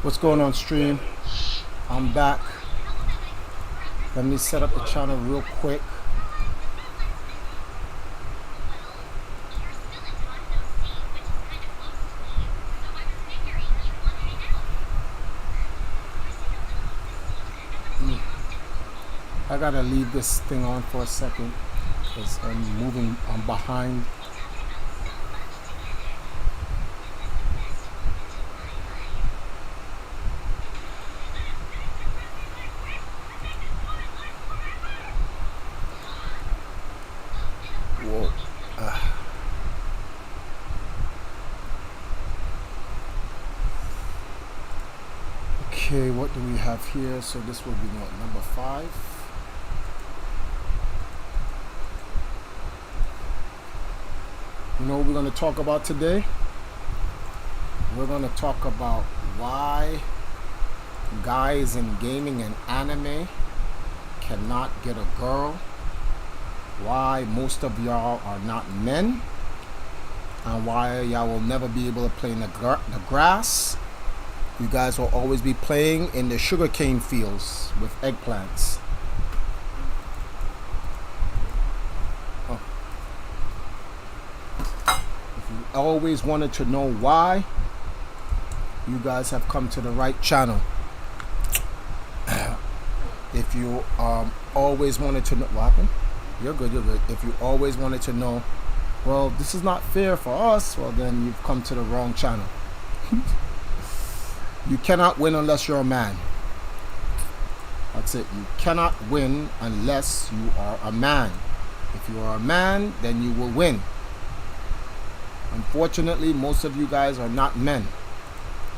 What's going on, stream? I'm back. Let me set up the channel real quick. I gotta leave this thing on for a second because I'm behind. Whoa. Okay, what do we have here? So this will be what, number 5. You know what we're going to talk about today? We're going to talk about why guys in gaming and anime cannot get a girl, why most of y'all are not men, and why y'all will never be able to play in the grass. You guys will always be playing in the sugarcane fields with eggplants. If you always wanted to know why, you guys have come to the right channel. If you always wanted to know what happened, you're good. If you always wanted to know, well, this is not fair for us, well, then you've come to the wrong channel. You cannot win unless you're a man. That's it. You cannot win unless you are a man. If you are a man, then you will win. Unfortunately, most of you guys are not men.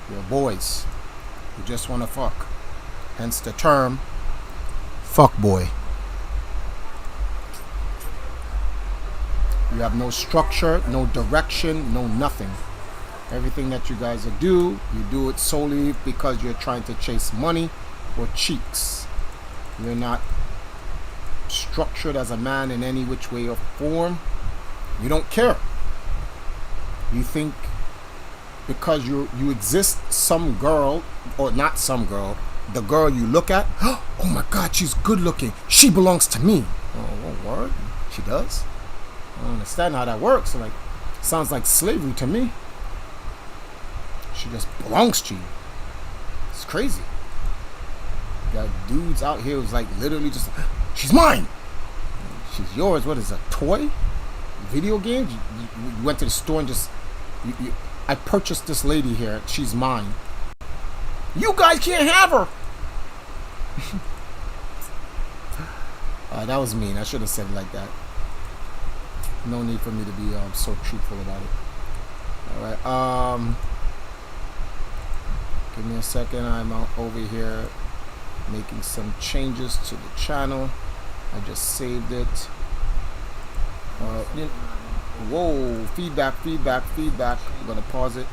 You're boys who just want to fuck. Hence the term, fuck boy. You have no structure, no direction, no nothing. Everything that you guys do, you do it solely because you're trying to chase money or cheeks. You're not structured as a man in any which way or form. You don't care. You think because you exist, some girl, or not some girl, the girl you look at, oh my God, she's good looking. She belongs to me. Oh, what word? She does? I don't understand how that works. Like, sounds like slavery to me. She just belongs to you. It's crazy. You got dudes out here who's like literally just, she's mine. She's yours. What is it, a toy? Video game? You went to the store and just, I purchased this lady here. She's mine. You guys can't have her. That was mean. I should have said it like that. No need for me to be so truthful about it. All right. Give me a second. I'm over here making some changes to the channel. I just saved it. Whoa, feedback. I'm gonna pause it.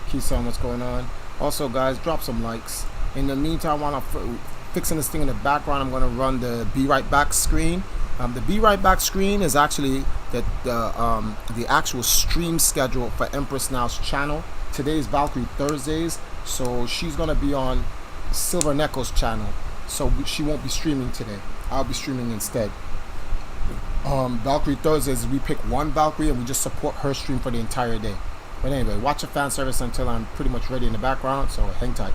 Keep on what's going on. Also, guys, drop some likes. In the meantime, while I'm fixing this thing in the background, I'm gonna run the Be Right Back screen. The Be Right Back screen is actually the actual stream schedule for Empress Now's channel. Today is Valkyrie Thursdays, so she's gonna be on Silver Neko's channel. So she won't be streaming today. I'll be streaming instead. Valkyrie Thursdays, we pick one Valkyrie and we just support her stream for the entire day. But anyway, watch the fan service until I'm pretty much ready in the background. So hang tight.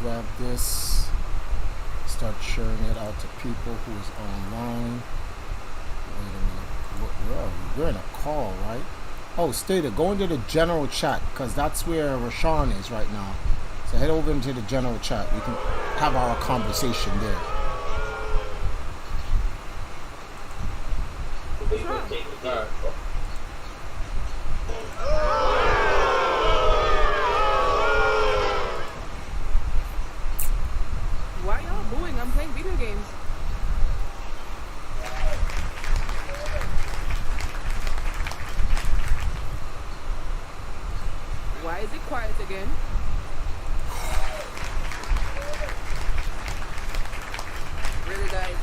grab this, start sharing it out to people who's online. Wait a minute, where are we? We're in a call, right? Oh, stay there. Go into the general chat, because that's where Rashawn is right now. So head over into the general chat. We can have our conversation there. Why y'all booing? I'm playing video games. Why is it quiet again? Really, guys?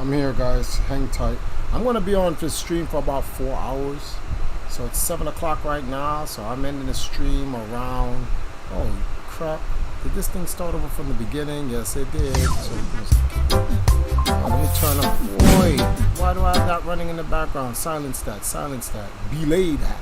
I'm here, guys. Hang tight. I'm going to be on this stream for about 4 hours. So it's 7 o'clock right now. So I'm ending the stream around... Oh, crap. Did this thing start over from the beginning? Yes, it did. So let me turn up. Boy, why do I have that running in the background? Silence that. Silence that. Belay that.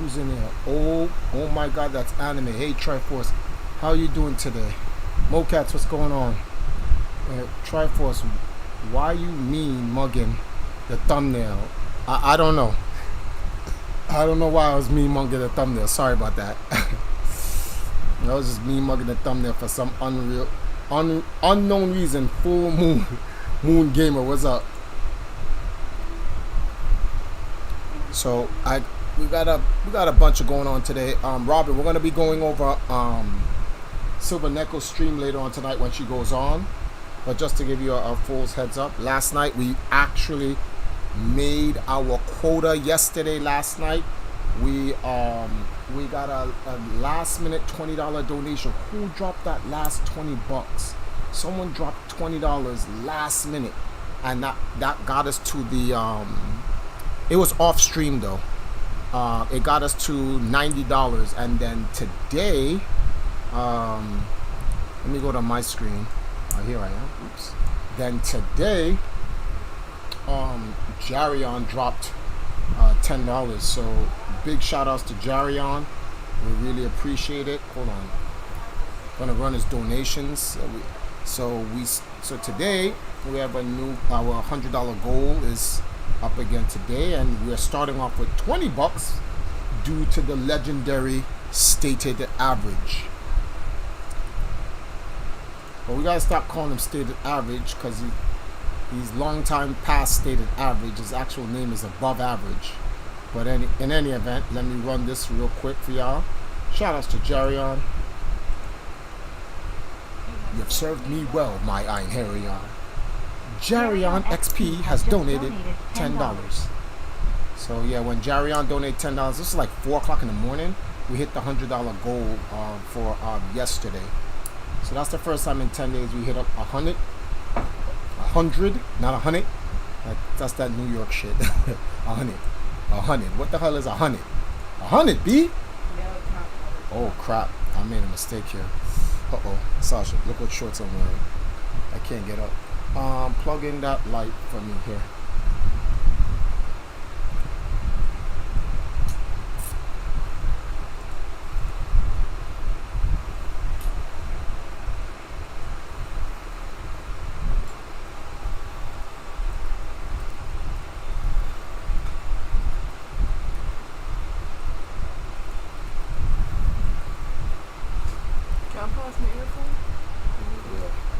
Who's in here? Oh my God, that's anime. Hey, Triforce, how you doing today? Mocats, what's going on? Triforce, why you mean mugging the thumbnail? I don't know. I don't know why I was mean mugging the thumbnail. Sorry about that. I was just mean mugging the thumbnail for some unknown reason. Full moon gamer, what's up? So we got a bunch of going on today. Robert, we're gonna be going over Silver Neko's stream later on tonight when she goes on. But just to give you a full heads up, last night we actually made our quota. Last night we got a last minute $20 donation. Who dropped that last $20? Someone dropped $20 last minute, and that got us to the it was off stream though. It got us to $90, and then today, let me go to my screen. Here I am. Oops. Then today, Jarion dropped $10. So big shout outs to Jarion. We really appreciate it. Hold on. Gonna run his donations. So today we have our $100 goal is up again today, and we're starting off with $20 due to the legendary stated average. But we gotta stop calling him stated average, because he's long time past stated average. His actual name is above average. But in any event, let me run this real quick for y'all. Shout outs to Jarion. You have served me well, my Einherjar. Jarion XP has donated $10. So yeah, when Jarion donated $10, this is like 4 o'clock in the morning. We hit the $100 goal for yesterday. So that's the first time in 10 days we hit up 100, not 100. That's that New York shit. 100. What the hell is 100? 100, B? Oh crap! I made a mistake here. Uh-oh, Sasha, look what shorts I'm wearing. I can't get up. Plug in that light for me here.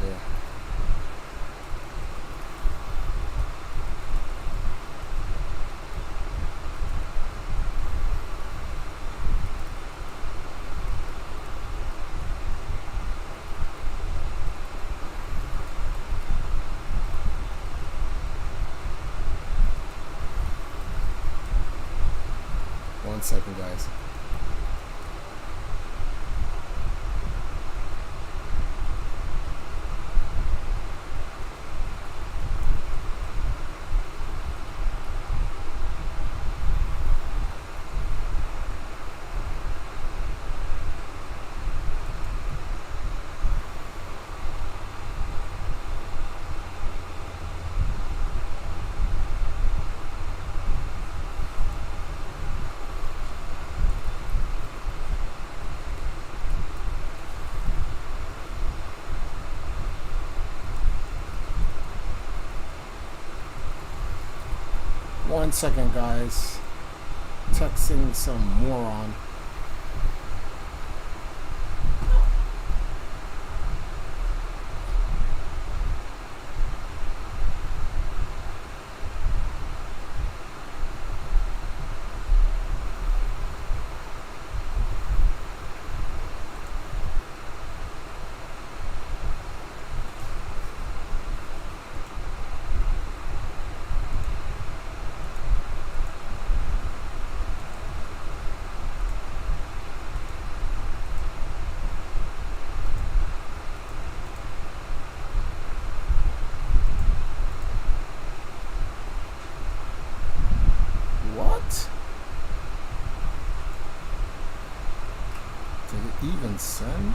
Yeah. One second, guys. One second, guys. Texting some moron. What? Did it even send?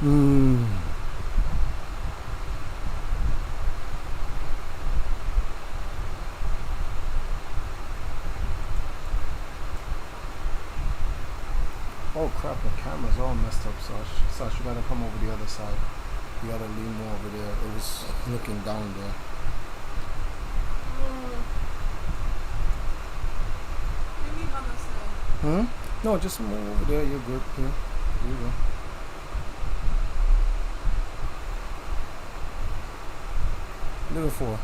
Mm. Oh crap, the camera's all messed up, Sash, you gotta come over the other side. You gotta lean more over there. It was looking down there. You mean on the side? No, just move over there. You're good. Here. Here you go. Little four. Like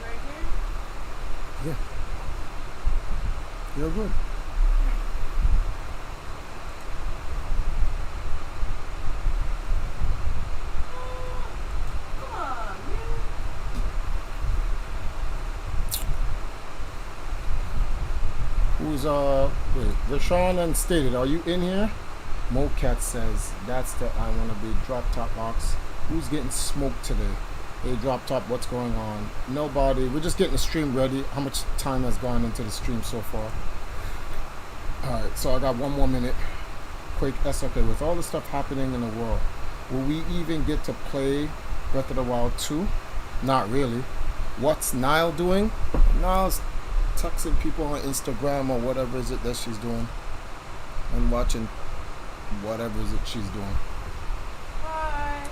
right here? Yeah. You're good. Come on, man. Who's wait, Rashawn and Stated, are you in here? Mocat says that's the I wanna be drop top box. Who's getting smoked today? Hey drop top, what's going on? Nobody. We're just getting the stream ready. How much time has gone into the stream so far? Alright, so I got 1 more minute. Quick, that's okay. With all the stuff happening in the world, will we even get to play Breath of the Wild 2? Not really. What's Nile doing? Nile's texting people on Instagram or whatever is it that she's doing, and watching whatever is it she's doing. Hi.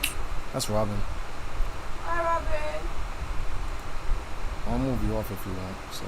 That's Robin. Hi, Robin. I'll move you off if you want. So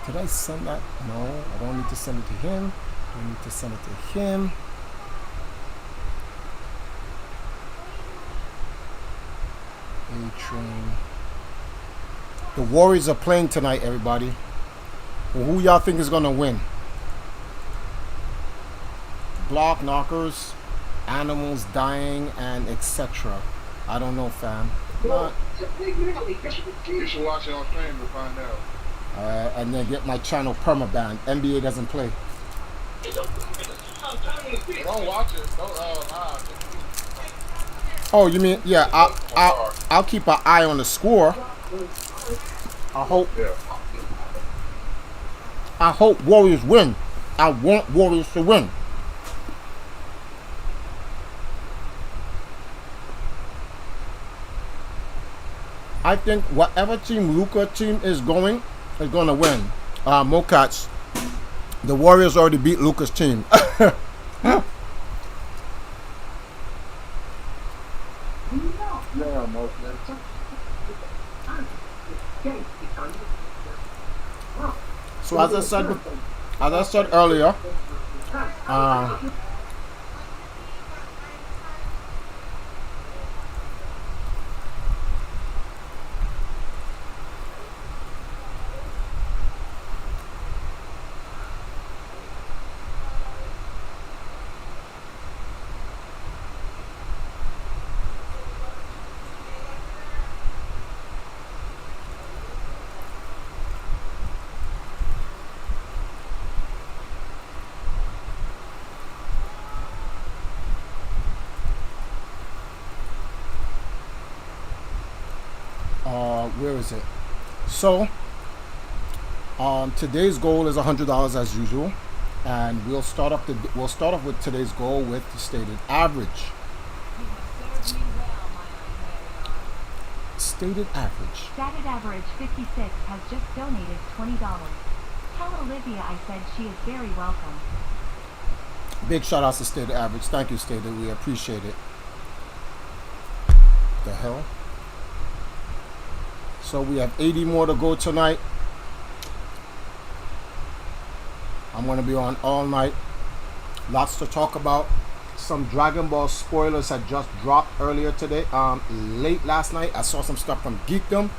did I send that? No, I don't need to send it to him. I need to send it to him. A-Train. The Warriors are playing tonight, everybody. Well, who y'all think is gonna win? Block knockers, animals dying, and etc. I don't know, fam. You should watch it on stream to find out. And then get my channel permabanned. NBA doesn't play. Don't watch it. Don't Oh, you mean yeah? I'll keep an eye on the score. Yeah. I hope Warriors win. I want Warriors to win. I think whatever team Luka team is going is gonna win. Mokats, the Warriors already beat Luka's team. Yeah, most So as I said earlier, Where is it? So today's goal is $100 as usual, and we'll start off with today's goal with the stated average. You have served me well, my Einherjar. Stated average. Stated average 56 has just donated $20. Tell Olivia I said she is very welcome. Big shout outs to stated average. Thank you, stated. We appreciate it. The hell. So we have 80 more to go tonight. I'm going to be on all night. Lots to talk about. Some Dragon Ball spoilers had just dropped earlier today. Late last night, I saw some stuff from Geekdom,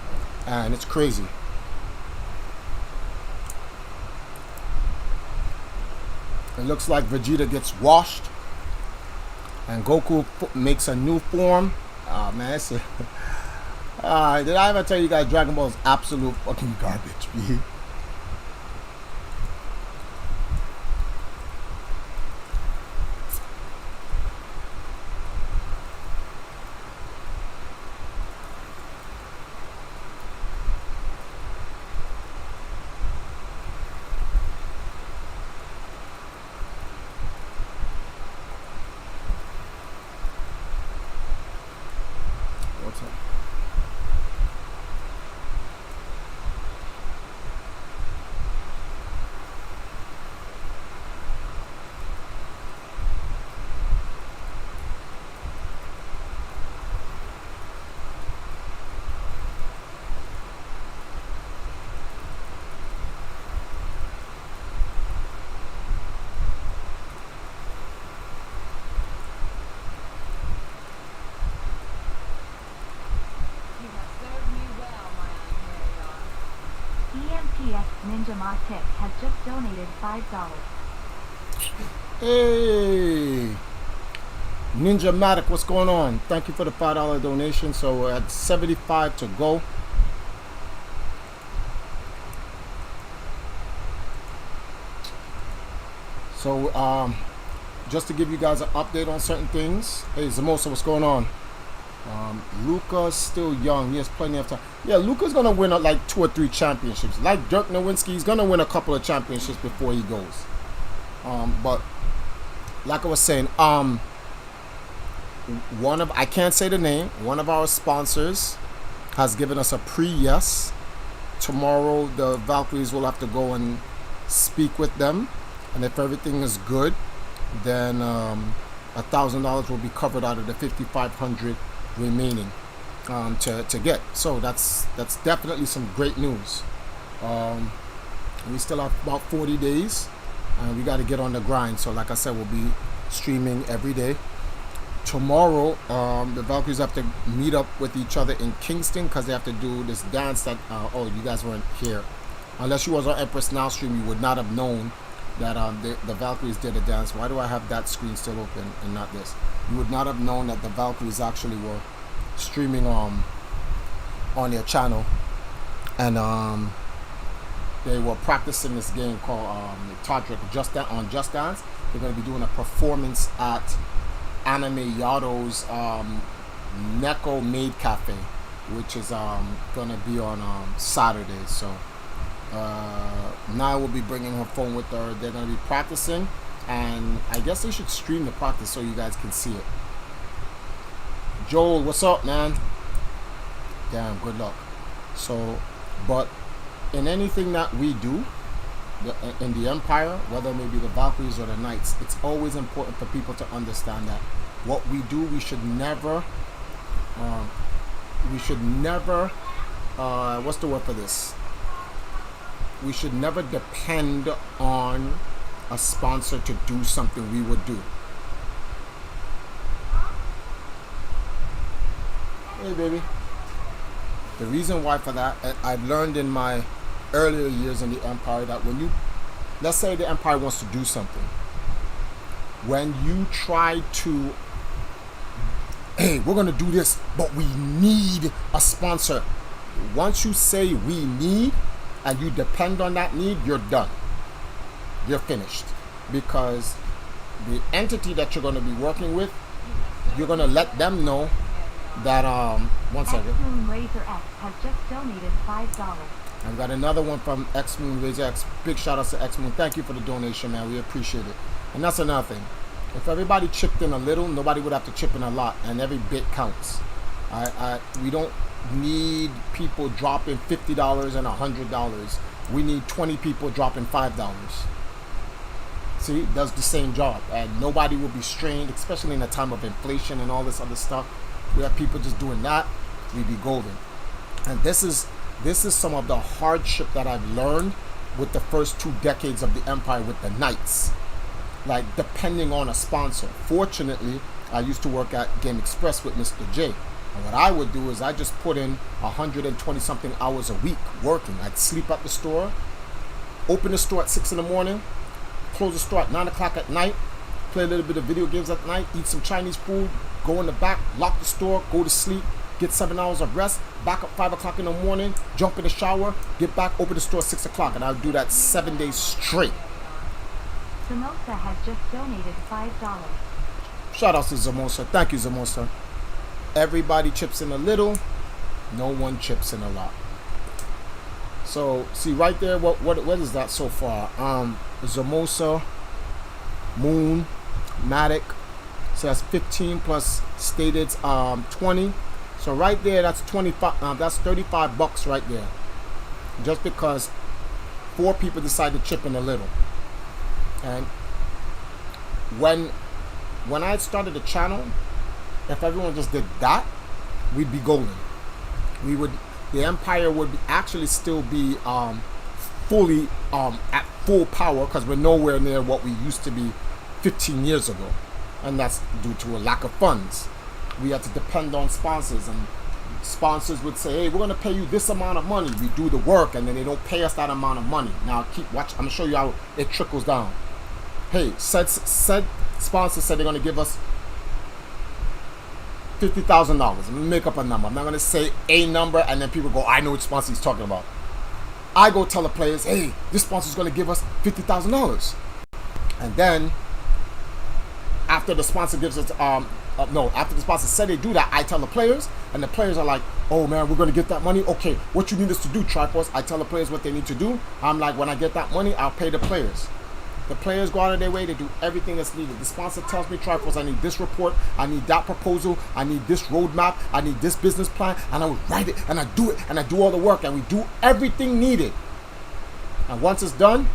and it's crazy. It looks like Vegeta gets washed, and Goku makes a new form. Oh man, it's did I ever tell you guys Dragon Ball is absolute fucking garbage, B? What's up? You have served me well, my Einherjar. EMPS Ninja Matic has just donated $5. Hey, Ninja Matic, what's going on? Thank you for the $5 donation. So we're at 75 to go. So just to give you guys an update on certain things. Hey, Zamosa, what's going on? Luka's still young. He has plenty of time. Yeah, Luka's gonna win like 2 or 3 championships. Like Dirk Nowitzki, he's gonna win a couple of championships before he goes. But like I was saying, I can't say the name. One of our sponsors has given us a pre-yes. Tomorrow, the Valkyries will have to go and speak with them, and if everything is good, then $1,000 will be covered out of the 5,500 remaining to get. So that's definitely some great news. We still have about 40 days, and we got to get on the grind. So like I said, we'll be streaming every day. Tomorrow, the Valkyries have to meet up with each other in Kingston because they have to do this dance that, oh, you guys weren't here. Unless you was on Empress Now stream, you would not have known that the Valkyries did a dance. Why do I have that screen still open and not this? You would not have known that the Valkyries actually were streaming on their channel, and they were practicing this game called Todrick Just Dance. They're going to be doing a performance at Anime Yado's Neko Maid Cafe, which is going to be on Saturday. So Naya will be bringing her phone with her. They're going to be practicing, and I guess they should stream the practice so you guys can see it. Joel, what's up, man? Damn, good luck. So, but in anything that we do in the Empire, whether it may be the Valkyries or the Knights, it's always important for people to understand that what we do, we should never what's the word for this? We should never depend on a sponsor to do something we would do. Hey, baby. The reason why for that, I've learned in my earlier years in the Empire that when you, let's say the Empire wants to do something, when you try to, hey, we're going to do this, but we need a sponsor. Once you say we need, and you depend on that need, you're done. You're finished. Because the entity that you're going to be working with, you're going to let them know that 1 second. X-Moon Razor X has just donated $5. I've got another one from X Moon Razor X. Big shout out to X Moon. Thank you for the donation, man. We appreciate it. And that's another thing. If everybody chipped in a little, nobody would have to chip in a lot, and every bit counts. We don't need people dropping $50 and $100. We need 20 people dropping $5. See, it does the same job, and nobody will be strained, especially in a time of inflation and all this other stuff. We have people just doing that, we'd be golden. And this is some of the hardship that I've learned with the first 2 decades of the empire with the knights. Like, depending on a sponsor. Fortunately, I used to work at Game Express with Mr. J. And what I would do is I just put in 120 something hours a week working. I'd sleep at the store, open the store at 6 in the morning, close the store at 9 o'clock at night, play a little bit of video games at night, eat some Chinese food, go in the back, lock the store, go to sleep, get 7 hours of rest, back up 5 o'clock in the morning, jump in the shower, get back, open the store at 6 o'clock. And I would do that 7 days straight. Samosa has just donated $5. Shout out to Zamosa. Thank you, Zamosa. Everybody chips in a little, no one chips in a lot. So see right there, what is that so far? Zamosa, Moon, Matic. So that's 15 plus stated 20. So right there, that's 25. That's $35 right there. Just because 4 people decide to chip in a little. And when I started the channel, if everyone just did that, we'd be golden. The empire would actually still be fully at full power, because we're nowhere near what we used to be 15 years ago, and that's due to a lack of funds. We had to depend on sponsors, and sponsors would say, hey, we're going to pay you this amount of money. We do the work, and then they don't pay us that amount of money. Now keep watch. I'm going to show you how it trickles down. Hey, said sponsor said they're going to give us $50,000. Make up a number. I'm not going to say a number and then people go, I know which sponsor he's talking about. I go tell the players, hey, this sponsor is going to give us $50,000. And then after the sponsor gives us, after the sponsor said they do that, I tell the players, and the players are like, oh man, we're going to get that money. Okay, what you need us to do, Triforce? I tell the players what they need to do. I'm like, when I get that money, I'll pay the players. The players go out of their way to do everything that's needed. The sponsor tells me, Triforce, I need this report, I need that proposal, I need this roadmap, I need this business plan, and I would write it, and I do it, and I do all the work, and we do everything needed. And once it's done,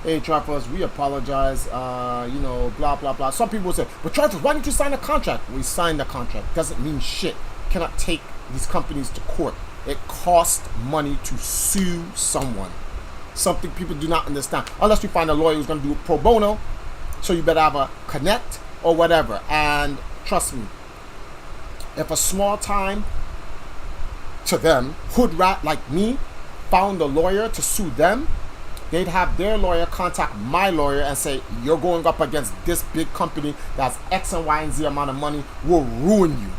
hey, Triforce, we apologize, blah, blah, blah. Some people say, but Triforce, why didn't you sign a contract? We signed the contract. Doesn't mean shit. Cannot take these companies to court. It costs money to sue someone. Something people do not understand, unless you find a lawyer who's going to do pro bono. So you better have a connect or whatever. And trust me, if a small time, to them, hood rat like me found a lawyer to sue them, they'd have their lawyer contact my lawyer and say, you're going up against this big company that's X and Y and Z amount of money, will ruin you,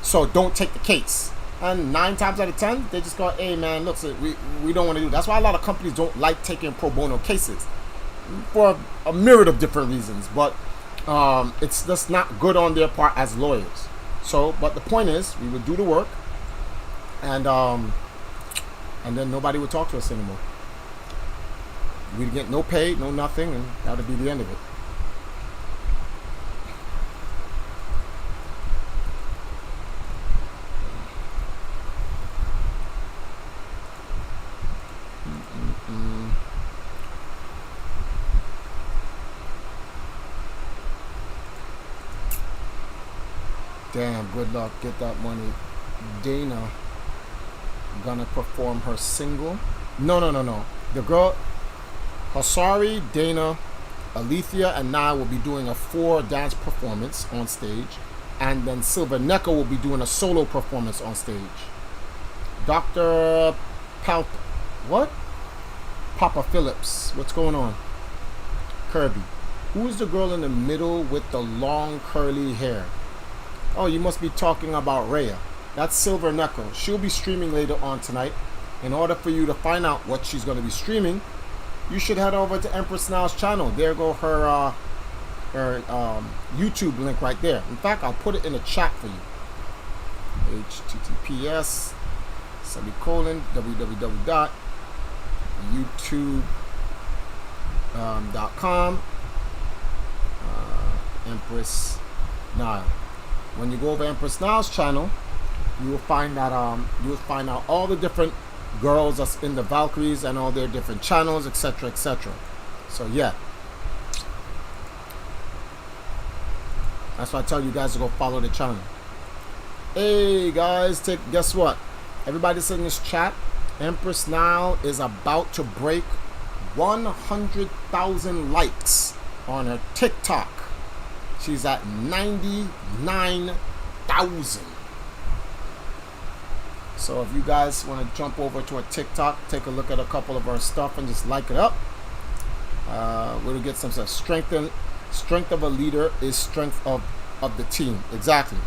so don't take the case. And 9 times out of 10, they just go, hey man, look, we don't want to do that. That's why a lot of companies don't like taking pro bono cases, for a myriad of different reasons. But it's just not good on their part as lawyers. So, but the point is, we would do the work, and then nobody would talk to us anymore. We'd get no pay, no nothing, and that would be the end of it. Damn, good luck. Get that money. Dana gonna perform her single. No. The girl, Hasari, Dana, Alethea, and Nai will be doing a 4 dance performance on stage. And then Silver Neko will be doing a solo performance on stage. Dr. Papa Phillips. What's going on? Kirby. Who is the girl in the middle with the long curly hair? Oh, you must be talking about Rhea. That's Silver Neko. She'll be streaming later on tonight. In order for you to find out what she's going to be streaming, you should head over to Empress Now's channel. There go her YouTube link right there. In fact, I'll put it in the chat for you. https www.youtube.com Empress Nile. When you go over Empress Nile's channel, you will find that you will find out all the different girls that's in the Valkyries and all their different channels, etc., etc. So yeah, that's why I tell you guys to go follow the channel. Hey guys, guess what? Everybody that's in this chat, Empress Nile is about to break 100,000 likes on her TikTok. She's at 99,000. So if you guys want to jump over to her TikTok, take a look at a couple of her stuff and just like it up. We'll get some stuff. Strength of a leader is strength of the team. Exactly.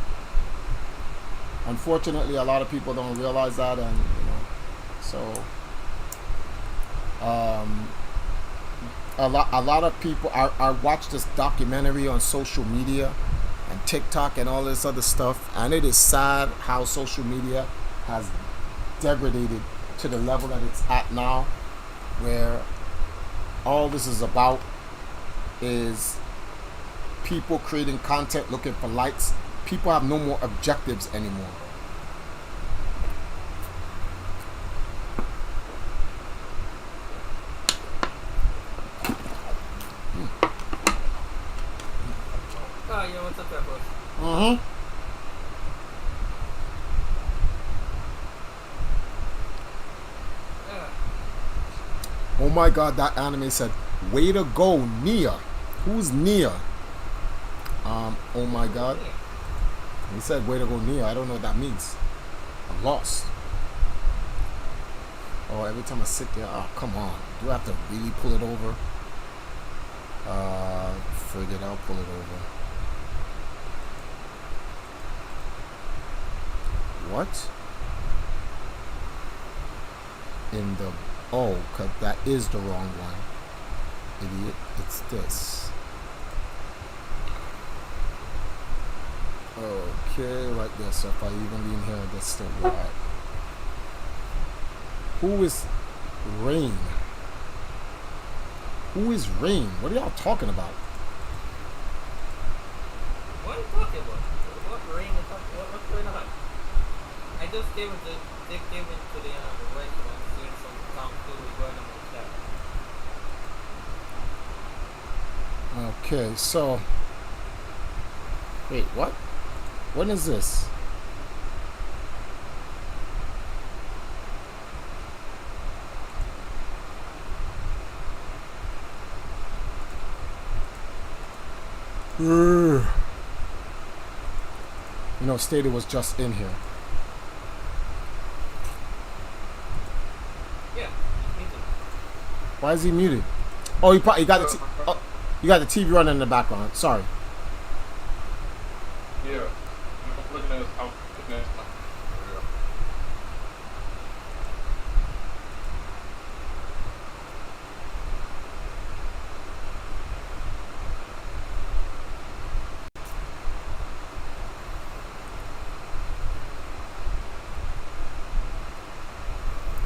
Unfortunately, a lot of people don't realize that, and so a lot of people. I watched this documentary on social media and TikTok and all this other stuff, and it is sad how social media has degraded to the level that it's at now, where all this is about is people creating content looking for likes. People have no more objectives anymore. Yeah, what's up there, boss? Oh my god, that anime said, way to go, Nia. Who's Nia? Oh my god. He said, way to go, Nia. I don't know what that means. I'm lost. Oh, every time I sit there, oh, come on. Do I have to really pull it over? Forget, I'll pull it over. What? In the... Oh, because that is the wrong one. Idiot. It's this. Okay, right there. So if I even lean here, that's still right. Who is Rain? Who is Rain? What are y'all talking about? What are you talking about? What rain is talking? What's going on? I just came to the restaurant, seeing some Tom Cruise going on with that. Okay, so wait, what? When is this? You know, Stadia was just in here. Yeah, he's muted. Why is he muted? Oh, you got the you got the TV running in the background. Sorry. Yeah. I'm looking at his house.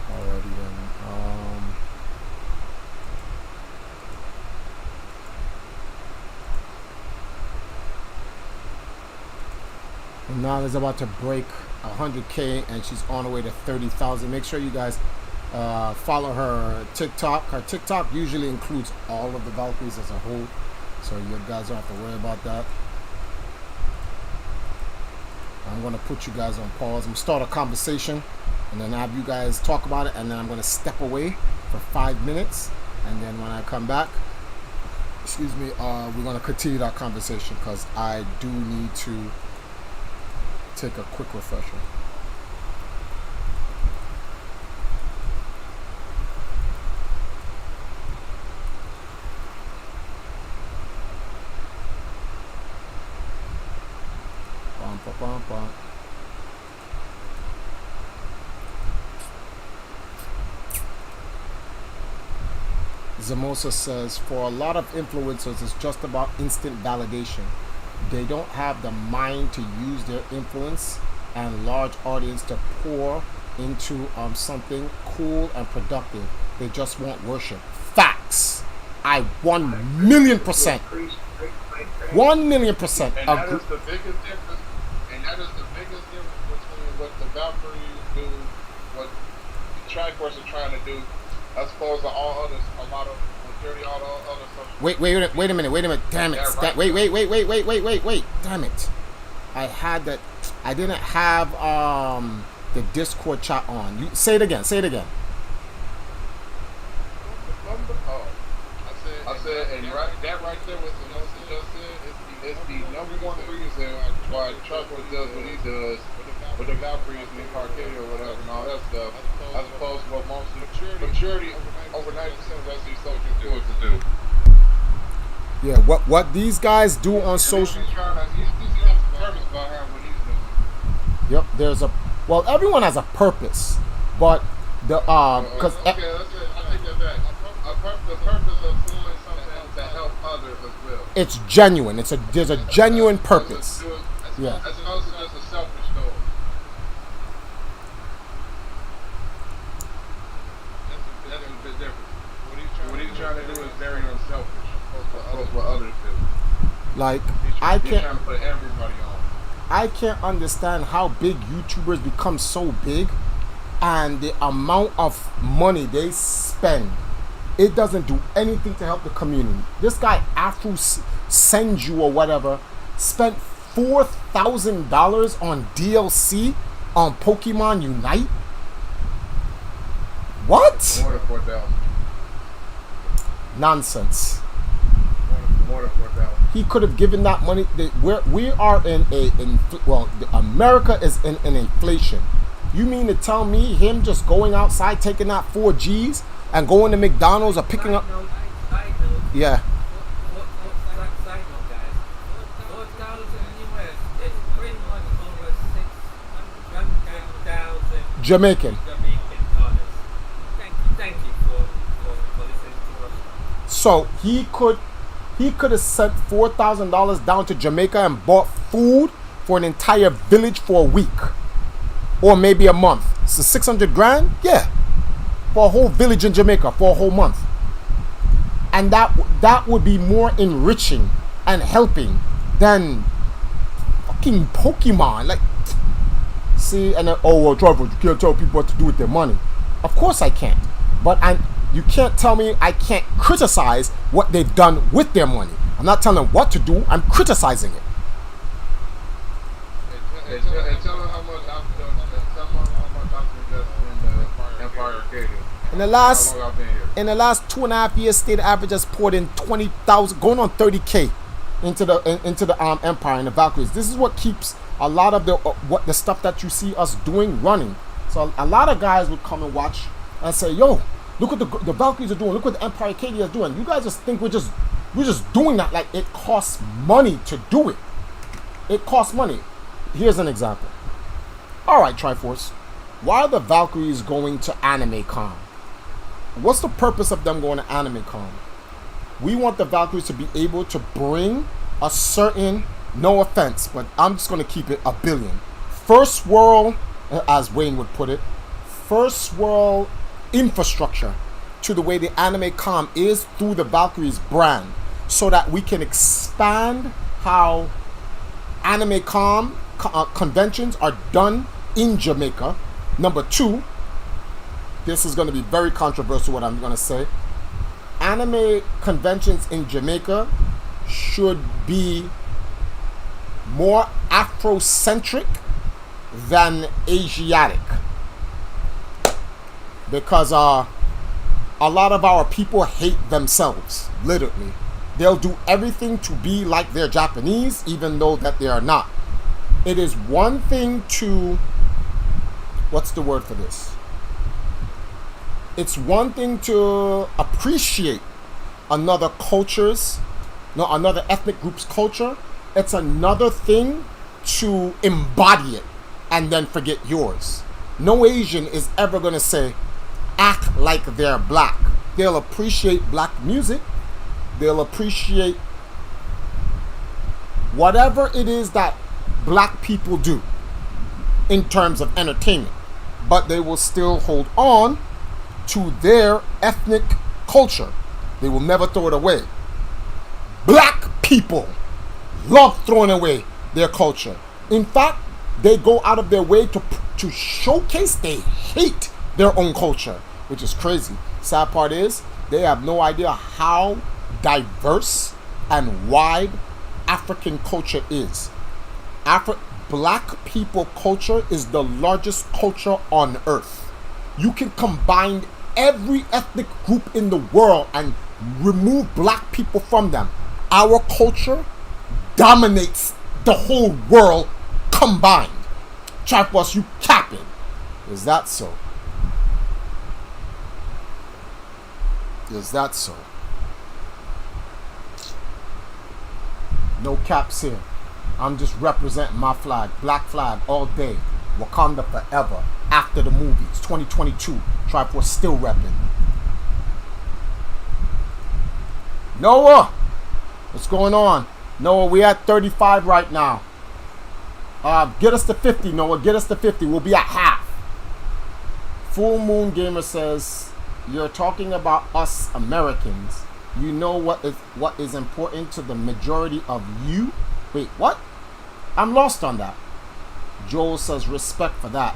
Alrighty then. And now is about to break 100K, and she's on her way to 30,000. Make sure you guys follow her TikTok. Her TikTok usually includes all of the Valkyries as a whole, so you guys don't have to worry about that. I'm going to put you guys on pause. I'm going to start a conversation, and then have you guys talk about it, and then I'm going to step away for 5 minutes, and then when I come back, excuse me, we're going to continue that conversation, because I do need to take a quick refresher. Bum, bum, bum, bum. Zamosa says, for a lot of influencers, it's just about instant validation. They don't have the mind to use their influence and large audience to pour into something cool and productive. They just want worship. Facts. I 1,000,000%. 1,000,000% And that agree. is the biggest difference. And that is the biggest difference between what the Valkyries do, what the Triforce are trying to do, as opposed to all others. A lot of majority, all the other social. Wait a minute. Damn it. Yeah, right. Wait. Damn it. I didn't have the Discord chat on. You say it again. Oh, I said, and that right there was the most he just said. It's the number one reason why Triforce does what he does with the Valkyries and Arcadia or whatever and all that stuff, as opposed to what most of the maturity over 90% of us these soldiers do it to do. Yeah, what these guys do on social. He's has a purpose behind what he's doing. Yep, well, everyone has a purpose, but because Okay, let's say, I take that back. The purpose of doing something to help others as well. it's genuine. There's a genuine purpose. Yeah. As opposed to just a selfish goal. That's a bit different. What he's trying to do is very unselfish, opposed to what others do. Like He's I trying can't to put everybody on. I can't understand how big YouTubers become so big, and the amount of money they spend, it doesn't do anything to help the community. This guy Afrocentric or whatever spent $4,000 on DLC on Pokemon Unite. What? More than 4,000. Nonsense. More than 4,000. He could have given that money. We are in America is in inflation. You mean to tell me him just going outside taking that 4 G's and going to McDonald's or picking up? Side note. Yeah. Side note, guys. $4,000 US is pretty much over 600,000 Jamaican. dollars. Thank you for listening to us. So he could have sent $4,000 down to Jamaica and bought food for an entire village for a week, or maybe a month. So 600 grand, yeah, for a whole village in Jamaica for a whole month, and that would be more enriching and helping than fucking Pokemon. Like, see, and then Trevor, you can't tell people what to do with their money. Of course I can't, but you can't tell me I can't criticize what they've done with their money. I'm not telling them what to do. I'm criticizing it. And tell them how much I've invested in the Empire Arcadia. In the How last long I've been here. in the last 2.5 years, State Average has poured in 20,000, going on 30K into the Empire and the Valkyries. This is what keeps a lot of the stuff that you see us doing running. So a lot of guys would come and watch and say, "Yo, look what the Valkyries are doing. Look what the Empire Arcadia is doing." You guys just think we're just doing that. Like, it costs money to do it. It costs money. Here's an example. All right, Triforce, why are the Valkyries going to Anime Con? What's the purpose of them going to Anime Con? We want the Valkyries to be able to bring a certain, no offense, but I'm just going to keep it, $1 billion. First world, as Wayne would put it, first world infrastructure to the way the Anime Con is through the Valkyries brand, so that we can expand how Anime Con conventions are done in Jamaica. Number 2, this is going to be very controversial what I'm going to say. Anime conventions in Jamaica should be more Afrocentric than Asiatic, because a lot of our people hate themselves, literally. They'll do everything to be like they're Japanese, even though that they are not. It is one thing to, what's the word for this? It's one thing to appreciate another ethnic group's culture. It's another thing to embody it and then forget yours. No Asian is ever going to say, act like they're black. They'll appreciate black music. They'll appreciate whatever it is that black people do. in terms of entertainment, but they will still hold on to their ethnic culture. They will never throw it away. Black people love throwing away their culture. In fact, they go out of their way to showcase they hate their own culture, which is crazy. Sad part is they have no idea how diverse and wide African culture is. Black people culture is the largest culture on earth. You can combine every ethnic group in the world and remove black people from them. Our culture dominates the whole world combined. Chat boss, you capping. Is that so? Is that so? No caps here. I'm just representing my flag. Black flag all day. Wakanda forever. After the movies. 2022. Triforce still repping. Noah! What's going on? Noah, we at 35 right now. Get us to 50, Noah. Get us to 50. We'll be at half. Full Moon Gamer says, you're talking about us Americans. You know what is important to the majority of you? Wait, what? I'm lost on that. Joel says, respect for that.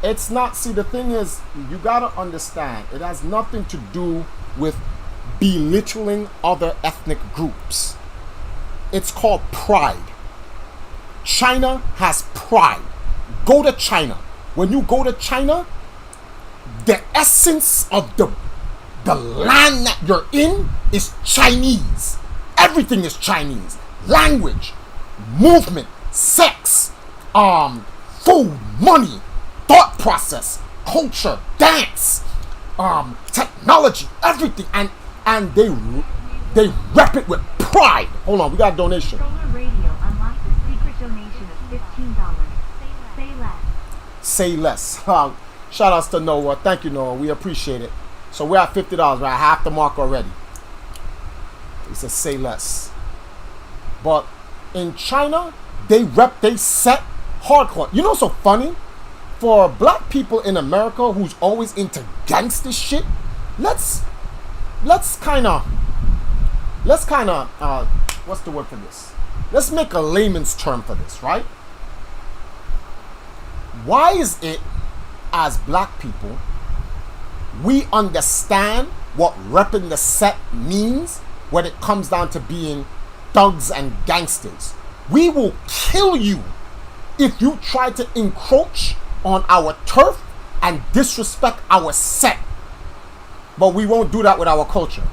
It's not, see, the thing is, you gotta understand, it has nothing to do with belittling other ethnic groups. It's called pride. China has pride. Go to China. When you go to China, the essence of the land that you're in is Chinese. Everything is Chinese. Language, movement, sex, food, money, thought process, culture, dance, technology, everything, and they rep it with pride. Hold on, we got a donation. Solar Radio unlocked a secret donation of $15. Say less. Say less. Shout outs to Noah. Thank you, Noah. We appreciate it. So we're at $50. We're at half the mark already. He says say less. But in China, they set hardcore. You know what's so funny? For black people in America who's always into gangster shit, let's kind of what's the word for this? Let's make a layman's term for this, right? Why is it, as black people, we understand what repping the set means when it comes down to being thugs and gangsters? We will kill you if you try to encroach on our turf and disrespect our set. But we won't do that with our culture.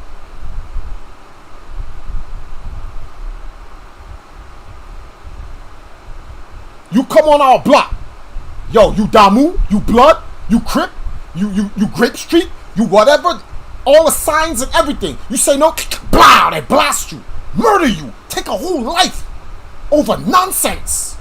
You come on our block. Yo, you Damu, you Blood, you Crip, you Grape Street, you whatever, all the signs and everything. You say no, blah, they blast you, murder you, take a whole life over nonsense.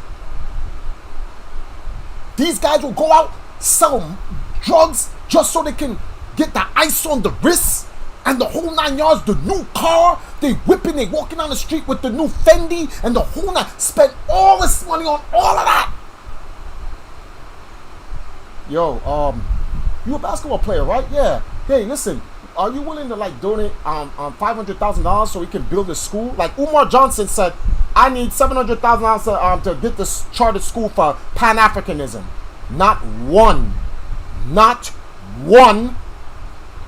These guys will go out, sell drugs just so they can get the ice on the wrist and the whole 9 yards, the new car, they whipping, they walking down the street with the new Fendi and the whole nine, spend all this money on all of that. Yo, you a basketball player, right? Yeah. Hey, listen, are you willing to like donate $500,000 so we can build a school? Like Umar Johnson said, I need $700,000 to get this chartered school for Pan-Africanism. Not one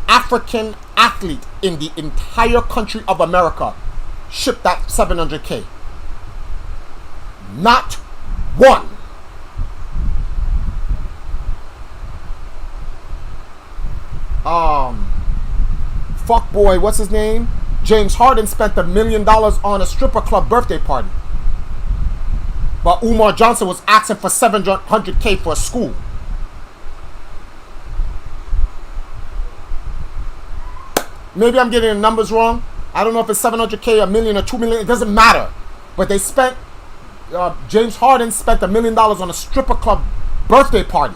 African athlete in the entire country of America shipped that $700K. Not one. Fuckboy, what's his name? James Harden spent $1 million on a stripper club birthday party. But Umar Johnson was asking for $700K for a school. Maybe I'm getting the numbers wrong. I don't know if it's $700K, $1 million, or $2 million. It doesn't matter. But they spent, James Harden spent $1 million on a stripper club birthday party.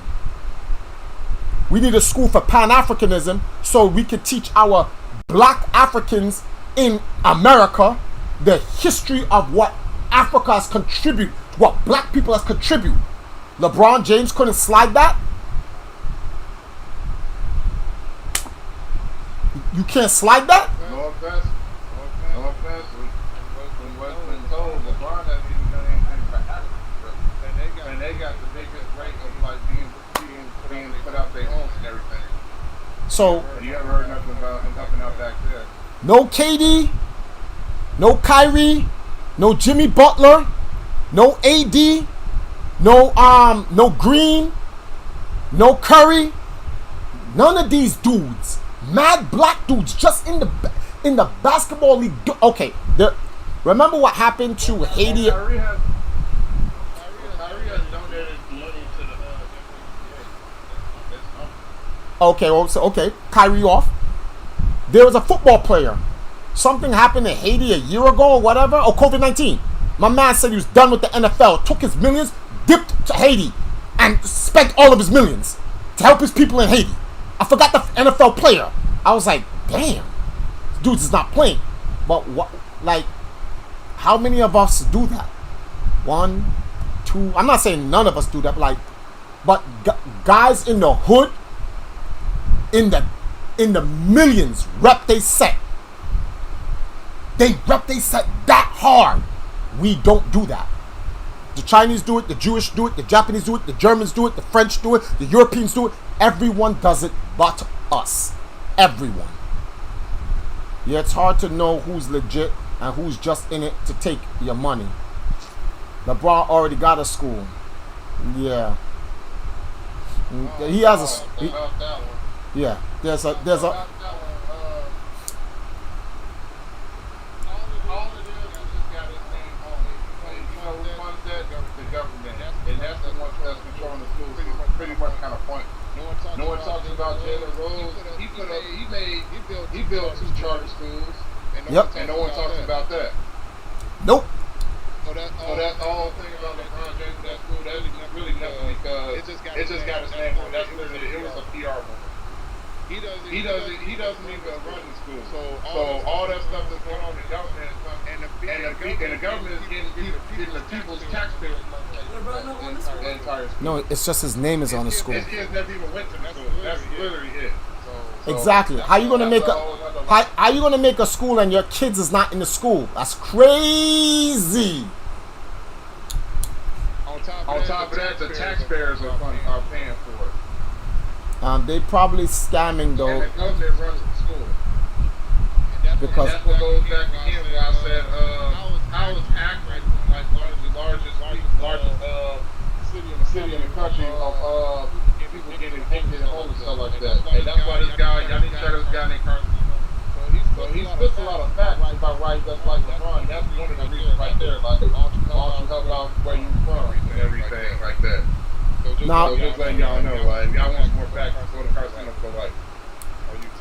We need a school for Pan-Africanism so we can teach our black Africans in America the history of what Africa has contributed, what black people has contribute. LeBron James couldn't slide that. You can't slide that. No offense. No offense. When Westman told LeBron that he was done anything for Africa, and they got the biggest rate of like being put out their homes and everything. So You ever heard nothing about him helping out back there? no KD, no Kyrie, no Jimmy Butler, no AD, no Green, no Curry. None of these dudes, mad black dudes, just in the basketball league. Okay, remember what happened to Haiti? Kyrie has donated money to the Okay, Kyrie off. There was a football player. Something happened in Haiti a year ago or whatever, or COVID-19. My man said he was done with the NFL, took his millions, dipped to Haiti, and spent all of his millions to help his people in Haiti. I forgot the NFL player. I was like, damn, this dude is not playing. But what, like, how many of us do that? 1, 2. I'm not saying none of us do that, but guys in the hood, in the millions, rep they set. They rep they set that hard. We don't do that. The Chinese do it, the Jewish do it, the Japanese do it, the Germans do it, the French do it, the Europeans do it. Everyone does it but us. Everyone. Yeah, it's hard to know who's legit and who's just in it to take your money. LeBron already got a school. Yeah. He has a... yeah. There's a... Pretty much kind of point. No one talks about Jalen Rose. He built 2 charter schools. And no one talks about that. Nope. So that whole thing about LeBron James with that school, that's really nothing because it just got his name on it. That's literally, it was a PR move. He doesn't even run the school. So all that stuff that's going on in the government, and the government is getting the people's taxpayers money. The entire school. No, it's just his name is on the school. His kids never even went to the school. That's literally it. Exactly. How you gonna make a school and your kids is not in the school? That's crazy. On top of that, the taxpayers are paying for it. They probably scamming though. And the government runs the school. Because that's what goes back again where I said, how is Akron like one of the largest city in the country of people getting evicted and homeless and stuff like that. And that's why this guy, y'all need to check out this guy named Carson. So he spits a lot of facts about why he does like LeBron. That's one of the reasons right there. Like, why don't you help out where you from and everything like that. So just letting y'all know, like, y'all want some more facts, go to Carson for like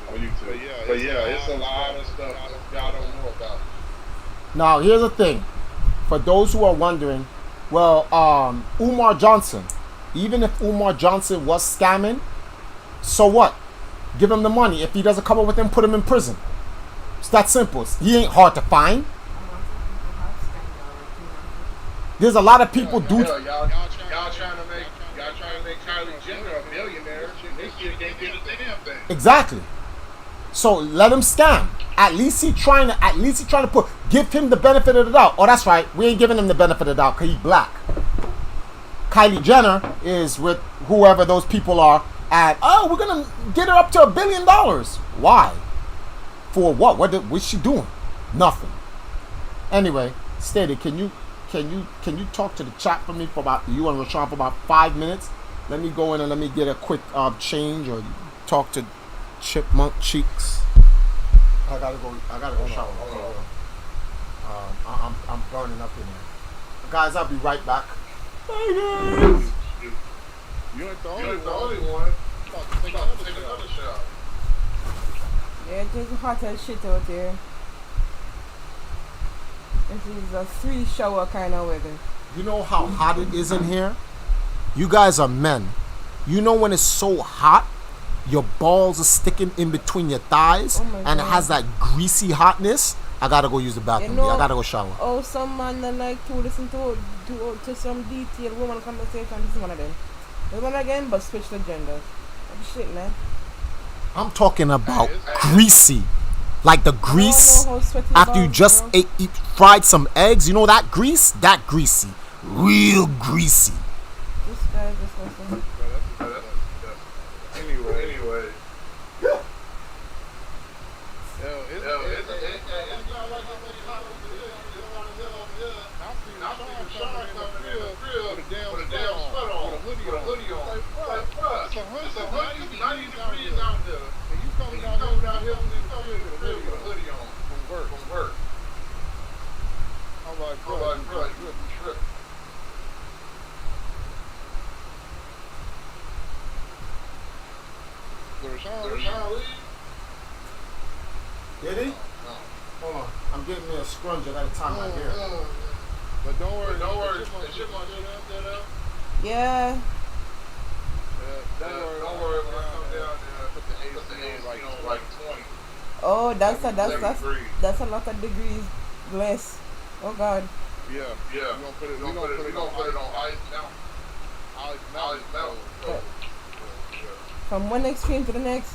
on YouTube. But yeah, it's a lot of stuff y'all don't know about. now here's the thing. For those who are wondering, well, Umar Johnson, even if Umar Johnson was scamming, so what? Give him the money. If he doesn't come up with him, put him in prison. It's that simple. He ain't hard to find. There's a lot of people do. Y'all trying to make Kylie Jenner a millionaire. This shit can't get a damn thing. Exactly. So let him scam. At least he trying to give him the benefit of the doubt. Oh, that's right. We ain't giving him the benefit of the doubt because he's black. Kylie Jenner is with whoever those people are, and we're gonna get her up to $1 billion. Why? For what? What's she doing? Nothing. Anyway, Steady, can you talk to the chat for me for about you and Rashawn for about 5 minutes? Let me go in and let me get a quick change or talk to Chipmunk Cheeks. I gotta go shower. I'm burning up in there. Guys, I'll be right back. You ain't the only one. Take another shot. Yeah, it's just hot as shit out here. This is a 3 shower kind of weather. You know how hot it is in here? You guys are men. You know when it's so hot, your balls are sticking in between your thighs, Oh my and it God. has that greasy hotness. I gotta go use the bathroom. You know- I gotta go shower. Oh, some man that like to listen to some detailed woman conversation. This is one of them. This one again, but switch the genders. What shit, man. I'm talking about greasy. Like the grease know how sweaty after you balls, just bro. fried some eggs. You know that grease? That greasy. Real greasy. This guy just listen. Anyway. Did he? Hold on. I'm getting me a scrunch. I gotta tie my hair. But don't worry. The chipmunk Yeah. don't worry when I come down there. I put the AC on like 20. Oh, that's a lot of degrees less. Oh God. Yeah. We're gonna put it on ice now. Ice melt. From one extreme to the next.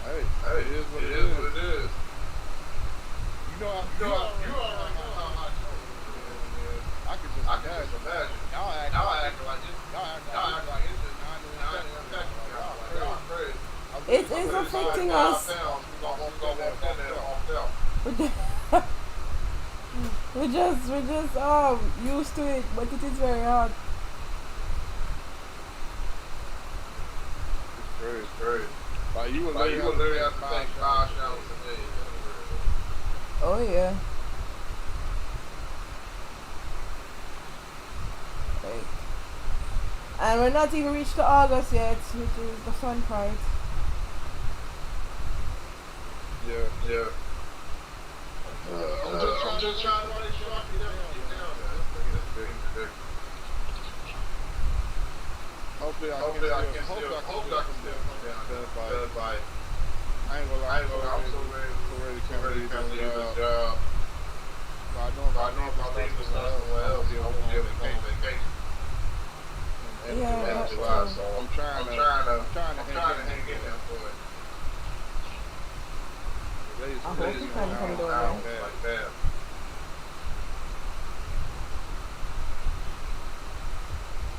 Hey, it is what it is. You know how I can just imagine. Y'all acting like it's crazy. It is affecting us. We're just used to it, but it is very hard. It's crazy. Like you would literally have to take 5 showers a day. Oh yeah. Right. And we're not even reached to August yet, which is the fun part. Yeah. I'm just trying to make sure I can never get down there. Hopefully I can still come down there. Like, I ain't gonna lie, I'm so ready to leave this job. I know if I leave this stuff somewhere else, I won't be able to take vacation. Yeah, July, so I'm trying to hang in there for it. I hope you can come down there. Like that.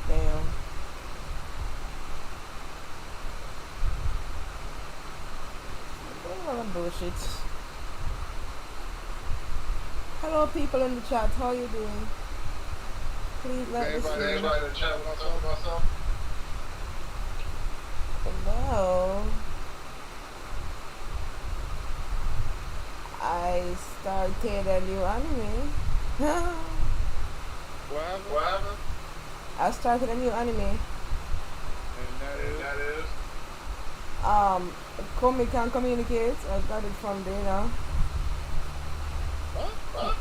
Damn. What bullshit. Hello people in the chat, how you doing? Please let me see. Anybody in the chat want to talk about something? Well, I started a new anime. What happened? I started a new anime. And that is? Comic Can Communicate. I got it from there now. What?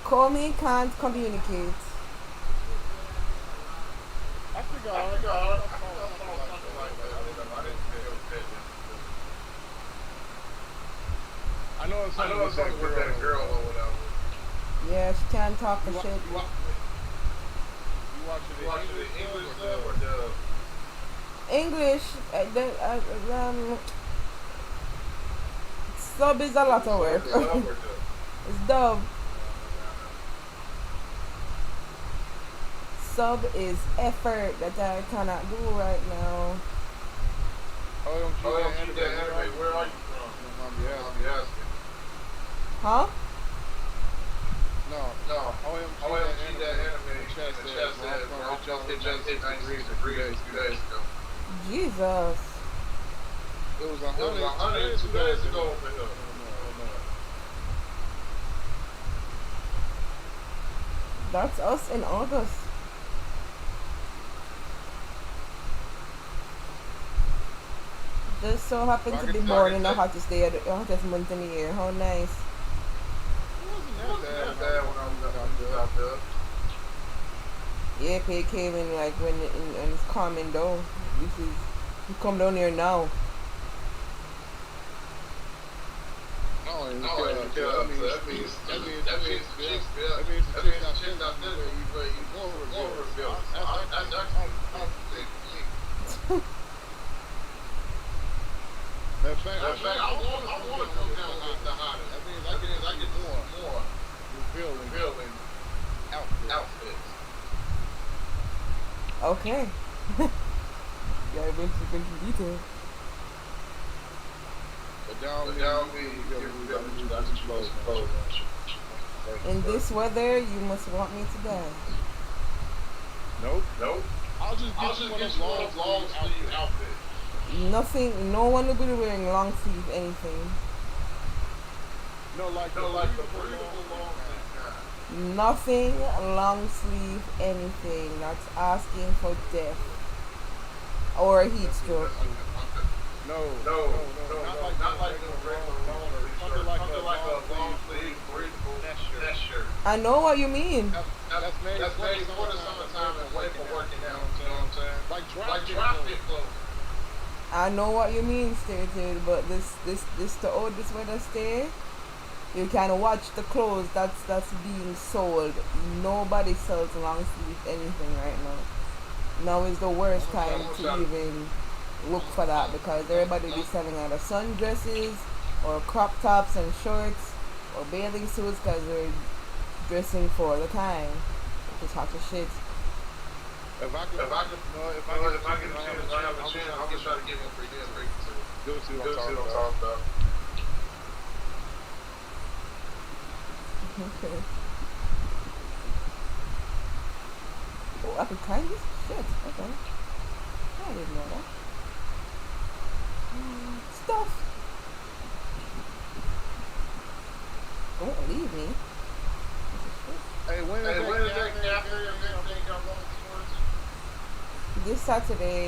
Comic Can't Communicate. I forgot. I know it's something with that girl or whatever. Yeah, she can't talk for shit. You watch it in English or dub? English, sub is a lot of work. It's dub. Sub is effort that I cannot do right now. Oh, don't shoot that anime. Where are you from? I'm asking. Huh? No. OMG, that anime. The chat said, it just hit 96 degrees 2 days ago. Jesus. It was 100 2 days ago over here. That's us in August. Just so happen to be born in the hottest day, the hottest month in the year. How nice. It wasn't that bad when I was out there. Yeah, it came in like when it's calming down. You come down here now. No, That means the chick's not physically, but you more revealed. That's actually big. Matter of fact, I want to go down with the hottest. That means I get more revealing outfits. Okay. Yeah, I went into detail. But down me, that's exposed. In this weather, you must want me to die. Nope. I'll just get you one of long sleeve outfits. Nothing, no one will be wearing long sleeve anything. No, like the breathable long sleeve kind. Nothing long sleeve anything. That's asking for death. Or a heat stroke. No. Not like the regular long sleeve. Something like a long sleeve breathable net shirt. I know what you mean. That's made for the summertime and way for working out. You know what I'm saying? Like drop fit clothes. I know what you mean, stated, but this the oldest weather stay. You can watch the clothes that's being sold. Nobody sells long sleeve anything right now. Now is the worst time to even look for that because everybody be selling either sundresses or crop tops and shorts or bathing suits because they're dressing for the time, which is hot as shit. If I get a chance, I'm just trying to give him free too. You'll see what I'm talking about. Okay. Oh, I could kind of shit. Okay. I didn't know that. Stuff. Don't leave me. Hey, when is that cafe event thing y'all going towards? This Saturday.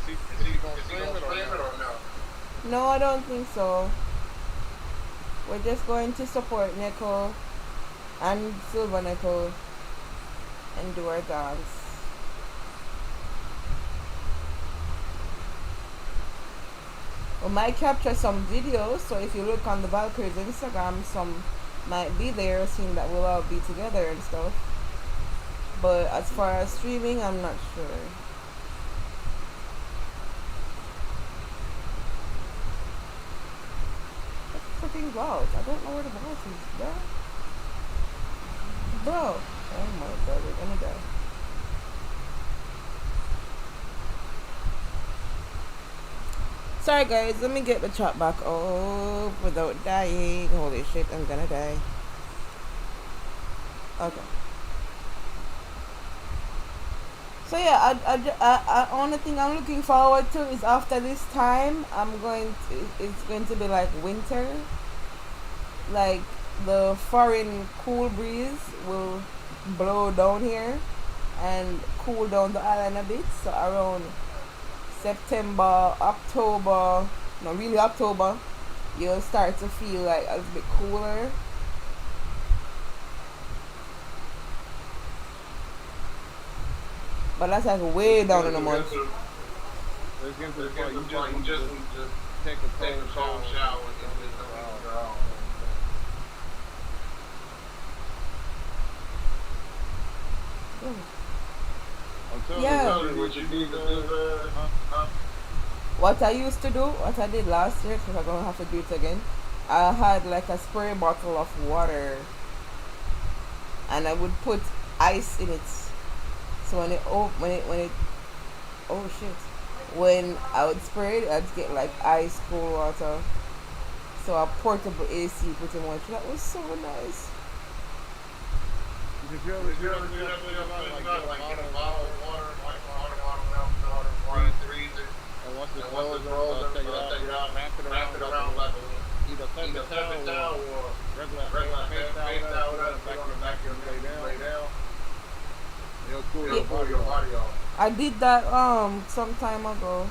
Is he going to film it or no? No, I don't think so. We're just going to support Neko and Silver Neko and do our dance. We might capture some videos, so if you look on the Valkyries Instagram, some might be there, seeing that we'll all be together and stuff. But as far as streaming, I'm not sure. Freaking vault. I don't know where the vault is, bro. Oh my god, we're gonna die. Sorry guys, let me get the chat back up without dying. Holy shit, I'm gonna die. Okay. So yeah, I only thing I'm looking forward to is after this time, it's going to be like winter. Like the foreign cool breeze will blow down here and cool down the island a bit. So around September, October, no really October, you'll start to feel like a bit cooler. But that's like way down in the month. It's getting to the point you just take a cold shower and get this around. Yeah. What you need to do, What I used to do, what I did last year, because I'm gonna have to do it again. I had like a spray bottle of water, and I would put ice in it. So when when I would spray it, I'd get like ice cold water. So a portable AC pretty much. That was so nice. Did you ever get a bottle of water, like water, freeze it, and once it's frozen, take it out, wrap it around like either paper towel or regular face towel, put on the back of your lay down. It'll cool your body off. I did that some time ago.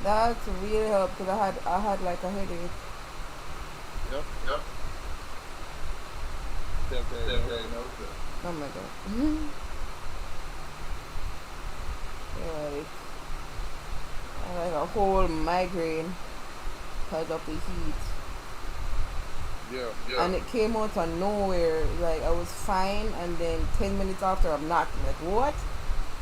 That really helped because I had like a headache. Yep. Oh my god. Like, I had like a whole migraine. because of the heat. Yeah. And it came out of nowhere. Like I was fine, and then 10 minutes after, I'm not. I'm like, what?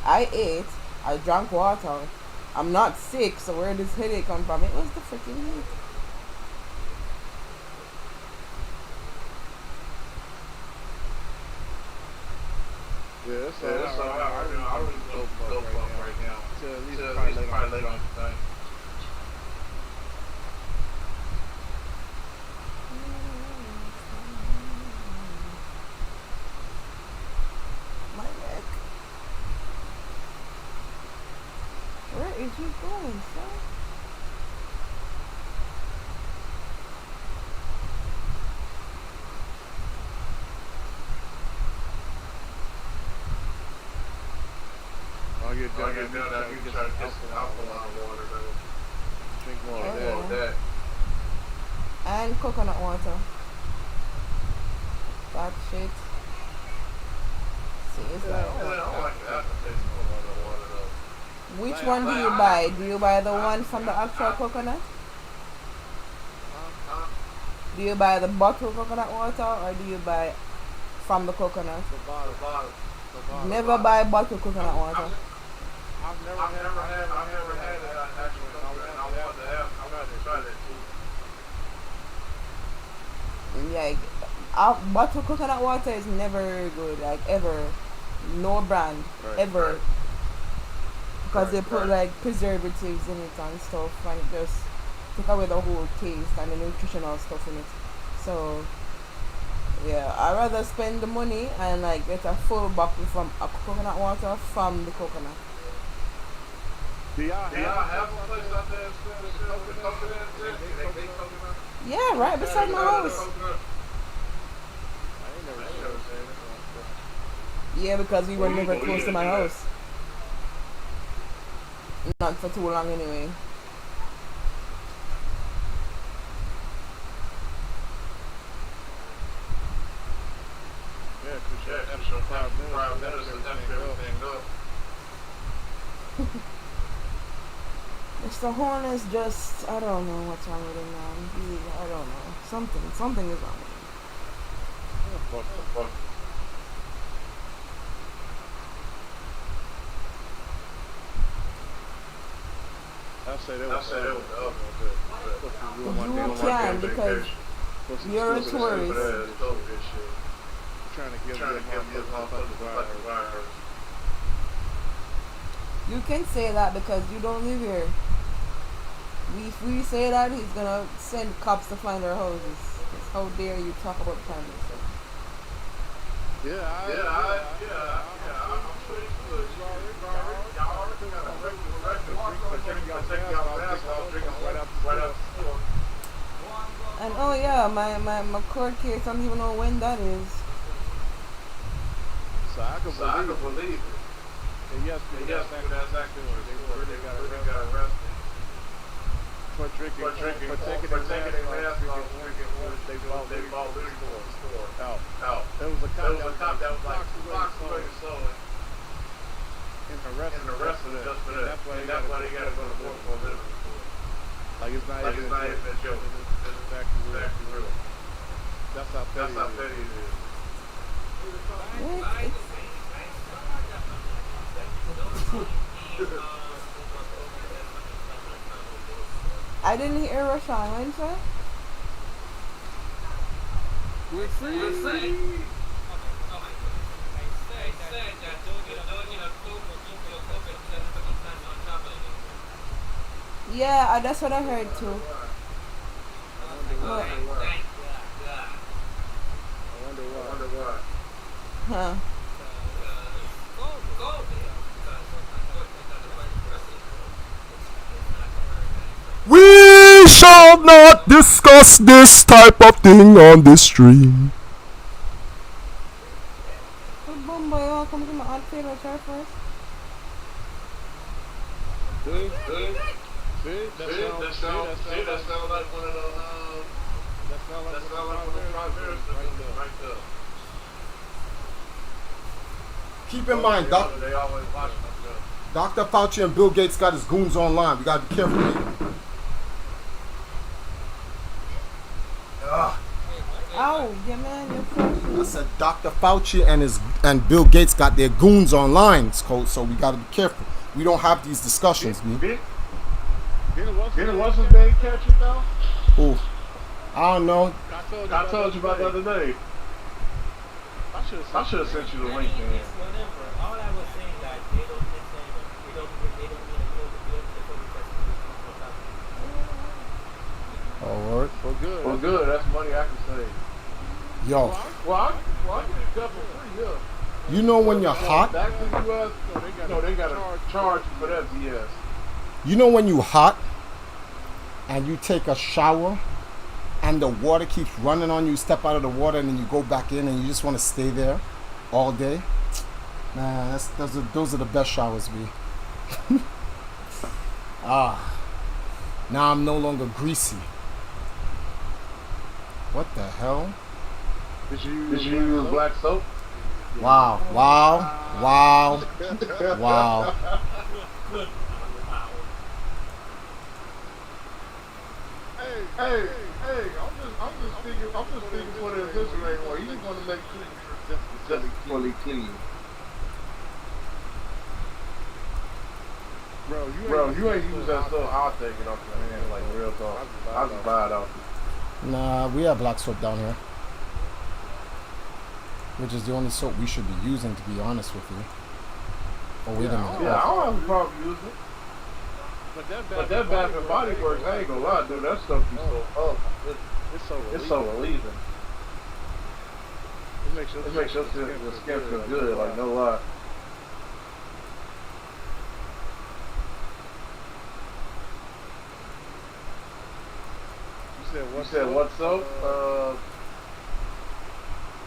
I ate. I drank water. I'm not sick. So where did this headache come from? It was the freaking heat. Yeah, that's all right. I don't even know right now. Till at least probably later on tonight. My neck. Where is you going, son? I'll get done. I can try to get some alkaline water. Drink more of that. And coconut water. That shit. See, it's like, I don't like the aftertaste of water though. which one do you buy? Do you buy the one from the actual coconut? Do you buy the bottled coconut water, or do you buy from the coconut? The bottle. Never buy bottled coconut water. I've never had it actually. I want to try that too. Like, bottled coconut water is never good, like ever. No brand, ever. Because they put like preservatives in it and stuff, and it just take away the whole taste and the nutritional stuff in it. So, yeah, I'd rather spend the money and like get a full bottle from a coconut water from the coconut. Do y'all have a place out there that coconut? They make coconut? Yeah, right beside my house. I ain't never seen it. Yeah, because we were never close to my house. Not for too long anyway. Yeah, for sure. 5 minutes and everything up. Mr. Horn is just, I don't know what's wrong with him, man. I don't know. Something is wrong with him. Fuck. I say that was You can, because you're a tourist. Trying to give motherfucking virus. You can say that because you don't live here. If we say that, he's gonna send cops to find our houses. How dare you talk about family stuff? Yeah, I'm sure it's good. Y'all already got a right up the store. And oh yeah, my court case, I don't even know when that is. So I can believe it. And yes, that's exactly what they got arrested. For taking their mask off, they bought liquor store. Out. There was a cop that was like blocks away so and arrested just for that. That's why they got to go to court for this. Like it's not even a joke. It's actually real. That's how petty it is. I didn't hear Rashawn. What did you say? We're free. Yeah, that's what I heard too. I wonder why. Huh. We shall not discuss this type of thing on this stream. Good boom boy, y'all come to my aunt favorite chair first. See? That sound like one of those. That sound like one of the Fatherhood right there. Keep in mind, They always watching us. Dr. Fauci and Bill Gates got his goons online. We gotta be careful. Yeah, man, you're fresh. I said Dr. Fauci and Bill Gates got their goons online, so we got to be careful. We don't have these discussions, me. Didn't what's his name catch it though? Who? I don't know. I told you about the other day. I should have sent you the link, man. It's whatever. All I was saying that they don't necessarily, they don't need to know the good before we press the All right. Well, good. That's money I can save. Yo, Well, I get it double free, yeah. you know when you're hot? Back to the U.S., they got to charge for that BS. You know when you hot and you take a shower and the water keeps running on you, step out of the water and then you go back in and you just want to stay there all day? Man, those are the best showers, B. Now I'm no longer greasy. What the hell? Did you use black soap? Wow. Hey, I'm just thinking for the refrigerator. Or you want to make sure just fully clean. Bro, you ain't use that soap. I'll take it off your hand, like real talk. I'll just buy it off you. Nah, we have black soap down here, which is the only soap we should be using, to be honest with you. Oh, wait a minute. Yeah, I don't have a problem using it. But that Bath and Body Works, I ain't gonna lie, dude. That stuff be so it's so relieving. It makes your skin feel good, like no lie. You said what soap?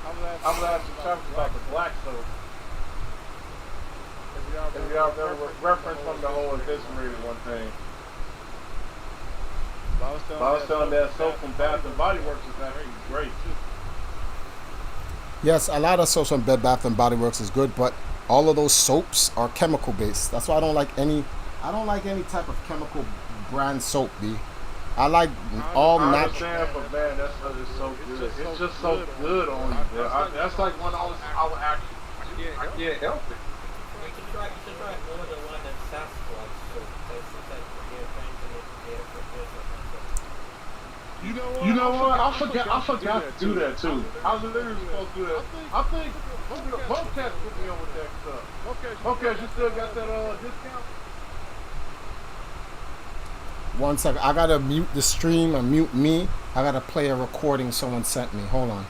I'm gonna ask you talk about the black soap. If y'all remember reference from the whole eviscerated one thing. I was telling that soap from Bath and Body Works is actually great too. Yes, a lot of soaps from Bed Bath and Body Works is good, but all of those soaps are chemical based. That's why I don't like any type of chemical brand soap, B. I like all natural. I understand, but man, that stuff is so good. It's just so good on you, bro. That's like one I would actually, I can't help it. You should try more than one than Sasquatch. So that's sometimes they're trying to make their profession. You know what? I forgot to do that too. I was literally supposed to do that. I think Bobcat put me on with that stuff. Bobcat, you still got that discount? 1 second. I gotta mute the stream and mute me. I gotta play a recording someone sent me. Hold on.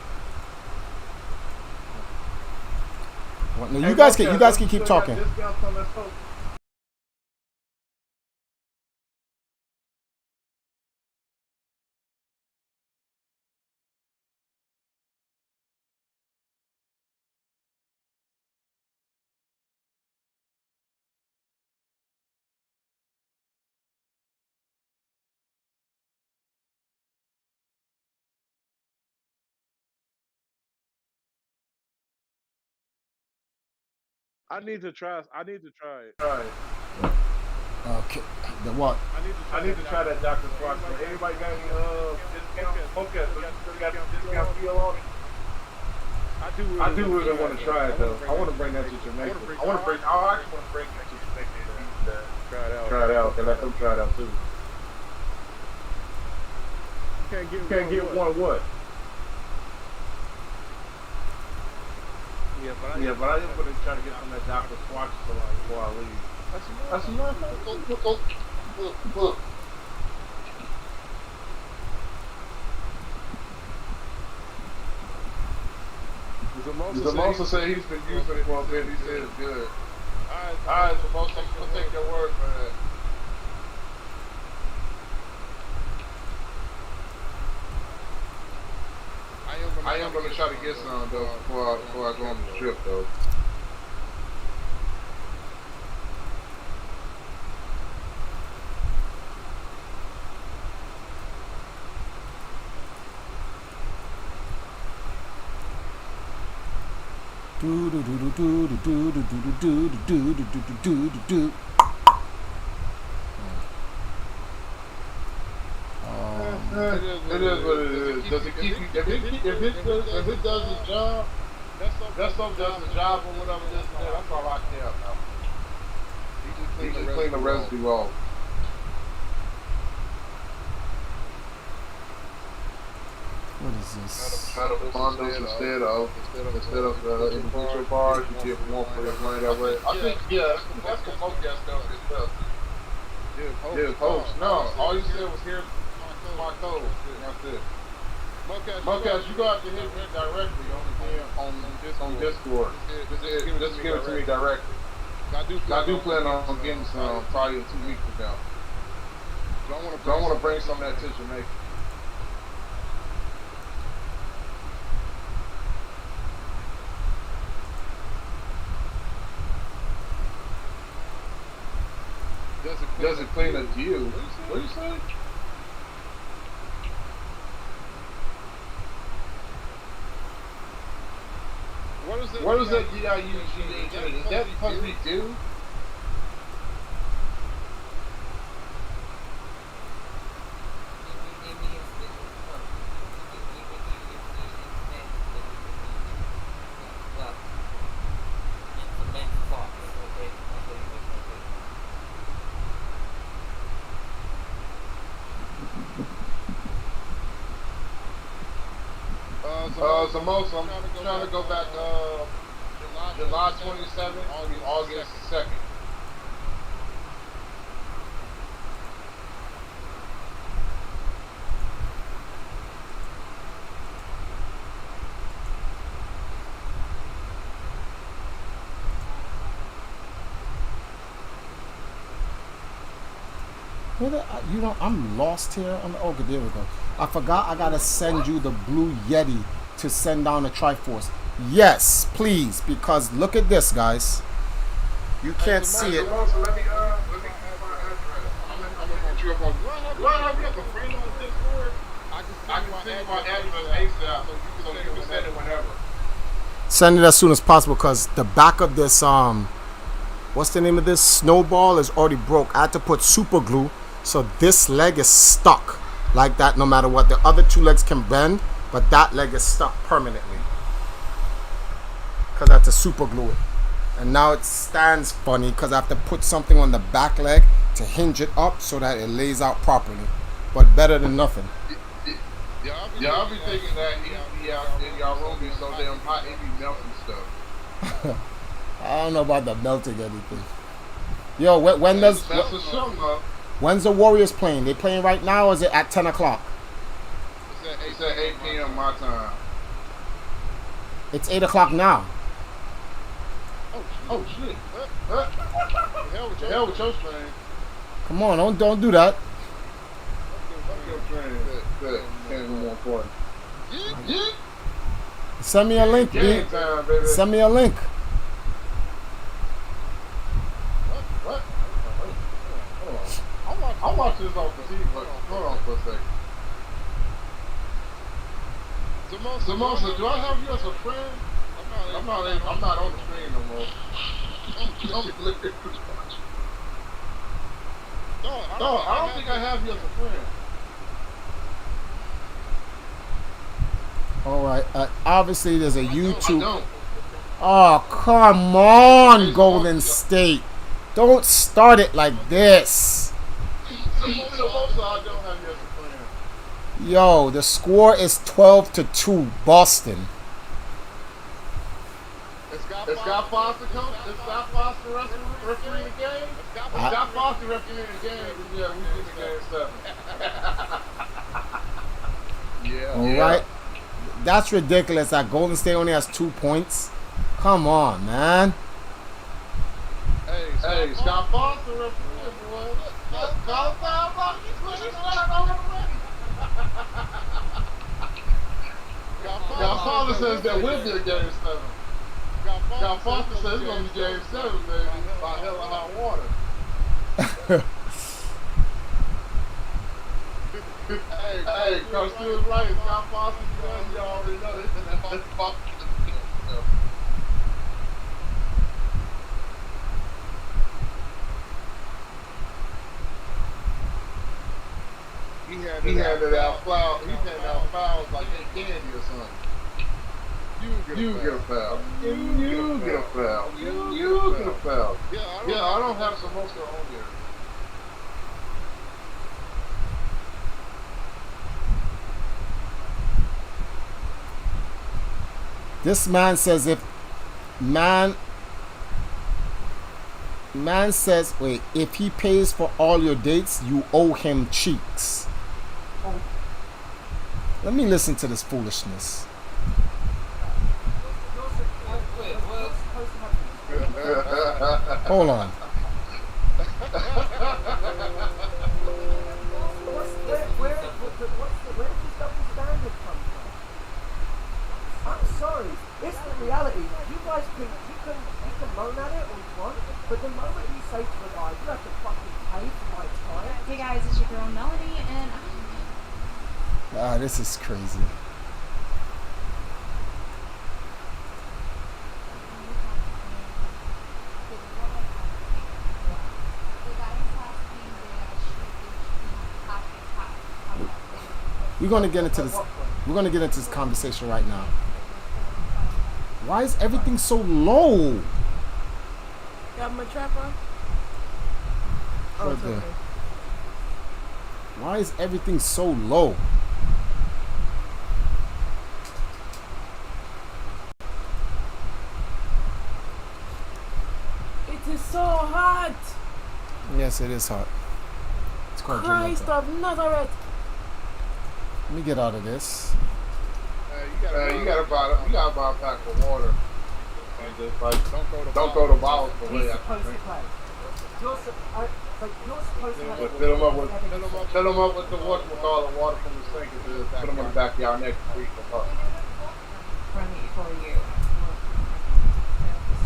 What? No, you guys can keep talking. I need to try it. Okay. The what? I need to try that Dr. Squatch. So anybody got any discount? Okay, so you still got the discount deal on it? I do really want to try it though. I want to bring that to Jamaica. I actually want to bring that to Jamaica and try it out and let them try it out too. You can't get one what? Yeah, but I am going to try to get some of that Dr. Squatch before I leave. That's enough. Look. The Mosa said he's been using it for a bit. He said it's good. Alright, so Mosa, I'm going to take your word for that. I am going to try to get some though before I go on the trip though. It is what it is. Does it keep you? If it does its job, that stuff does its job or whatever this and that. That's all I care about. You just clean the residue off. What is this? Metal bundles instead of individual bars. You get one for your money that way. I think that's what most guys stuff is well. Yeah, post. No, all you said was here's my code. That's it. Mudcast, you go have to hit me directly on Discord. Just give it to me directly. I do plan on getting some probably in 2 weeks from now. So I want to bring some of that to Jamaica. Does it clean a deal? What do you say? What is that DIUGH? Is that because we do? So most I'm trying to go back July 27th, August 2nd. I'm lost here. Okay, there we go. I forgot I gotta send you the blue Yeti to send down the Triforce. Yes, please, because look at this, guys. You can't see it. Let me have my address. I'm gonna you up on. Do I have you as a friend on Discord? I can send you my address ASAP, so you can send it whenever. Send it as soon as possible, because the back of this what's the name of this snowball is already broke. I had to put super glue, so this leg is stuck like that no matter what. The other two legs can bend, but that leg is stuck permanently because I had to super glue it. And now it stands funny because I have to put something on the back leg to hinge it up so that it lays out properly. But better than nothing. Y'all be thinking that he be out in y'all room be so damn hot, he be melting stuff. I don't know about the melting anything. Yo, when does... When's the Warriors playing? They playing right now, or is it at 10 o'clock? It's at 8 p.m. my time. It's 8 o'clock now. Oh shit. Hell with your train. Come on, don't do that. Send me a link, B. Send me a link. What? I'm watching this off the TV, but hold on for a second. Samosa, do I have you as a friend? I'm not on the screen no more. No, I don't think I have you as a friend. All right. Obviously, there's a YouTube. I don't. Oh, come on, Golden State. Don't start it like this. Yo, the score is 12-2, Boston. Is Scott Foster coach? Is Scott Foster refereeing the game? Scott Foster refereeing the game. Yeah, we did the game 7. Yeah. All right. That's ridiculous that Golden State only has 2 points. Come on, man. Hey, Scott Foster refereeing, boy. Scott Foster. Scott Foster says that will be a game 7. Scott Foster says it's going to be game 7, baby. By hell or hot water. Hey, Coach Stewart's right. Scott Foster's done. You already know this. He He handed out flowers. He handed out flowers like they candy or something. You get a foul. You get a foul. You get a foul. Yeah, I don't have samosa on there. This man says if man says, wait, if he pays for all your dates, you owe him cheeks. Let me listen to this foolishness. Wait, what? Hold on. Where does this double standard come from? I'm sorry, it's the reality. You guys can moan at it all you want, but the moment you say to a guy, you have to fucking pay for my time. Hey guys, it's your girl Melanie, and This is crazy. We're gonna get into this. We're gonna get into this conversation right now. Why is everything so low? Got my trapper? Right there. Why is everything so low? It is so hot! Yes, it is hot. It's quite Christ Jamaica. of Nazareth! Let me get out of this. You gotta buy a pack of water. And just like don't throw the bottles away He's after supposed to drinking. play. You're supposed to have Fill them up with the water from the sink, and just put them on the back of y'all neck and freeze them up. for you.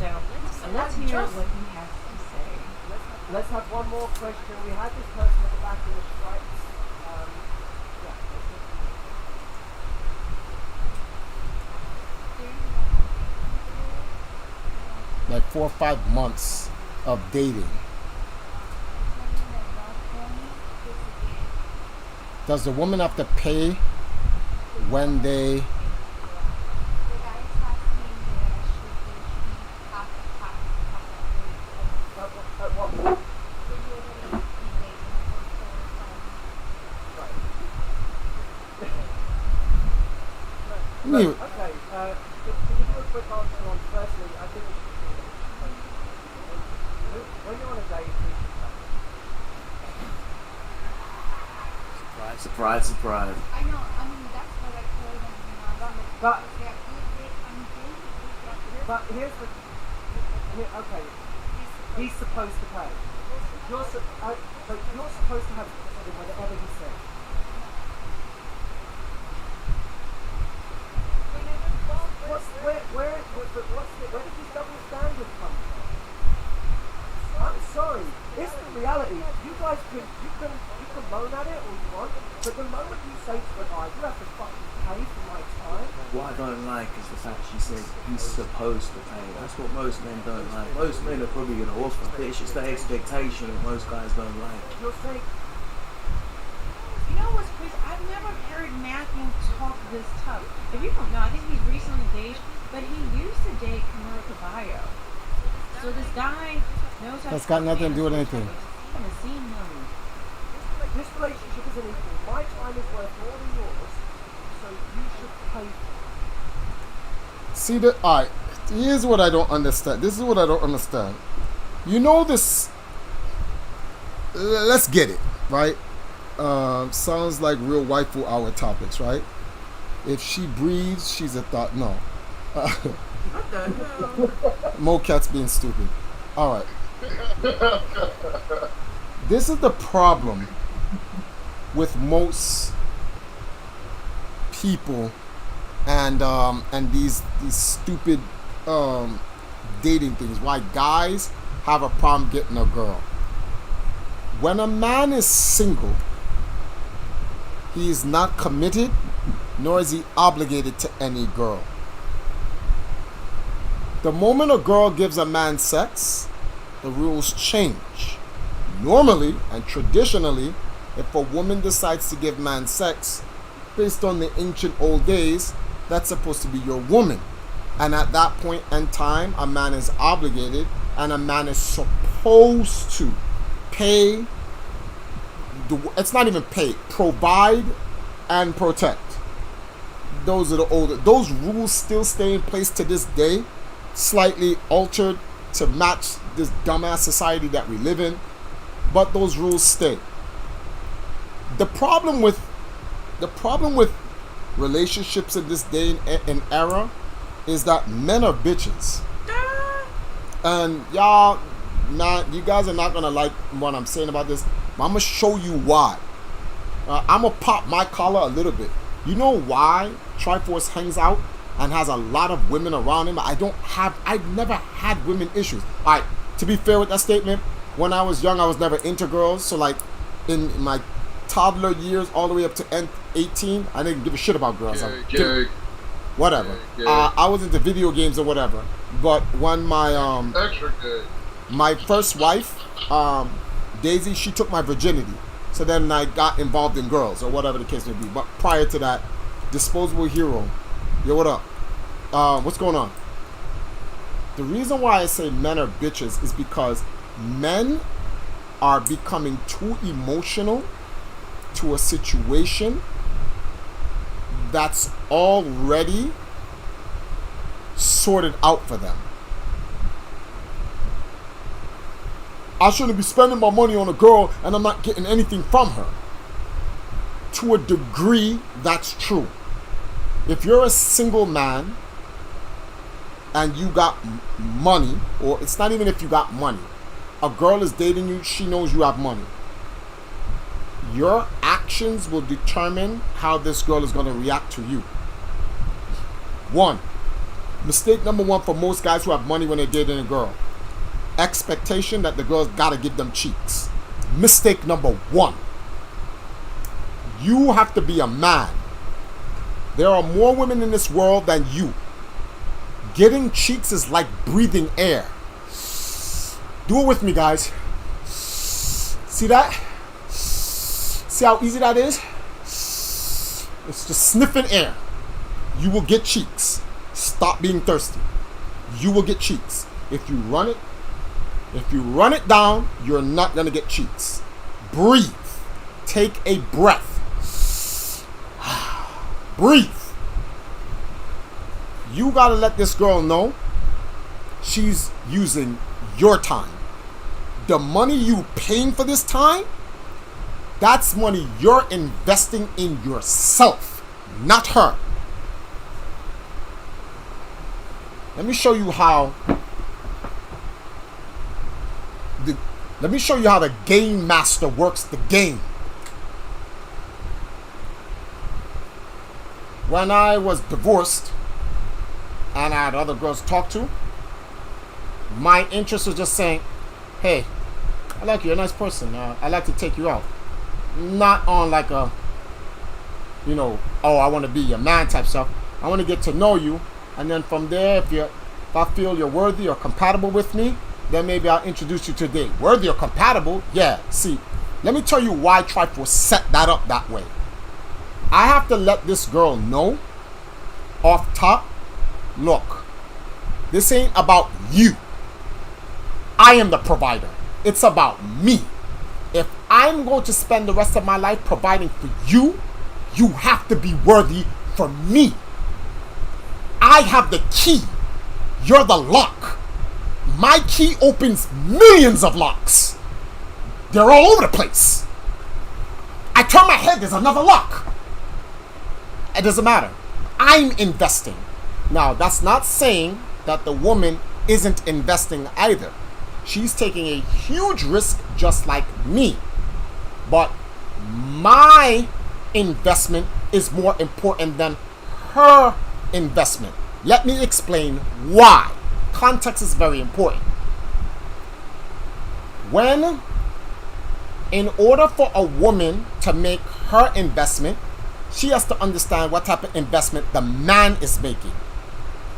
So let's hear what he has to say. Let's have one more question. We had this person at the back in the stripes. Yeah. Like 4 or 5 months of dating. Does the woman have to pay when they... Okay, to give you a quick answer on firstly, I think we should when you're on a date, you should pay. Surprise, surprise. I know, I mean, that's what I told him, But here's the okay. He's supposed to pay. You're supposed to have whatever he says. Where did this double standard come from? I'm sorry, it's the reality. You guys can moan at it all you want, but the moment you say to a guy, you have to fucking pay for my time. What I don't like is the fact she said he's supposed to pay. That's what most men don't like. Most men are probably going to offer, but it's just the expectation that most guys don't like. You're saying, You know what's crazy? I've never heard Matthew talk this tough. If you don't know, I think he's recently dated, but he used to date Camila Cabello. So this guy knows how That's got nothing to do with anything. I've seen him. this relationship isn't equal. My time is worth more than yours, so you should pay for it. See the... Alright, here's what I don't understand. This is what I don't understand. You know this... Let's get it, right? Sounds like real waifu hour topics, right? If she breathes, she's a thought. No. What the hell? Mo Cat's being stupid. Alright. This is the problem with most people and these stupid dating things. Why guys have a problem getting a girl. When a man is single, he is not committed, nor is he obligated to any girl. The moment a girl gives a man sex, the rules change. Normally and traditionally, If a woman decides to give man sex, based on the ancient old days, that's supposed to be your woman. And at that point in time, a man is obligated and a man is supposed to pay, it's not even pay, provide and protect. Those are the older, those rules still stay in place to this day, slightly altered to match this dumbass society that we live in, but those rules stay. The problem with relationships in this day and era is that men are bitches. And y'all, man, you guys are not gonna like what I'm saying about this, but I'm gonna show you why. I'm gonna pop my collar a little bit. You know why Triforce hangs out and has a lot of women around him? I've never had women issues. Alright, to be fair with that statement, when I was young, I was never into girls. So like in my toddler years all the way up to 18, I didn't give a shit about girls. Whatever. I was into video games or whatever. But when my first wife, Daisy, she took my virginity. So then I got involved in girls or whatever the case may be. But prior to that, Disposable Hero. Yo, what up? What's going on? The reason why I say men are bitches is because men are becoming too emotional to a situation that's already sorted out for them. I shouldn't be spending my money on a girl and I'm not getting anything from her. To a degree, that's true. If you're a single man and you got money, or it's not even if you got money, a girl is dating you, she knows you have money. Your actions will determine how this girl is going to react to you. Mistake number one for most guys who have money when they're dating a girl. Expectation that the girl's got to give them cheeks. Mistake number one. You have to be a man. There are more women in this world than you. Getting cheeks is like breathing air. Do it with me, guys. See that? See how easy that is? It's just sniffing air. You will get cheeks. Stop being thirsty. You will get cheeks. If you run it down, you're not going to get cheeks. Breathe. Take a breath. Breathe. You got to let this girl know she's using your time. The money you paying for this time, that's money you're investing in yourself, not her. Let me show you how the game master works the game. When I was divorced and I had other girls to talk to, my interest was just saying, hey, I like you, you're a nice person, I like to take you out. Not on like a, oh, I want to be your man type stuff. I want to get to know you, and then from there, if I feel you're worthy or compatible with me, then maybe I'll introduce you to a date. Worthy or compatible? Yeah, see, let me tell you why Triforce set that up that way. I have to let this girl know off top, look, this ain't about you. I am the provider. It's about me. If I'm going to spend the rest of my life providing for you, you have to be worthy for me. I have the key. You're the lock. My key opens millions of locks. They're all over the place. I turn my head, there's another lock. It doesn't matter. I'm investing. Now, that's not saying that the woman isn't investing either. She's taking a huge risk just like me. But my investment is more important than her investment. Let me explain why. Context is very important. In order for a woman to make her investment, she has to understand what type of investment the man is making.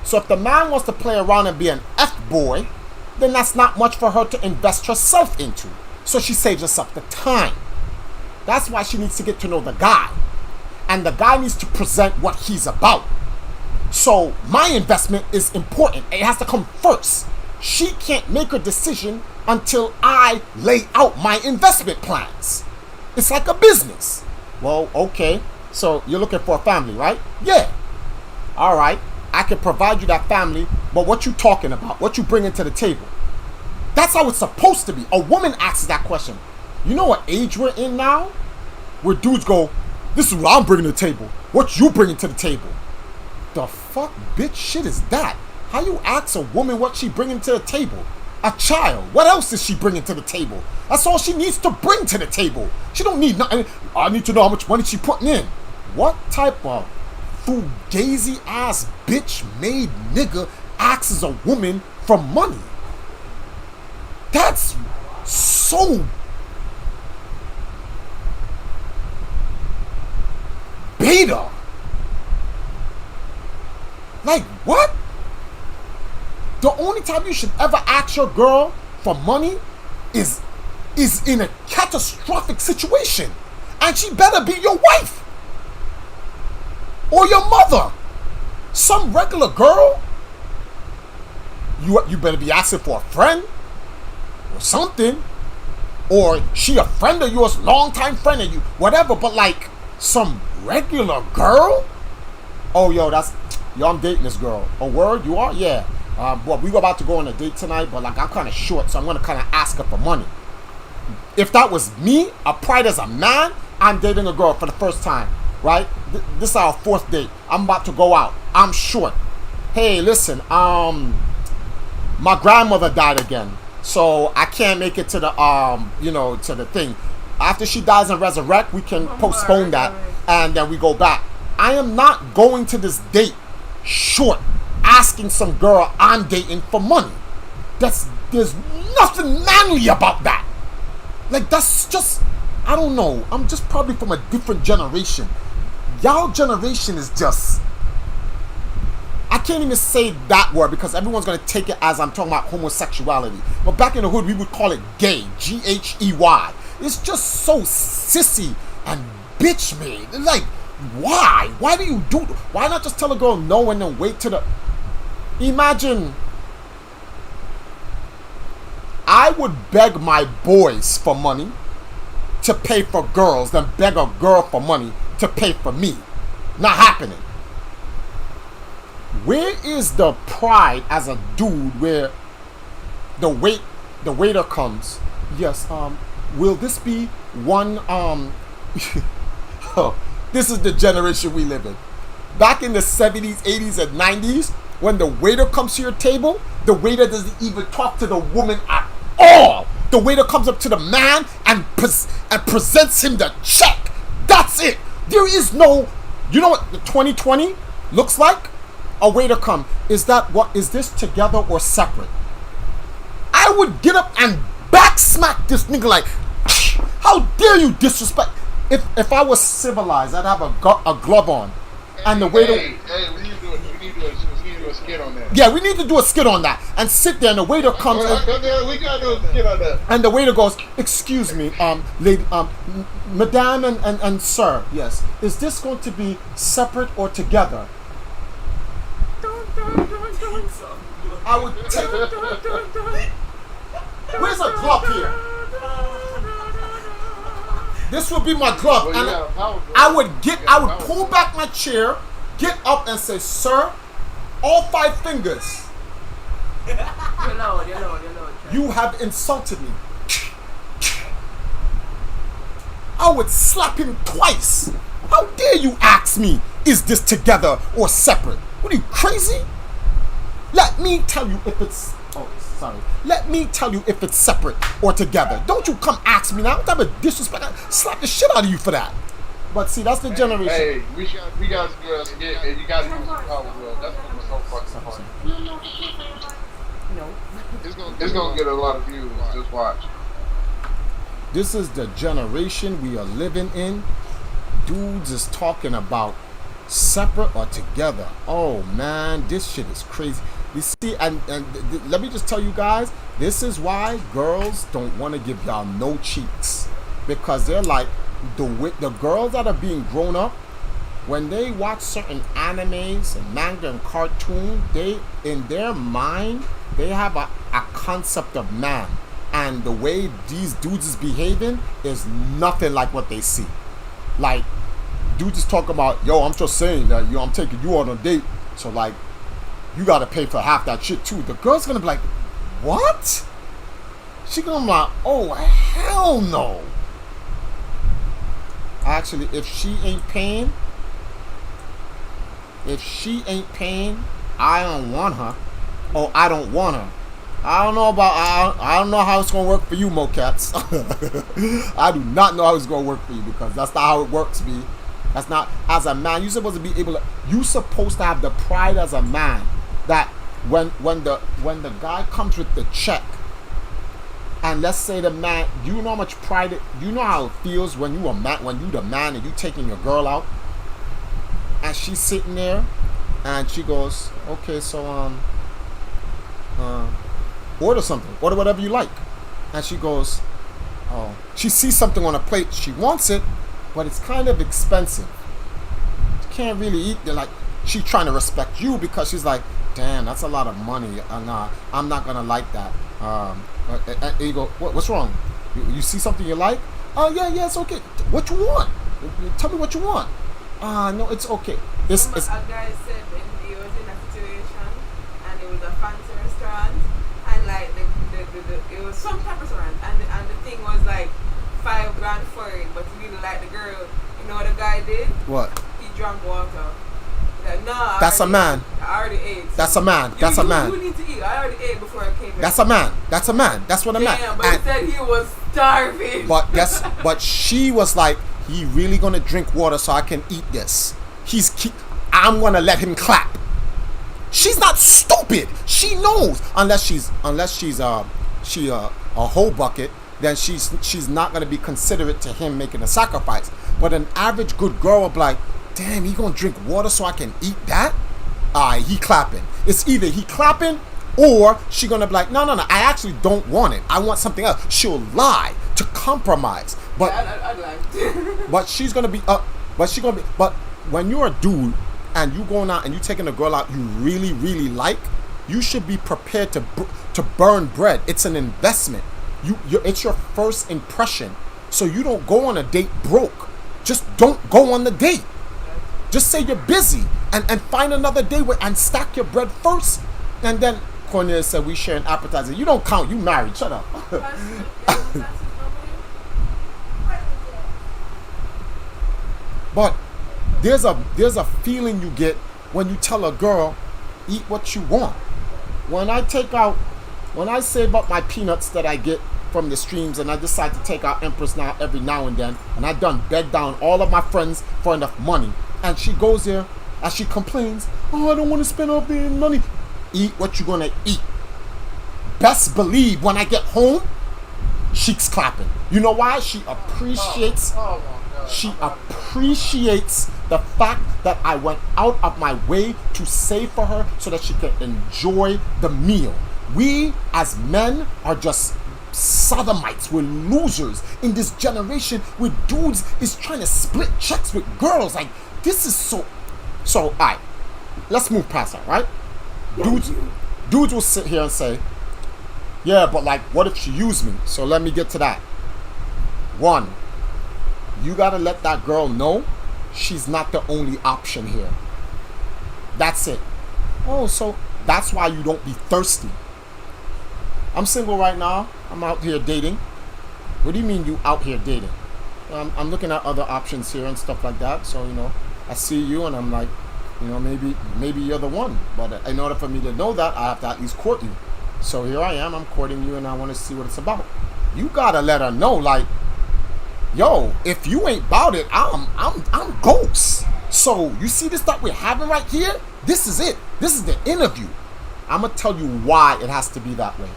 So if the man wants to play around and be an F-boy, then that's not much for her to invest herself into. So she saves herself the time. That's why she needs to get to know the guy. And the guy needs to present what he's about. So my investment is important. It has to come first. She can't make a decision until I lay out my investment plans. It's like a business. Well, okay. So you're looking for a family, right? Yeah. All right. I can provide you that family, but what you talking about? What you bringing to the table? That's how it's supposed to be. A woman asks that question. You know what age we're in now? Where dudes go, this is what I'm bringing to the table. What you bringing to the table? The fuck bitch shit is that? How you ask a woman what she bringing to the table? A child. What else is she bringing to the table? That's all she needs to bring to the table. She don't need nothing. I need to know how much money she putting in. What type of fugazi ass bitch made nigga asks a woman for money? That's so beta. Like what? The only time you should ever ask your girl for money is in a catastrophic situation. And she better be your wife. Or your mother. Some regular girl. You better be asking for a friend. Or something. Or she a friend of yours, longtime friend of you. Whatever, but like some regular girl? Oh, yo, I'm dating this girl. A word? You are? Yeah. Well, we were about to go on a date tonight, but like I'm kind of short, so I'm going to kind of ask her for money. If that was me, a pride as a man, I'm dating a girl for the first time, right? This is our fourth date. I'm about to go out. I'm short. Hey, listen, my grandmother died again, so I can't make it to the, to the thing. After she dies and resurrect, we can postpone that, and then we go back. I am not going to this date short, asking some girl I'm dating for money. There's nothing manly about that. Like, that's just, I don't know. I'm just probably from a different generation. Y'all generation is just, I can't even say that word because everyone's going to take it as I'm talking about homosexuality. But back in the hood, we would call it gay, G-H-E-Y. It's just so sissy and bitch made. Like, why? Why do you do? Why not just tell a girl no and then wait to the... Imagine I would beg my boys for money to pay for girls than beg a girl for money to pay for me. Not happening. Where is the pride as a dude where the waiter comes? Yes, will this be one, oh, this is the generation we live in. Back in the 70s, 80s, and 90s, when the waiter comes to your table, the waiter doesn't even talk to the woman at all. The waiter comes up to the man and presents him the check. That's it. There is no, you know what the 2020 looks like? A waiter come. Is this together or separate? I would get up and back smack this nigga like, how dare you disrespect. If I was civilized, I'd have a glove on. And the waiter... Hey, we need to do a skit on that. Yeah, we need to do a skit on that. And sit there and the waiter comes... We gotta do a skit on that. And the waiter goes, excuse me, lady, madame and sir, yes. Is this going to be separate or together? I would take... Where's a glove here? This would be my glove, and I would pull back my chair, get up and say, sir, all 5 fingers. You have insulted me. I would slap him twice. How dare you ask me, is this together or separate? What are you, crazy? Let me tell you if it's... Oh, sorry. Let me tell you if it's separate or together. Don't you come ask me now. What type of disrespect? I slap the shit out of you for that. But see, that's the generation. Hey, we got to do a skit, and you got to use the power wheel. That's what's so fucking funny. No. It's gonna get a lot of views. Just watch. This is the generation we are living in. Dudes is talking about separate or together. Oh man, this shit is crazy. You see, and let me just tell you guys, this is why girls don't want to give y'all no cheeks. because they're like the girls that are being grown up, when they watch certain animes and manga and cartoon, they in their mind they have a concept of man, and the way these dudes is behaving is nothing like what they see. Like, dudes is talking about, yo, I'm just saying that I'm taking you on a date, so like you gotta pay for half that shit too. The girl's gonna be like, what? She gonna be like, oh hell no. Actually, if she ain't paying, I don't want her. Oh, I don't want her. I don't know how it's gonna work for you, Mocats. I do not know how it's gonna work for you, because that's not how it works, B. That's not, as a man, you're supposed to be able to, you're supposed to have the pride as a man that when the guy comes with the check, and let's say the man, you know how much pride you know how it feels when you the man and you taking your girl out, and she's sitting there and she goes, okay, so order something, order whatever you like, and she goes, oh, she sees something on a plate, she wants it, but it's kind of expensive, she can't really eat. They're like, she's trying to respect you because she's like, damn, that's a lot of money, I'm not gonna like that. And you go, what's wrong? You see something you like? Oh yeah, it's okay. What you want? Tell me what you want. No, it's okay. It's a guy said he was in a situation and it was a fancy restaurant, and like it was some type of restaurant, and the thing was like $5,000 for it, but he really liked the girl. You know what the guy did? What? He drank water. Like, no, that's a man. I already ate. That's a man. That's a man. You need to eat. I already ate before I came here. That's a man. That's a man. That's what a man. Damn, but he said he was starving. But she was like, he really gonna drink water so I can eat this. I'm gonna let him clap. She's not stupid. She knows. Unless she's a whole bucket, then she's not gonna be considerate to him making a sacrifice. But an average good girl will be like, damn, he gonna drink water so I can eat that? He clapping. It's either he clapping or she gonna be like, no, I actually don't want it. I want something else. She'll lie to compromise. But I'd like but she's gonna be but when you're a dude and you going out and you taking a girl out you really, really like, you should be prepared to burn bread. It's an investment. It's your first impression. So you don't go on a date broke. Just don't go on the date. Just say you're busy and find another day and stack your bread first. And then Cornelius said we share an appetizer. You don't count. You married. Shut up. But there's a feeling you get when you tell a girl, eat what you want. When I save up my peanuts that I get from the streams and I decide to take out Empress now every now and then, and I done beg down all of my friends for enough money, and she goes there and she complains, oh, I don't want to spend all the money. Eat what you're gonna eat. Best believe when I get home, she's clapping. You know why? She appreciates the fact that I went out of my way to save for her so that she can enjoy the meal. We as men are just sodomites. We're losers in this generation where dudes is trying to split checks with girls. Like, this is so alright, let's move past that, right? Dudes will sit here and say, yeah, but like, what if she used me? So let me get to that. One, you gotta let that girl know she's not the only option here. That's it. Oh, so that's why you don't be thirsty. I'm single right now. I'm out here dating. What do you mean you out here dating? I'm looking at other options here and stuff like that. So, I see you and I'm like, maybe you're the one. But in order for me to know that, I have to at least court you. So here I am. I'm courting you and I want to see what it's about. You gotta let her know, like, yo, if you ain't about it, I'm ghost. So you see this that we're having right here? This is it. This is the interview. I'm gonna tell you why it has to be that way.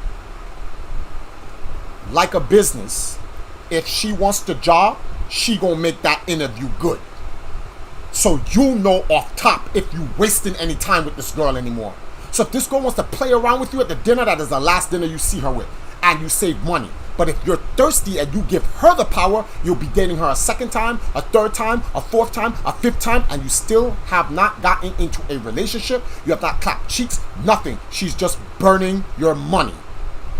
Like a business, if she wants the job, she gonna make that interview good. So you know off top if you wasting any time with this girl anymore. So if this girl wants to play around with you at the dinner, that is the last dinner you see her with. and you save money. But if you're thirsty and you give her the power, you'll be dating her a second time, a third time, a fourth time, a fifth time, and you still have not gotten into a relationship. You have not clapped cheeks, nothing. She's just burning your money.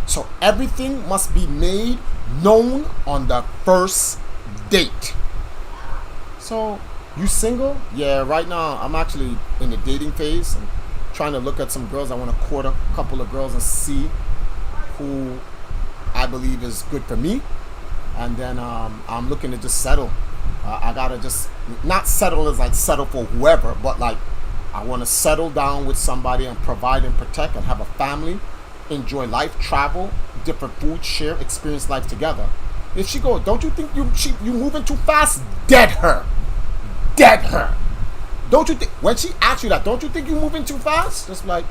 So everything must be made known on the first date. So, you single? Yeah, right now I'm actually in the dating phase. I'm trying to look at some girls. I want to court a couple of girls and see who I believe is good for me, and then I'm looking to just settle. I gotta just not settle as like settle for whoever, but like I want to settle down with somebody and provide and protect and have a family, enjoy life, travel, different food, share, experience life together. If she goes, don't you think you moving too fast? Dead her. Don't you think when she asks you that? Don't you think you moving too fast? Just like,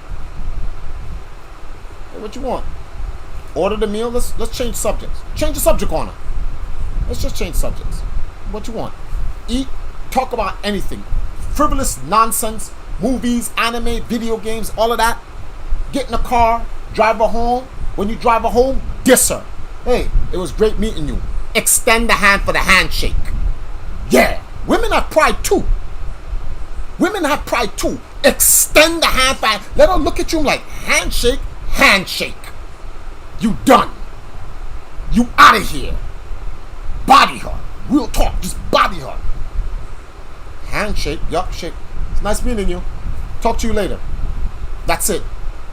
hey, what you want? Order the meal. Let's change subjects. Change the subject on her. Let's just change subjects. What you want? Eat. Talk about anything. Frivolous nonsense. Movies, anime, video games, all of that. Get in the car. Drive her home. When you drive her home, diss her. Hey, it was great meeting you. Extend the hand for the handshake. Yeah. Women have pride too. Extend the hand for. Let her look at you like handshake. You done. You out of here. Body her. Real talk. Just body her. Handshake. Yup, shake. It's nice meeting you. Talk to you later. That's it.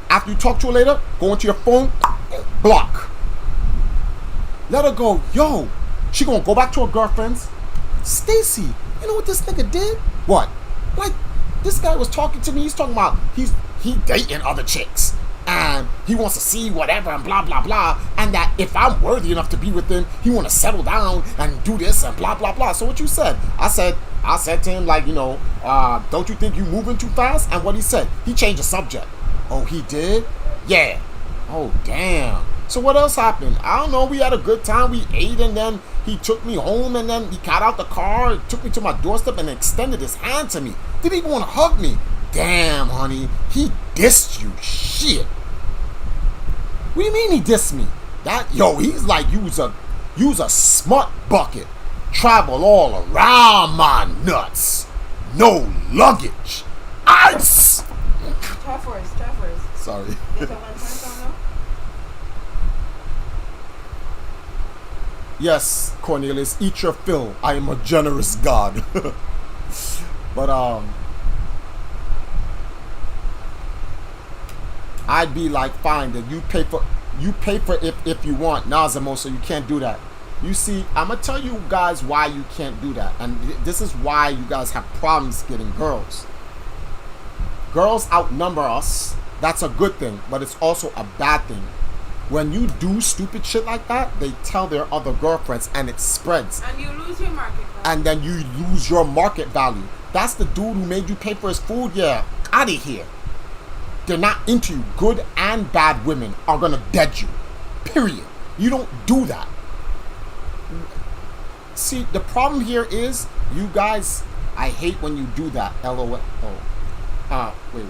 After you talk to her later, go into your phone. Block. Let her go. Yo. She gonna go back to her girlfriends. Stacy, you know what this nigga did? What? Like, this guy was talking to me. He's talking about he dating other chicks. And he wants to see whatever and blah, blah, blah. And that if I'm worthy enough to be with him, he want to settle down and do this and blah, blah, blah. So what you said? I said to him, like, you know, don't you think you moving too fast? And what he said? He changed the subject. Oh, he did? Yeah. Oh, damn. So what else happened? I don't know. We had a good time. We ate and then he took me home and then he got out the car, took me to my doorstep and extended his hand to me. Didn't even want to hug me. Damn, honey, he dissed you. Shit. What do you mean he dissed me? He's like, you's a smart bucket. Travel all around my nuts. No luggage. Ice. Traffers. Sorry. Get a one time now? Yes, Cornelius, eat your fill. I am a generous God. But I'd be like, fine, then you pay for if you want. Nah, Zamo, so you can't do that. You see, I'm gonna tell you guys why you can't do that, and this is why you guys have problems getting girls. Girls outnumber us. That's a good thing, but it's also a bad thing. When you do stupid shit like that, they tell their other girlfriends, and it spreads. And you lose your market value. And then you lose your market value. That's the dude who made you pay for his food. Yeah, out of here. They're not into you. Good and bad women are gonna dead you. Period. You don't do that. See, the problem here is, you guys, I hate when you do that. LOL. Wait.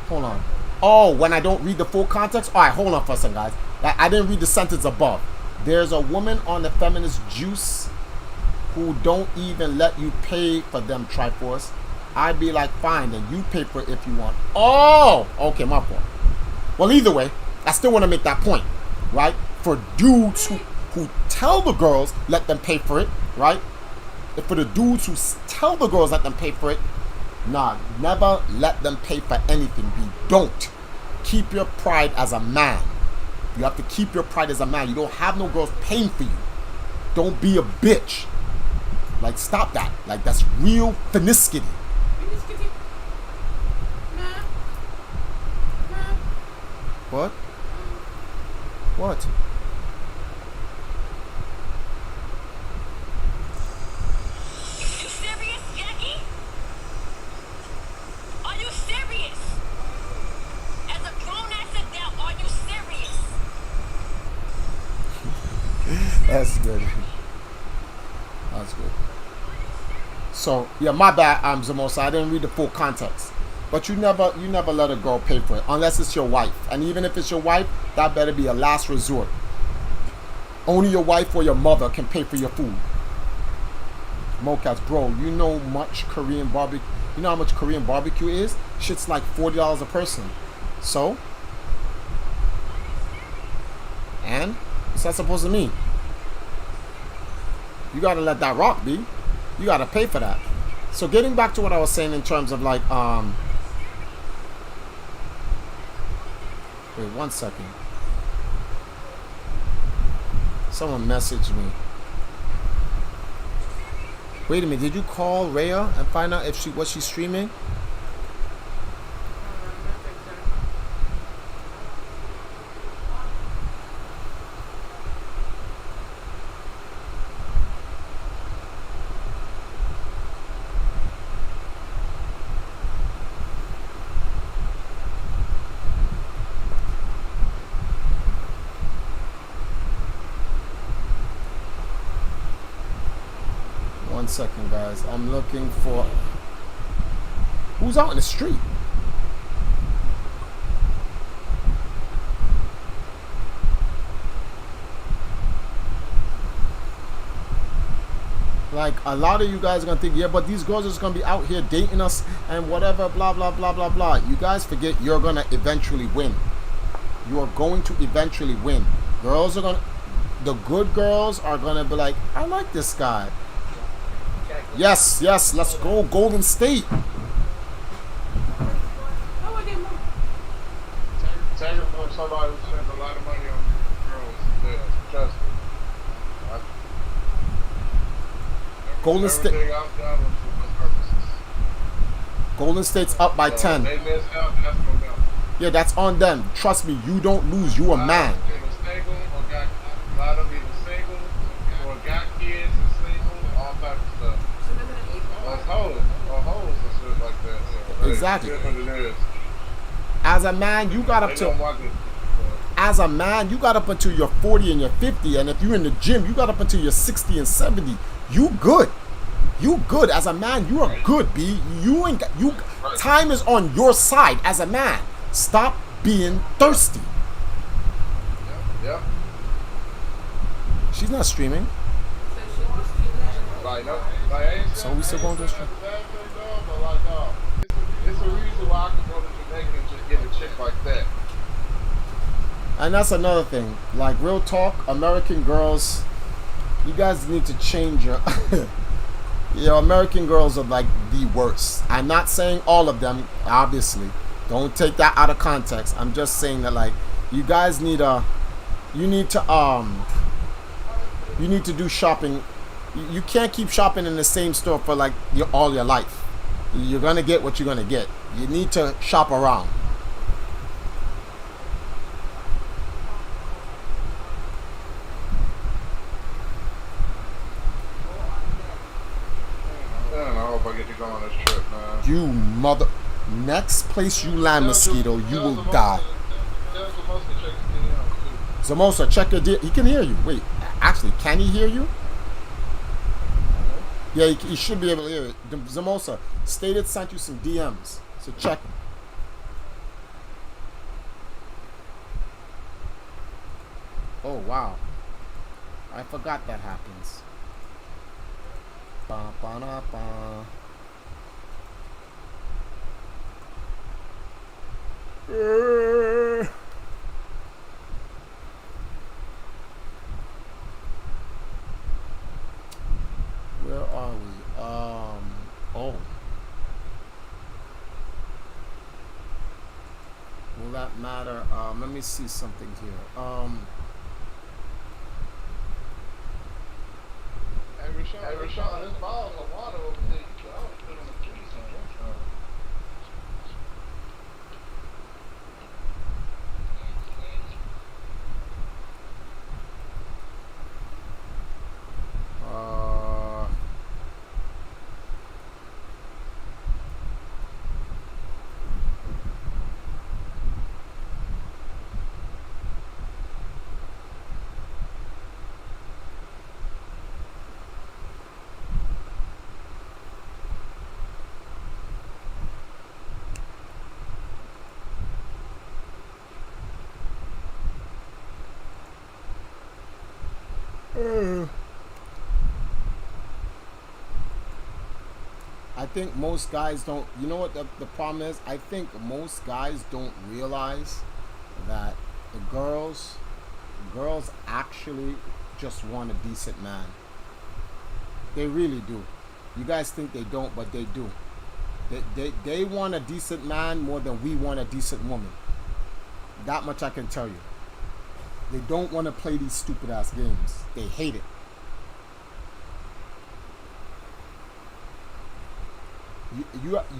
Hold on. Oh, when I don't read the full context? Alright, hold on for a second, guys. I didn't read the sentence above. There's a woman on the feminist juice who don't even let you pay for them Triforce. I'd be like, fine, then you pay for it if you want. Oh, okay, my fault. Well, either way, I still want to make that point, right? For dudes who tell the girls, let them pay for it, right? If for the dudes who tell the girls, let them pay for it, nah, never let them pay for anything. Don't. Keep your pride as a man. You have to keep your pride as a man. You don't have no girls paying for you. Don't be a bitch. Like, stop that. Like, that's real finiscity. What? What? You serious, Jackie? Are you serious? As a grown-ass adult, are you serious? That's good. That's good. So, yeah, my bad, Zamosa. I didn't read the full context. But you never let a girl pay for it unless it's your wife. And even if it's your wife, that better be a last resort. Only your wife or your mother can pay for your food. Mocats, bro, you know much Korean barbecue. You know how much Korean barbecue is? Shit's like $40 a person. So? And? What's that supposed to mean? You gotta let that rock, B. You gotta pay for that. So getting back to what I was saying in terms of like, wait 1 second. Someone messaged me. Wait a minute, did you call Rhea and find out if what she's streaming? One second, guys. I'm looking for who's out in the street. Like a lot of you guys are gonna think, yeah, but these girls are just gonna be out here dating us and whatever, blah blah blah blah blah. You guys forget you're gonna eventually win. You are going to eventually win. Girls are gonna, the good girls are gonna be like, I like this guy. Yes, yes, let's go Golden State. Take it from somebody who spends a lot of money on girls. Yeah, trust me. Golden State. Everything I've done was for purposes. Golden State's up by 10. They missed out, that's on them. Yeah, that's on them. Trust me, you don't lose. You a man. A lot of people single, or got kids and single, all types of stuff. Or hoes and shit like that. So, Exactly. It is what it is. As a man, you got up They to. don't want it. As a man, you got up until you're 40 and you're 50, and if you're in the gym, you got up until you're 60 and 70. You good. You good. As a man, you are good, B. You ain't got, you. Time is on your side as a man. Stop being thirsty. Yep. She's not streaming. Like, no, like, So we still going to the stream. But like, no, it's a reason why I can go to Jamaica and just get a chick like that. And that's another thing. Like, real talk, American girls, you guys need to change your. American girls are like the worst. I'm not saying all of them, obviously. Don't take that out of context. I'm just saying that, like, you guys need you need to do shopping. You can't keep shopping in the same store for like all your life. You're gonna get what you're gonna get. You need to shop around. Man, I hope I get to go on this trip, man. You mother. Next place you land, Mosquito, you will die. Zamosa, check your he can hear you. Wait, actually, can he hear you? Yeah, he should be able to hear it. Zamosa, Stated sent you some DMs, so check them. Oh, wow. I forgot that happens. Ba, ba, da, ba. Where are we? Oh. Will that matter? Let me see something here. Hey, Rashawn, there's bottles of water over there. You can always put on the trees on that. I think most guys don't. You know what the problem is? I think most guys don't realize that the girls actually just want a decent man. They really do. You guys think they don't, but they do. They want a decent man more than we want a decent woman. That much I can tell you. They don't want to play these stupid ass games. They hate it.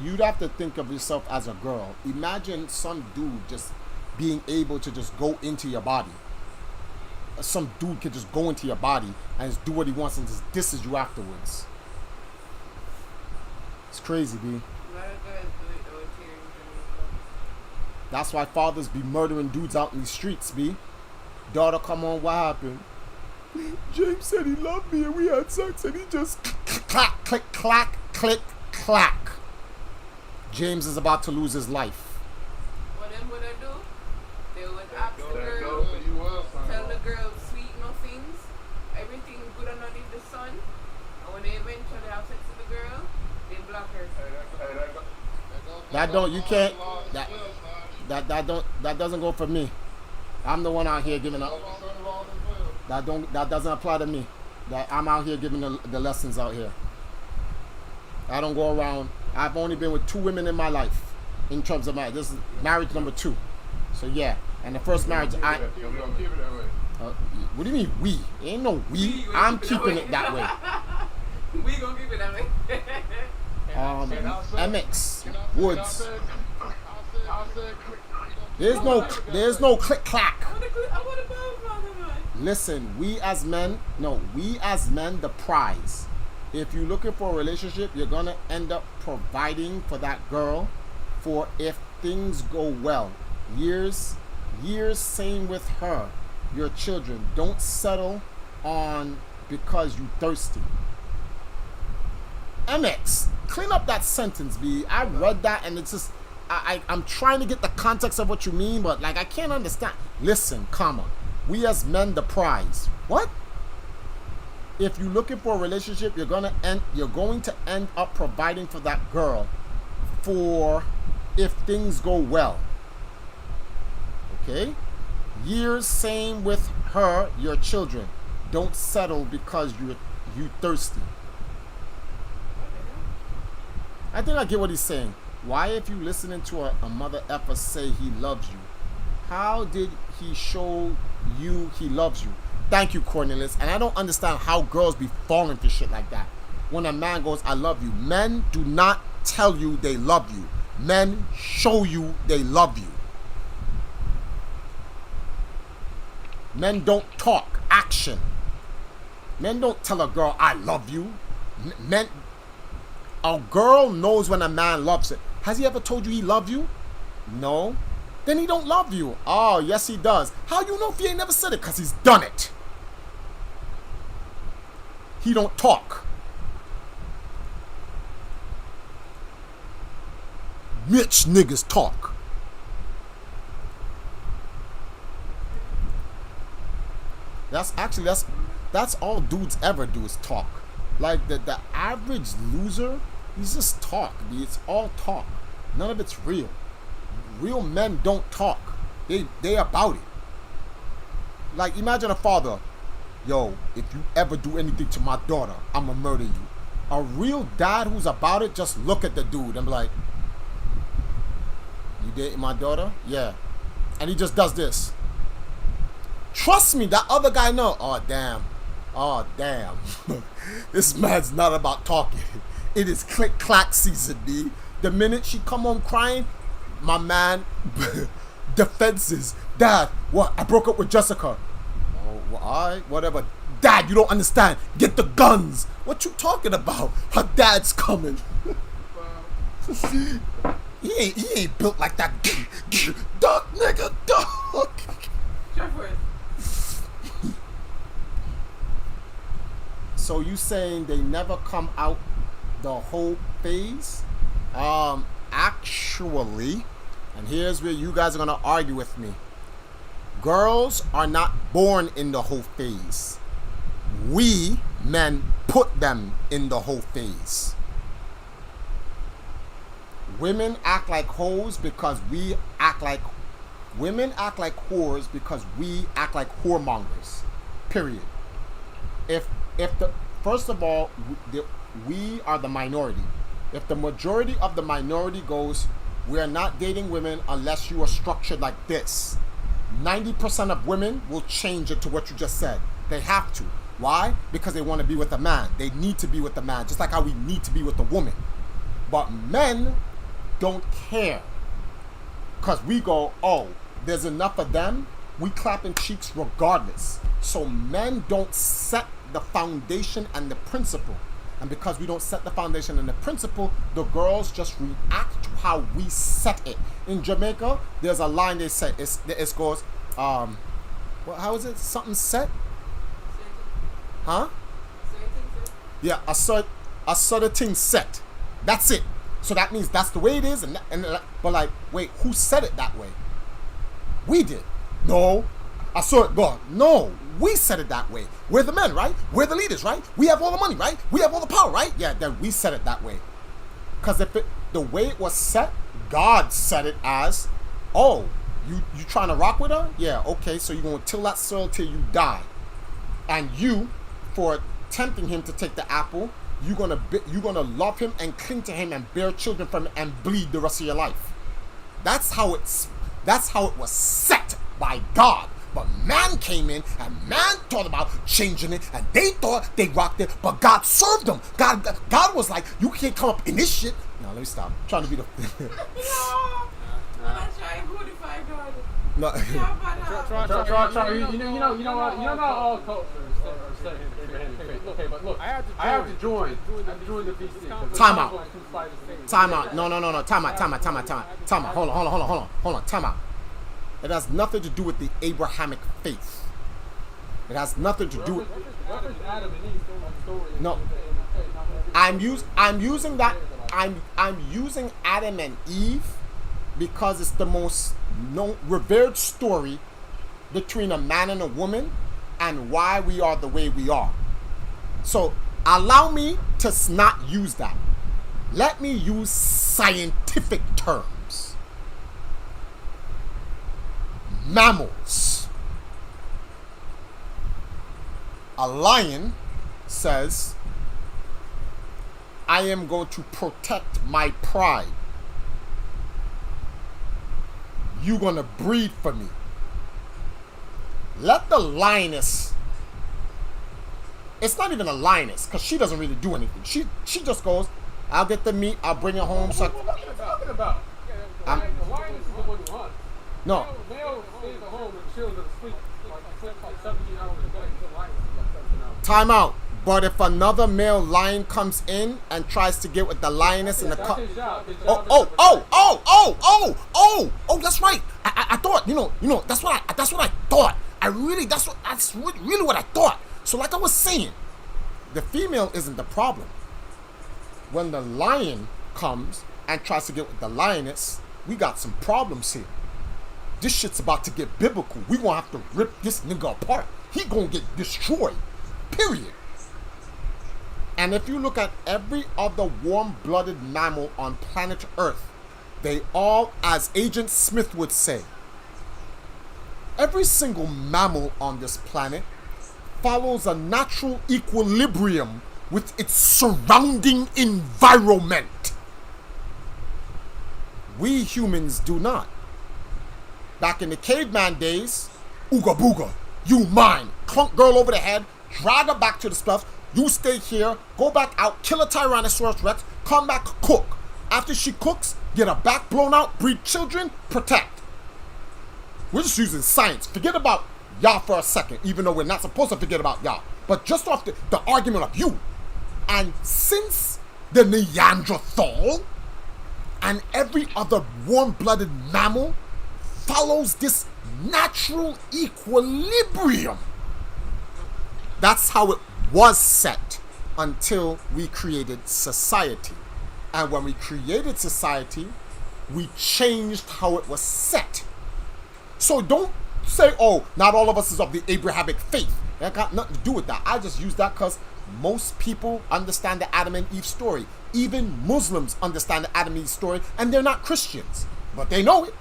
You'd have to think of yourself as a girl. Imagine some dude just being able to just go into your body. Some dude could just go into your body and just do what he wants and just disses you afterwards. It's crazy, B. That's why fathers be murdering dudes out in the streets, B. Daughter, come on, what happened? James said he loved me and we had sex and he just clack, click, clack, click, clack. James is about to lose his life. What them would I do? They would ask the girl, tell the girl sweet nothings, everything good and underneath the sun, and when they eventually have sex with the girl, they block her. That don't, you can't, that doesn't go for me. I'm the one out here giving up. That doesn't apply to me. That I'm out here giving the lessons out here. I don't go around. I've only been with 2 women in my life in terms of marriage. This is marriage number 2. So yeah, and the first marriage what do you mean we? Ain't no we. I'm keeping it that way. We gonna keep it that way. MX Woods. There's no click clack. Listen, we as men, the prize. If you're looking for a relationship, you're gonna end up providing for that girl for if things go well. Years, same with her, your children. Don't settle on because you thirsty. MX, clean up that sentence, B. I read that and it's just, I'm trying to get the context of what you mean, but like I can't understand. Listen, comma, we as men the prize. What? If you're looking for a relationship, you're going to end up providing for that girl for if things go well. Okay? Years, same with her, your children. Don't settle because you thirsty. I think I get what he's saying. Why, if you listening to a mother effer say he loves you, how did he show you he loves you? Thank you, Cornelius. And I don't understand how girls be falling for shit like that. When a man goes, I love you. Men do not tell you they love you. Men show you they love you. Men don't talk, action. Men don't tell a girl, I love you. A girl knows when a man loves it. Has he ever told you he love you? No. Then he don't love you. Oh, yes he does. How you know if he ain't never said it? Because he's done it. He don't talk. Rich niggas talk. That's all dudes ever do is talk. Like the average loser, he's just talk. It's all talk. None of it's real. Real men don't talk. They about it. Like imagine a father, yo, if you ever do anything to my daughter, I'ma murder you. A real dad who's about it just look at the dude and be like, you dating my daughter? Yeah. And he just does this. Trust me, that other guy know. Oh damn. This man's not about talking. It is click clack season, B. The minute she come home crying, my man defenses. Dad, what? I broke up with Jessica. Oh, well, alright, whatever. Dad, you don't understand. Get the guns. What you talking about? Her dad's coming. He ain't built like that. Duck, nigga, duck. So you saying they never come out the whole phase? Actually, and here's where you guys are gonna argue with me. Girls are not born in the whole phase. We men put them in the whole phase. Women act like hoes because we act like women act like whores because we act like whoremongers. Period. If the first of all, we are the minority. If the majority of the minority goes, we are not dating women unless you are structured like this, 90% of women will change it to what you just said. They have to. Why? Because they want to be with a man. They need to be with a man, just like how we need to be with a woman. But men don't care. Because we go, oh, there's enough of them. We clapping cheeks regardless. So men don't set the foundation and the principle. And because we don't set the foundation and the principle, the girls just react to how we set it. In Jamaica, there's a line they say, it goes, how is it? Something set? Huh? Yeah, a sort of thing set. That's it. So that means that's the way it is. But like, wait, who said it that way? We did. No, I saw it go. No, we said it that way. We're the men, right? We're the leaders, right? We have all the money, right? We have all the power, right? Yeah, then we said it that way. Because the way it was set, God said it as, oh, you trying to rock with her? Yeah, okay, so you're going to till that soil till you die. And you, for tempting him to take the apple, you're gonna love him and cling to him and bear children from him and bleed the rest of your life. That's how it was set by God. But man came in and man thought about changing it, and they thought they rocked it, but God served them. God was like, you can't come up in this shit. Now let me stop. I'm trying to be the No, I'm not trying to modify God. No. Try. You know not all cultures are set in Abrahamic faith. Okay, but look, I have to join the VC. Time out. No. Time out. Hold on. Time out. It has nothing to do with the Abrahamic faith. It has nothing to do with. No. I'm using Adam and Eve because it's the most revered story between a man and a woman and why we are the way we are. So allow me to not use that. Let me use scientific terms. Mammals. A lion says, I am going to protect my pride. You're going to breed for me. Let the lioness, it's not even a lioness because she doesn't really do anything. She just goes, I'll get the meat, I'll bring it home. So what are you talking about? The lioness is the one who hunts. No. Male stays at home and chills and sleeps like 17 hours a day. The lioness is like 17 hours. Time out. But if another male lion comes in and tries to get with the lioness in the cup. Oh, that's right. I thought, that's what I thought. That's really what I thought. So like I was saying, the female isn't the problem. When the lion comes and tries to get with the lioness, we got some problems here. This shit's about to get biblical. We gonna have to rip this nigga apart. He gonna get destroyed. Period. And if you look at every other warm-blooded mammal on planet Earth, they all, as Agent Smith would say, every single mammal on this planet follows a natural equilibrium with its surrounding environment. We humans do not. Back in the caveman days, ooga booga, you mine, clunk girl over the head, drag her back to the stuff. You stay here, go back out, kill a Tyrannosaurus Rex, come back, cook. After she cooks, get her back blown out, breed children, protect. We're just using science. Forget about y'all for a second, even though we're not supposed to forget about y'all. But just off the argument of you. And since the Neanderthal and every other warm-blooded mammal follows this natural equilibrium, that's how it was set until we created society. And when we created society, we changed how it was set. So don't say, oh, not all of us is of the Abrahamic faith. That got nothing to do with that. I just use that because most people understand the Adam and Eve story. Even Muslims understand the Adam and Eve story, and they're not Christians, but they know it.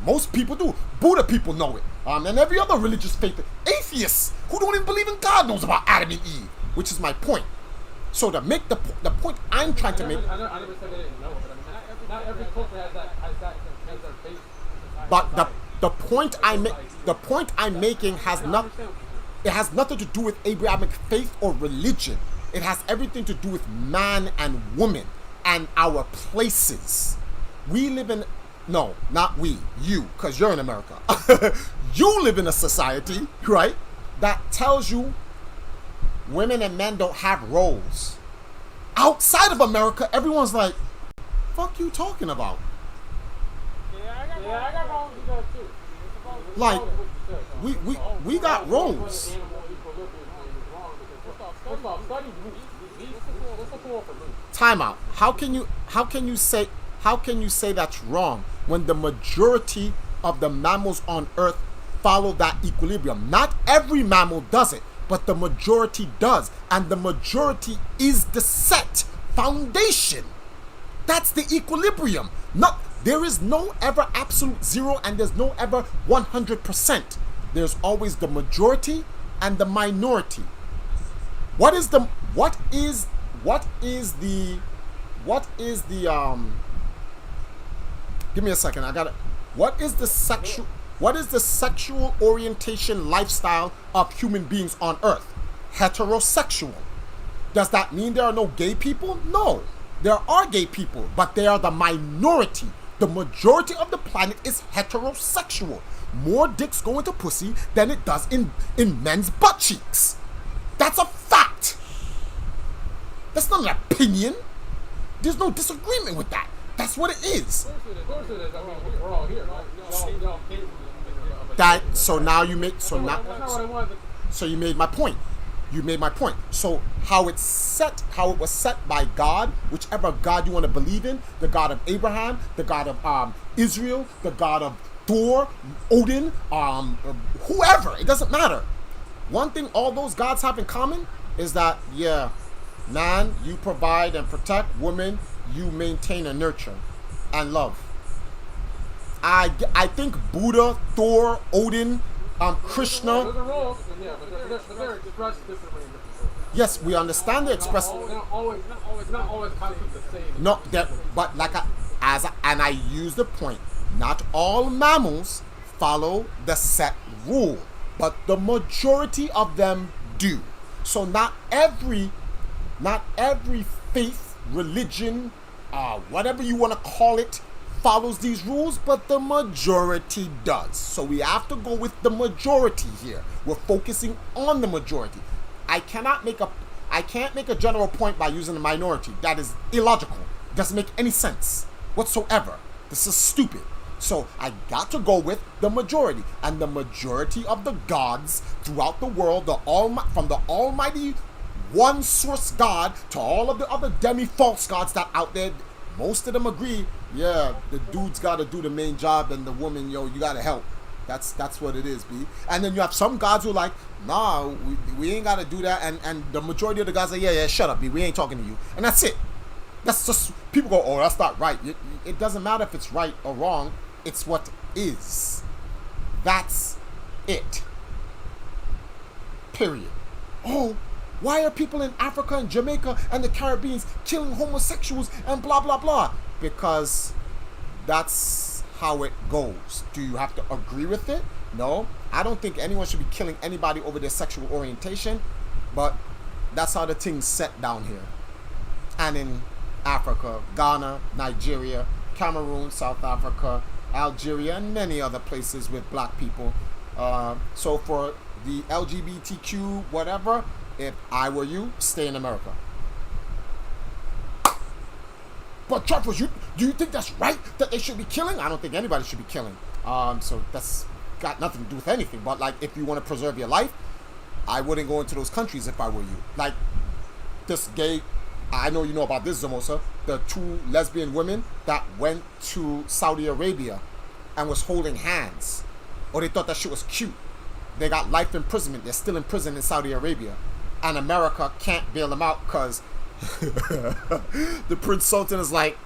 Most people do. Buddha people know it. And every other religious faith. Atheists who don't even believe in God knows about Adam and Eve, which is my point. So to make the point I'm trying to make. I never said they didn't know, but I mean, not every culture has their faith. But the point I'm making has not. It has nothing to do with Abrahamic faith or religion. It has everything to do with man and woman and our places. We live in, no, not we, you, because you're in America. You live in a society, right, that tells you women and men don't have roles. Outside of America, everyone's like, fuck you talking about? Yeah, I got roles with that too. Like, we got roles. Time out. How can you say that's wrong when the majority of the mammals on Earth follow that equilibrium? Not every mammal does it, but the majority does, and the majority is the set foundation. That's the equilibrium. There is no ever absolute zero, and there's no ever 100%. There's always the majority and the minority. What is the give me a second, I got it. What is the sexual orientation lifestyle of human beings on Earth? Heterosexual. Does that mean there are no gay people? No. There are gay people, but they are the minority. The majority of the planet is heterosexual. More dicks go into pussy than it does in men's butt cheeks. That's a fact. That's not an opinion. There's no disagreement with that. That's what it is. Of course it is. I mean, we're all here, right? That, so now you make, so now, That's not what I wanted. so you made my point. You made my point. So how it was set by God, whichever God you want to believe in, the God of Abraham, the God of Israel, the God of Thor, Odin, whoever, it doesn't matter. One thing all those gods have in common is that, yeah, man, you provide and protect, woman, you maintain and nurture and love. I think Buddha, Thor, Odin, Krishna. Those are roles, yeah, but they're expressed differently in different cultures. Yes, we understand the express. Not always concept the same. No, but like and I use the point. Not all mammals follow the set rule, but the majority of them do. So not every faith, religion, whatever you want to call it, follows these rules, but the majority does. So we have to go with the majority here. We're focusing on the majority. I can't make a general point by using the minority. That is illogical. Doesn't make any sense whatsoever. This is stupid. So I got to go with the majority, and the majority of the gods throughout the world, from the almighty one source God to all of the other demi-false gods that out there, most of them agree, yeah, the dude's got to do the main job, and the woman, yo, you got to help. That's what it is, B. And then you have some gods who are like, nah, we ain't got to do that, and the majority of the guys are, yeah, shut up, B, we ain't talking to you. And that's it. That's just, people go, oh, that's not right. It doesn't matter if it's right or wrong. It's what is. That's it. Period. Oh, why are people in Africa and Jamaica and the Caribbean killing homosexuals and blah, blah, blah? Because that's how it goes. Do you have to agree with it? No. I don't think anyone should be killing anybody over their sexual orientation, but that's how the thing's set down here. And in Africa, Ghana, Nigeria, Cameroon, South Africa, Algeria, and many other places with black people. So for the LGBTQ whatever, if I were you, stay in America. But Charles, do you think that's right that they should be killing? I don't think anybody should be killing. So that's got nothing to do with anything. But like, if you want to preserve your life, I wouldn't go into those countries if I were you. Like this gay, I know you know about this, Zamosa, the 2 lesbian women that went to Saudi Arabia and was holding hands. Or they thought that shit was cute. They got life imprisonment. They're still in prison in Saudi Arabia. And America can't bail them out because the Prince Sultan is like,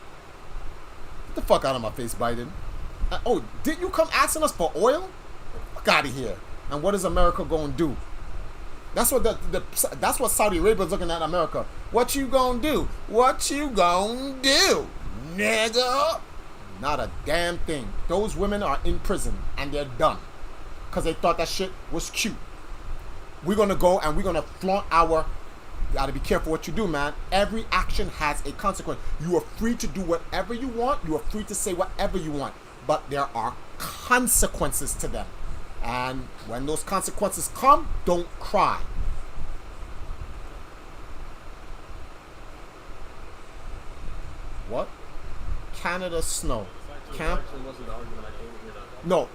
get the fuck out of my face, Biden. Oh, didn't you come asking us for oil? Fuck out of here. And what is America going to do? That's what that's what Saudi Arabia is looking at America. What you gonna do? What you gonna do, nigga? Not a damn thing. Those women are in prison and they're done because they thought that shit was cute. We're gonna go and we're gonna flaunt our. You gotta be careful what you do, man. Every action has a consequence. You are free to do whatever you want. You are free to say whatever you want, but there are consequences to them. And when those consequences come, don't cry. What? Canada snow. Camp? No.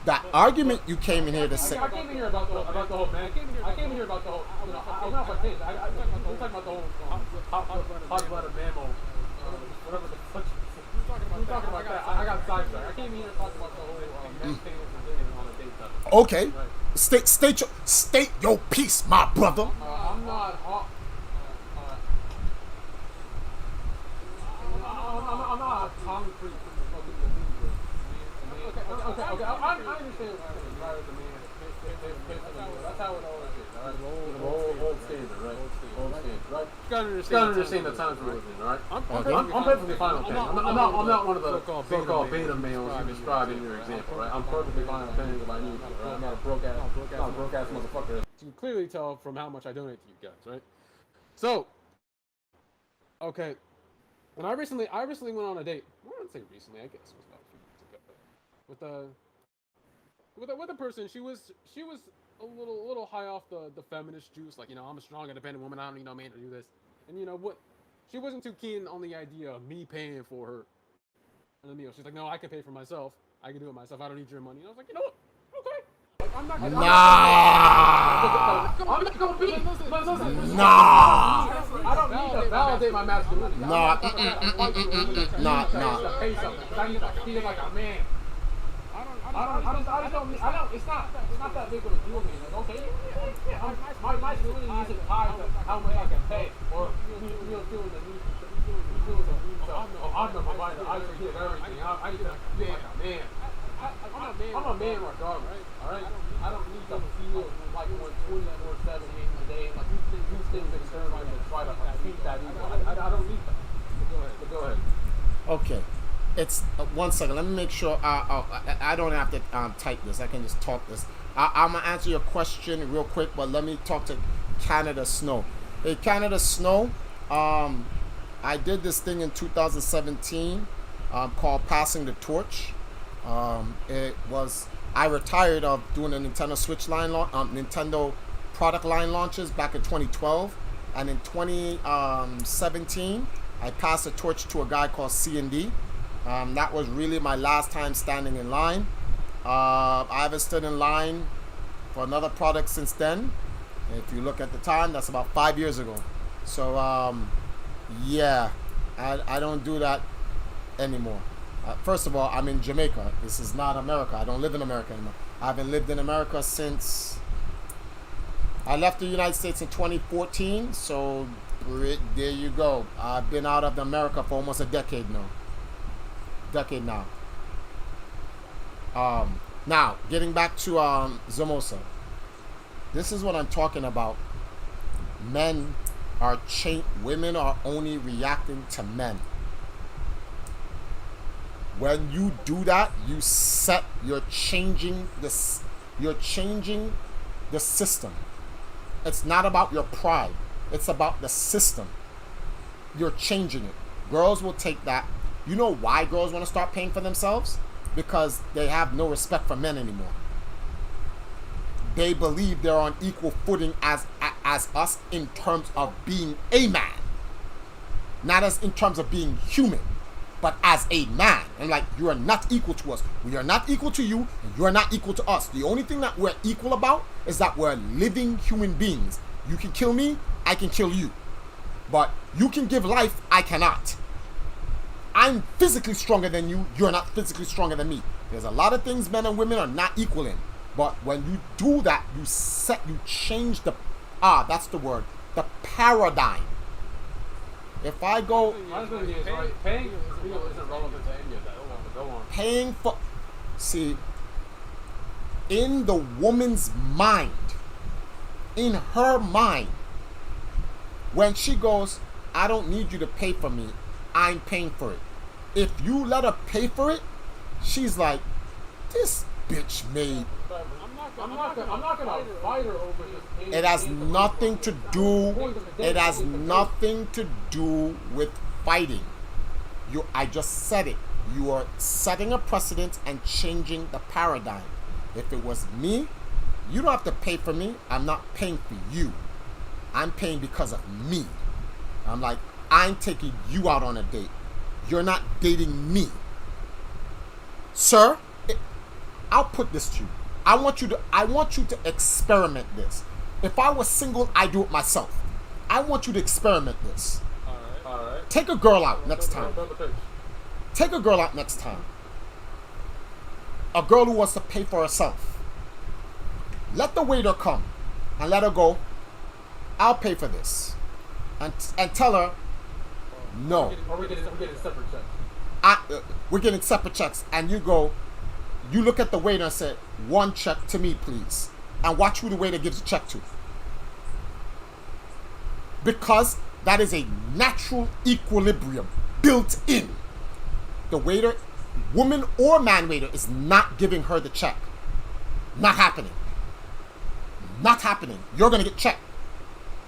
That argument you came in here to say. I came in here about the whole man. I came in here about the whole. You know, I'm not about things. We're talking about the whole hot-blooded mammal. Whatever the fuck. We're talking about that. I got sidetracked. I came in here talking about the whole man thing on a date topic. Okay. Right. State your piece, my brother. I'm not. I'm not a concrete fucking believer. Okay. I understand what you're saying. Right, the man. That's how it always is. Right? Old standard, right? Old standard, right? You gotta understand the times we're living in, right? I'm perfectly fine with that. I'm not one of the so-called beta males you described in your example, right? I'm perfectly fine with things if I need to, right? I'm not a broke ass motherfucker. You can clearly tell from how much I donate to you guys, right? So, okay. And I recently went on a date. I wouldn't say recently. I guess it was about a few months ago. With a person. She was a little high off the feminist juice. Like, you know, I'm a strong, independent woman. I don't need no man to do this. And you know what? She wasn't too keen on the idea of me paying for her the meal. She's like, no, I can pay for myself. I can do it myself. I don't need your money. And I was like, you know what? Okay. Like, I'm not gonna I don't need to validate my masculinity. Nah. Pay something. I need to feel like a man. I don't. It's not that big of a deal to me. Like, okay, yeah. My masculinity isn't tied to how much I can pay or me feeling the need. I'm the provider. I forgive everything. I need to feel like a man. I'm a man regardless, alright? I don't need to feel like 24/7 a day. Like, these things externally to try to feed that ego. I don't need that. But go ahead. Okay. It's 1 second. Let me make sure. I don't have to type this. I can just talk this. I'm gonna answer your question real quick, but let me talk to Canada Snow. Hey, Canada Snow. I did this thing in 2017 called Passing the Torch. I retired of doing the Nintendo Switch line Nintendo product line launches back in 2012, and in 2017 I passed the torch to a guy called C&D. That was really my last time standing in line. I haven't stood in line for another product since then. If you look at the time, that's about 5 years ago. So yeah, I don't do that anymore. First of all, I'm in Jamaica. This is not America. I don't live in America anymore. I haven't lived in America since I left the United States in 2014. So there you go. I've been out of America for almost a decade now. Now, getting back to Zamosa. This is what I'm talking about. Women are only reacting to men. When you do that, you're changing the system. It's not about your pride. It's about the system. You're changing it. Girls will take that. You know why girls want to start paying for themselves? Because they have no respect for men anymore. They believe they're on equal footing as us in terms of being a man. Not as in terms of being human, but as a man. And like, you are not equal to us. We are not equal to you, and you are not equal to us. The only thing that we're equal about is that we're living human beings. You can kill me, I can kill you. But you can give life, I cannot. I'm physically stronger than you, you're not physically stronger than me. There's a lot of things men and women are not equal in. But when you do that, you change that's the word, the paradigm. If I go My thing is, right, paying for the meal isn't relevant to any of that. Go on. paying for, see, in the woman's mind, in her mind, when she goes, I don't need you to pay for me, I'm paying for it. If you let her pay for it, she's like, this bitch made. I'm not gonna fight her over just paying. It has nothing to do. It has nothing to do with fighting. I just said it. You are setting a precedent and changing the paradigm. If it was me, you don't have to pay for me. I'm not paying for you. I'm paying because of me. I'm like, I'm taking you out on a date. You're not dating me. Sir, I'll put this to you. I want you to experiment this. If I was single, I do it myself. I want you to experiment this. All right. Take a girl out next time. Take a girl out next time. A girl who wants to pay for herself. Let the waiter come and let her go, I'll pay for this. And tell her, no. We're getting separate checks. We're getting separate checks. And you look at the waiter and say, one check to me, please. And watch who the waiter gives the check to. Because that is a natural equilibrium built in. The waiter, woman or man waiter, is not giving her the check. Not happening. Not happening. You're going to get checked.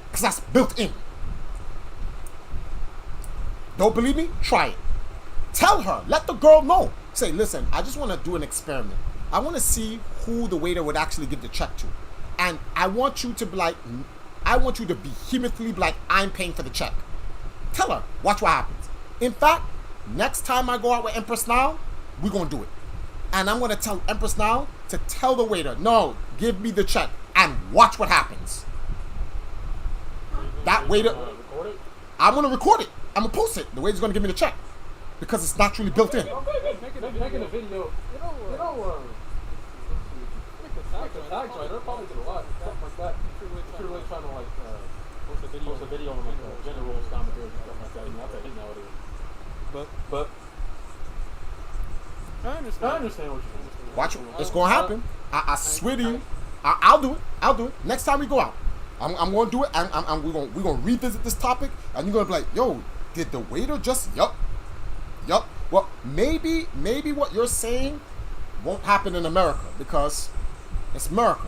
Because that's built in. Don't believe me? Try it. Tell her. Let the girl know. Say, listen, I just want to do an experiment. I want to see who the waiter would actually give the check to. And I want you to be like, I want you to vehemently be like, I'm paying for the check. Tell her. Watch what happens. In fact, next time I go out with Empress Now, we're going to do it. And I'm going to tell Empress Now to tell the waiter, no, give me the check. And watch what happens. That waiter, I'm going to record it. I'm going to post it. The waiter's going to give me the check. Because it's naturally built in. Making a video, they're probably doing a lot, something like that. If you're really trying to post a video on gender roles, commentary, and stuff like that, that's I think nowadays. But I understand what you're saying. Watch it. It's going to happen. I swear to you. I'll do it. I'll do it. Next time we go out, I'm going to do it. We're going to revisit this topic, and you're going to be like, yo, did the waiter just, yup. Well, maybe what you're saying won't happen in America because it's America.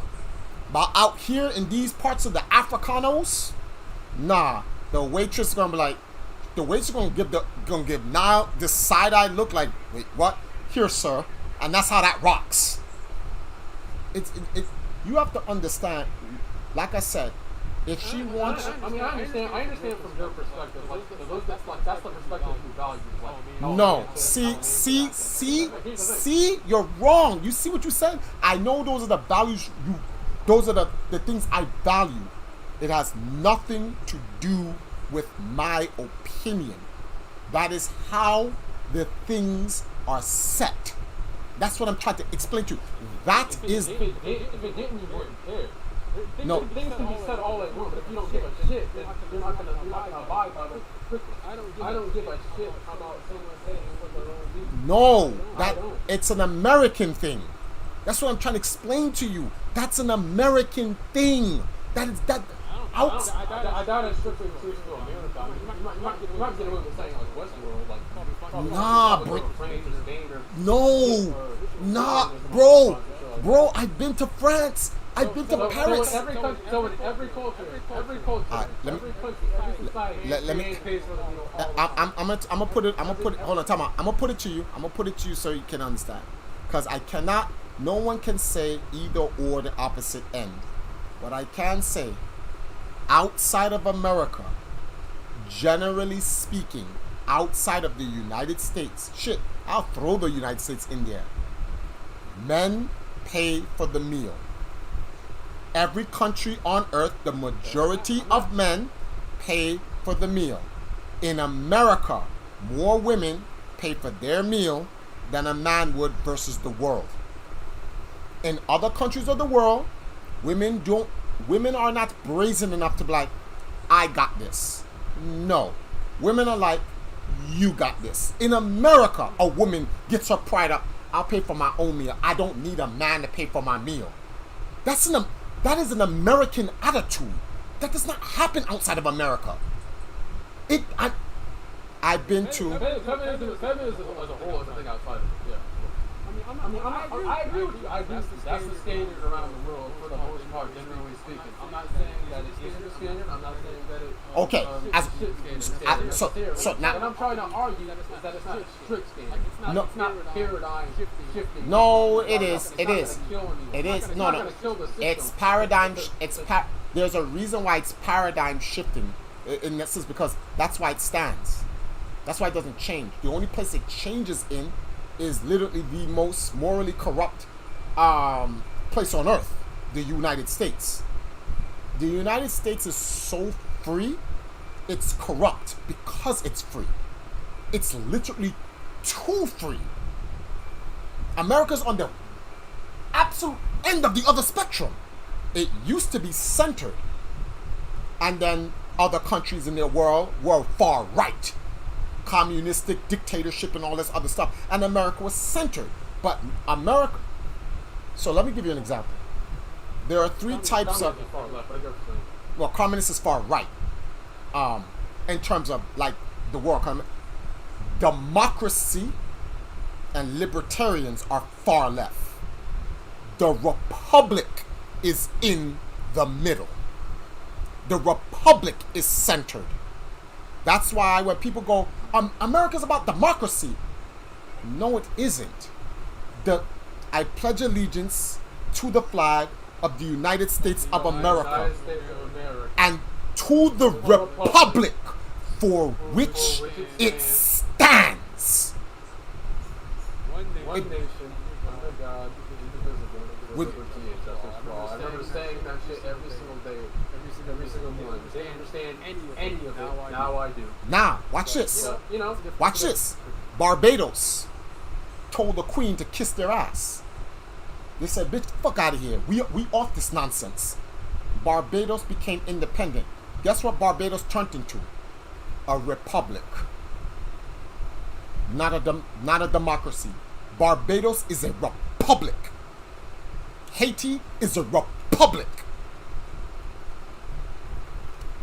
But out here in these parts of the Africanos, nah, the waitress is gonna be like, the waitress is gonna give now this side-eye look like, wait, what? Here, sir. And that's how that rocks. You have to understand, like I said, if she wants, I understand from your perspective. That's the perspective you value. No, see, you're wrong. You see what you said? I know those are the values those are the things I value. It has nothing to do with my opinion. That is how the things are set. That's what I'm trying to explain to you. That is. If it didn't, you wouldn't care. No. Things can be said all at once, but if you don't give a shit, then you're not gonna abide by it. I don't give a shit about someone saying what their own views. No, it's an American thing. That's what I'm trying to explain to you. That's an American thing. That is that. I doubt it's strictly exclusive to America. I mean, you might get away with saying like Westworld, like nah, bro. No, bro. I've been to France. I've been to Paris. So in every culture, every society, let me. I'm gonna put it. Hold on, time out. I'm gonna put it to you so you can understand. Because I cannot. No one can say either or the opposite end. What I can say, outside of America, generally speaking, outside of the United States, shit, I'll throw the United States in there. Men pay for the meal. Every country on earth, the majority of men pay for the meal. In America, more women pay for their meal than a man would versus the world. In other countries of the world, women are not brazen enough to be like, I got this. No. Women are like, you got this. In America, a woman gets her pride up. I'll pay for my own meal. I don't need a man to pay for my meal. That is an American attitude. That does not happen outside of America. I've been to. Feminism as a whole is a thing outside of it. Yeah. I agree with you. I agree with you. That's the standard around the world for the most part, generally speaking. I'm not saying that it isn't a standard. I'm not saying that it. Okay. So now. What I'm trying to argue is that it's not a strict standard. It's not paradigm shifting. No, it is. It is. It is. No. It's paradigm. There's a reason why it's paradigm shifting. In this is because that's why it stands. That's why it doesn't change. The only place it changes in is literally the most morally corrupt place on earth, the United States. The United States is so free, it's corrupt because it's free. It's literally too free. America's on the absolute end of the other spectrum. It used to be centered, and then other countries in the world were far right. Communistic dictatorship and all this other stuff, and America was centered. But America, so let me give you an example. There are three types of, well, communist is far right, in terms of like the world. Democracy and libertarians are far left. The republic is in the middle. The republic is centered. That's why when people go, America's about democracy. No, it isn't. I pledge allegiance to the flag of the United States of America and to the republic for which it stands. One nation, under God, indivisible, with liberty and justice for all. I remember saying that shit every single day, every single morning. They understand any of it. Now I do. Now, watch this. Watch this. Barbados told the Queen to kiss their ass. They said, bitch, fuck out of here. We off this nonsense. Barbados became independent. Guess what Barbados turned into? A republic. Not a democracy. Barbados is a republic. Haiti is a republic.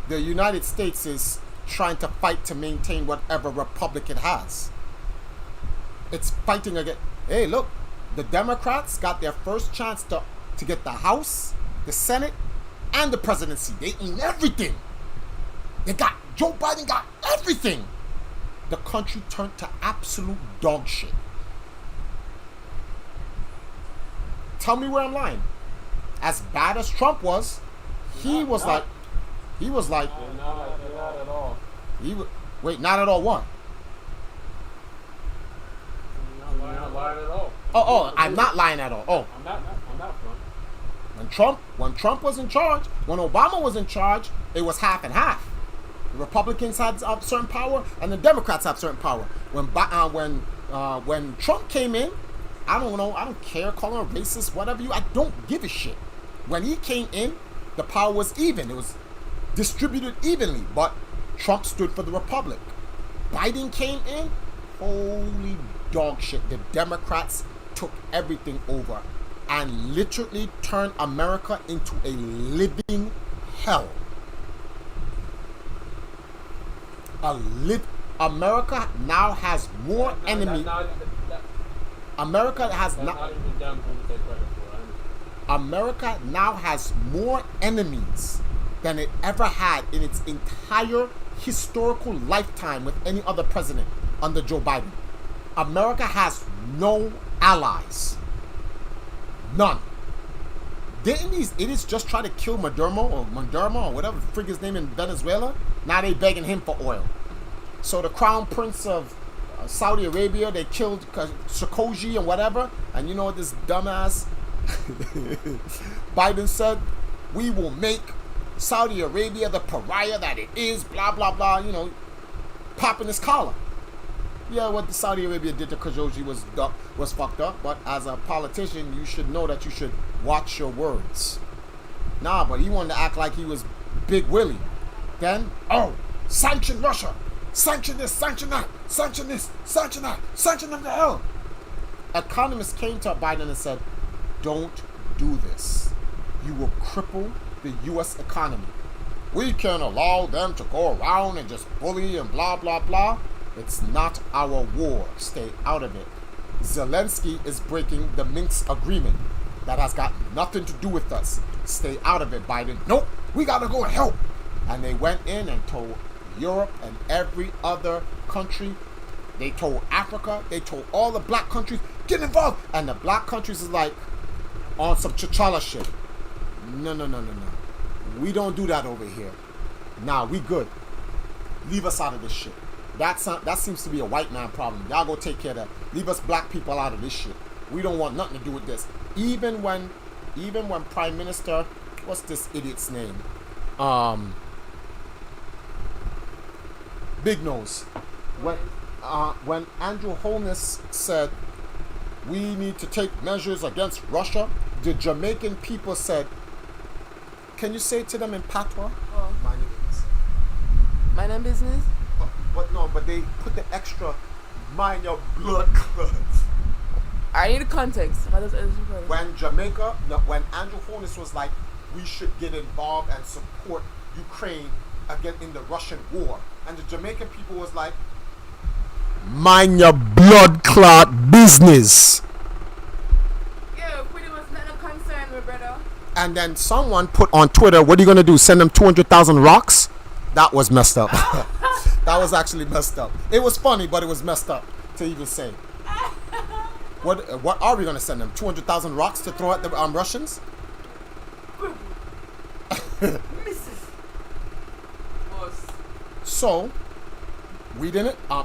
The United States is trying to fight to maintain whatever republic it has. It's fighting against. Hey, look, the Democrats got their first chance to get the House, the Senate, and the presidency. They own everything. Joe Biden got everything. The country turned to absolute dog shit. Tell me where I'm lying. As bad as Trump was, he was like. Not at all. Wait, not at all what? You're not lying at all. Oh, I'm not lying at all. Oh. I'm not. When Trump was in charge, when Obama was in charge, it was half and half. The Republicans had certain power, and the Democrats have certain power. When Trump came in, I don't care, call him a racist, whatever I don't give a shit. When he came in, the power was even. It was distributed evenly, but Trump stood for the Republic. Biden came in, holy dog shit. The Democrats took everything over and literally turned America into a living hell. America now has more enemies. America now has more enemies than it ever had in its entire historical lifetime with any other president under Joe Biden. America has no allies. None. Didn't these idiots just try to kill Maduro or whatever the frig his name in Venezuela? Now they begging him for oil. So the crown prince of Saudi Arabia, they killed Sarkozy and whatever. And you know what this dumbass Biden said? We will make Saudi Arabia the pariah that it is, blah, blah, blah, popping his collar. Yeah, what Saudi Arabia did to Khashoggi was fucked up. But as a politician, you should know that you should watch your words. Nah, but he wanted to act like he was Big Willie. Then, oh, sanction Russia, sanction this, sanction that, sanction this, sanction that, sanction them to hell. Economists came to Biden and said, don't do this. You will cripple the U.S. economy. We can't allow them to go around and just bully and blah, blah, blah. It's not our war. Stay out of it. Zelensky is breaking the Minsk agreement. That has got nothing to do with us. Stay out of it, Biden. Nope, we got to go help. And they went in and told Europe and every other country. They told Africa. They told all the black countries, get involved. And the black countries is like on some T'Challa shit. No. We don't do that over here. Nah, we good. Leave us out of this shit. That seems to be a white man problem. Y'all go take care of that. Leave us black people out of this shit. We don't want nothing to do with this. Even when Prime Minister, what's this idiot's name? Big Nose. When Andrew Holness said we need to take measures against Russia, the Jamaican people said, can you say it to them in patois? Oh. Mind your business. Mind your business? But they put the extra mind your blood clots. I need context. When Andrew Holness was like, we should get involved and support Ukraine again in the Russian war, and the Jamaican people was like, mind your blood clot business. Yeah, pretty much not a concern, my brother. And then someone put on Twitter, what are you gonna do? Send them 200,000 rocks? That was messed up. That was actually messed up. It was funny, but it was messed up to even say. What are we gonna send them? 200,000 rocks to throw at the Russians? So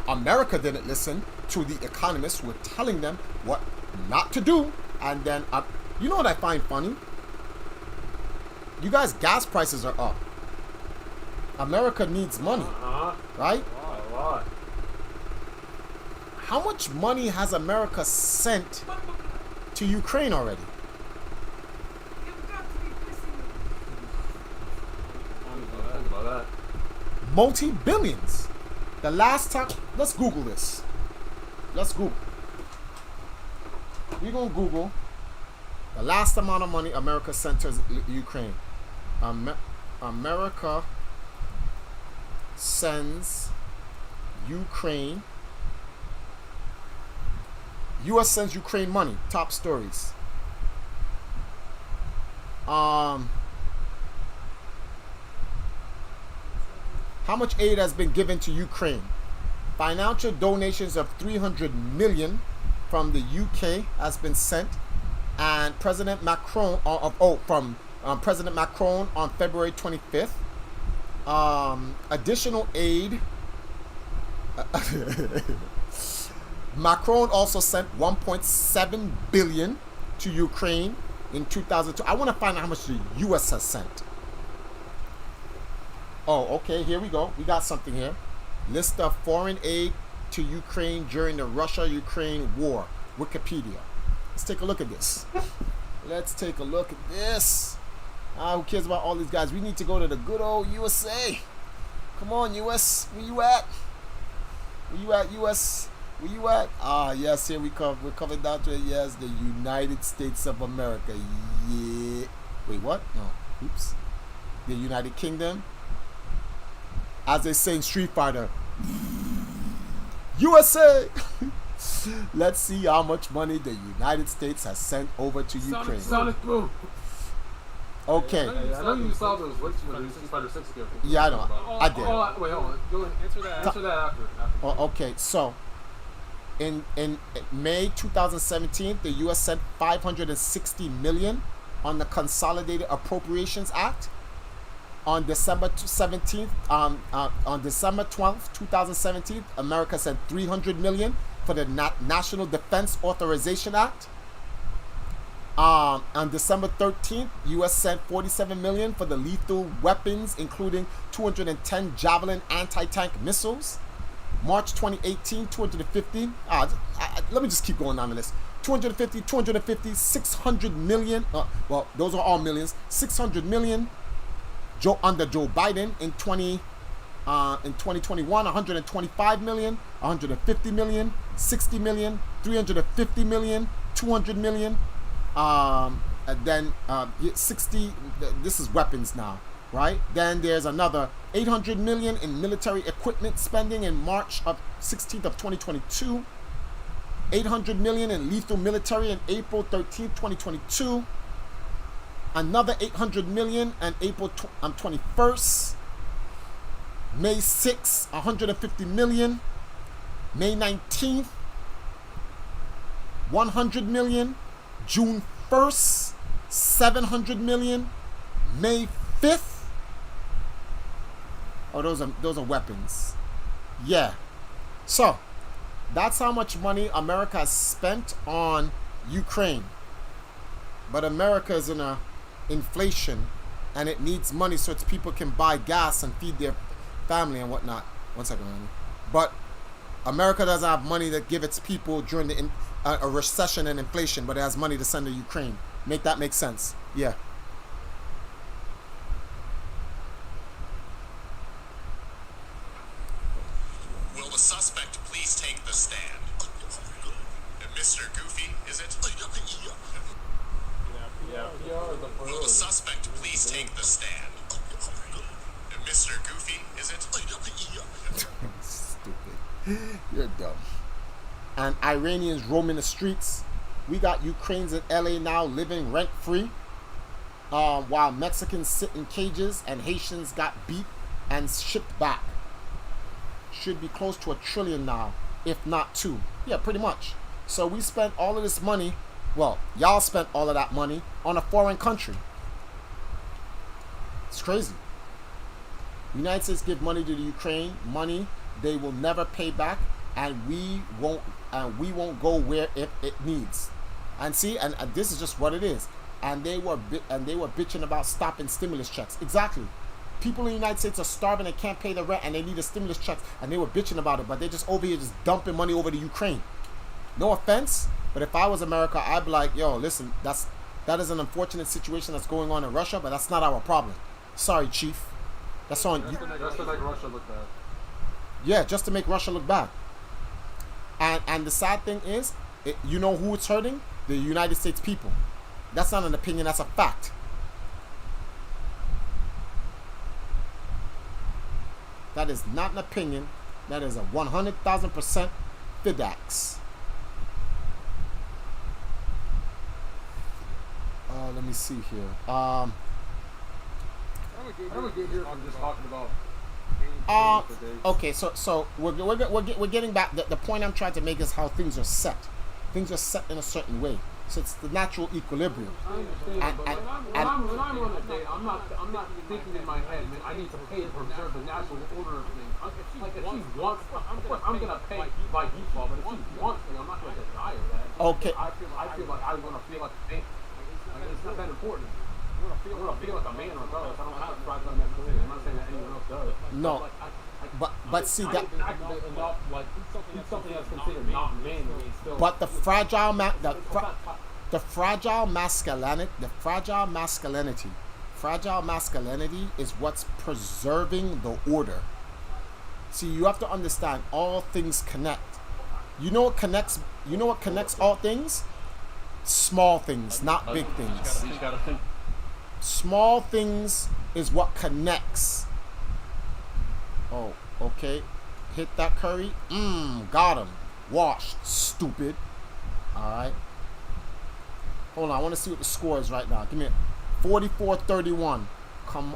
America didn't listen to the economists who were telling them what not to do. And then you know what I find funny? You guys, gas prices are up. America needs money, right? A lot. How much money has America sent to Ukraine already? Multi-billions. The last time, let's Google this. We're gonna Google the last amount of money America sent to Ukraine. America sends Ukraine. U.S. sends Ukraine money. Top stories. How much aid has been given to Ukraine? Financial donations of 300 million from the UK has been sent, and President Macron from President Macron on February 25th. Additional aid. Macron also sent 1.7 billion to Ukraine in 2002. I want to find out how much the U.S. has sent. Oh, okay, here we go. We got something here. List of foreign aid to Ukraine during the Russia-Ukraine war. Wikipedia. Let's take a look at this. Who cares about all these guys? We need to go to the good old USA. Come on, US. Where you at? US? Where you at? Yes, here we come. We're coming down to it. Yes, the United States of America. Yeah. Wait, what? No. Oops. The United Kingdom. As they say in Street Fighter, USA. Let's see how much money the United States has sent over to Ukraine. Sonic Boom. Okay. I know you saw those links when the Street Fighter 6 game. Yeah, I know. I did. Wait, hold on. Go ahead. Answer that after. Okay, so in May 2017, the U.S. sent 560 million on the Consolidated Appropriations Act. On December 17th, on December 12th, 2017, America sent 300 million for the National Defense Authorization Act. On December 13th, U.S. sent 47 million for the lethal weapons, including 210 Javelin anti-tank missiles. March 2018, 250. Let me just keep going down the list. 250, 600 million. Well, those are all millions. 600 million under Joe Biden in 2021. 125 million, 150 million, 60 million, 350 million, 200 million. And then 60. This is weapons now, right? Then there's another 800 million in military equipment spending in March 16th of 2022. 800 million in lethal military in April 13th, 2022. Another 800 million on April 21st. May 6th, 150 million. May 19th, 100 million. June 1st, 700 million. May 5th. Oh, those are weapons. Yeah. So, that's how much money America has spent on Ukraine. But America is in a inflation, and it needs money so its people can buy gas and feed their family and whatnot. One second, Randy. But America doesn't have money to give its people during a recession and inflation, but it has money to send to Ukraine. Make that make sense? Yeah. Will the suspect please take the stand? Mr. Goofy, is it? Will the suspect please take the stand? Mr. Goofy, is it? Stupid. You're dumb. And Iranians roaming the streets. We got Ukrainians in LA now living rent-free, while Mexicans sit in cages and Haitians got beat and shipped back. Should be close to $1 trillion now, if not 2. Yeah, pretty much. So we spent all of this money, well, y'all spent all of that money on a foreign country. It's crazy. The United States give money to the Ukraine, money they will never pay back, and we won't go where it needs. And see, and this is just what it is. And they were bitching about stopping stimulus checks. Exactly. People in the United States are starving and can't pay the rent, and they need a stimulus check, and they were bitching about it, but they're just over here just dumping money over to Ukraine. No offense, but if I was America, I'd be like, yo, listen, that is an unfortunate situation that's going on in Russia, but that's not our problem. Sorry, Chief. That's on you. Just to make Russia look bad. Yeah, just to make Russia look bad. And the sad thing is, you know who it's hurting? The United States people. That's not an opinion, that's a fact. That is not an opinion. That is a 100,000% FIDAX. Let me see here. I would get here from just talking about. Okay, so we're getting back. The point I'm trying to make is how things are set. Things are set in a certain way. So it's the natural equilibrium. I understand, but when I'm on a date, I'm not thinking in my head, man, I need to pay to preserve the natural order of things. Like if she wants, of course I'm gonna pay by default, but if she wants me, I'm not gonna desire that. Okay. I feel like I wanna feel like a man. It's not that important. I wanna feel like a man regardless. I don't have fragile masculinity. I'm not saying that anyone else does. No. But see that. Enough, like something that's considered not manly. Still. But the fragile masculinity is what's preserving the order. See, you have to understand all things connect. You know what connects all things? Small things, not big things. Small things is what connects. Oh, okay. Hit that Curry. Got him. Washed. Stupid. Alright. Hold on. I want to see what the score is right now. Give me 44-31. Come.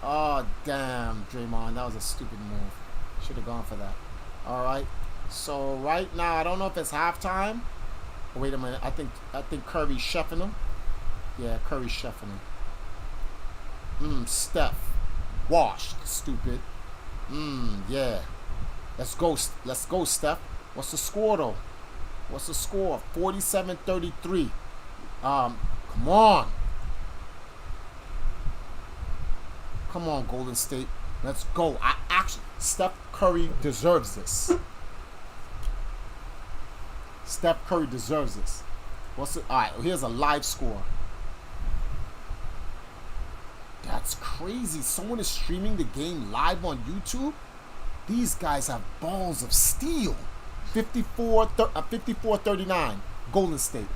Oh, damn, Draymond. That was a stupid move. Should have gone for that. Alright. So, right now, I don't know if it's halftime. Oh, wait a minute. I think Curry's chefing him. Yeah, Curry's chefing him. Steph. Washed. Stupid. Yeah. Let's go, Steph. What's the score, though? What's the score? 47-33. Come on. Come on, Golden State. Let's go. Steph Curry deserves this. Steph Curry deserves this. What's it? All right, here's a live score. That's crazy. Someone is streaming the game live on YouTube. These guys have balls of steel. 54-39, Golden State.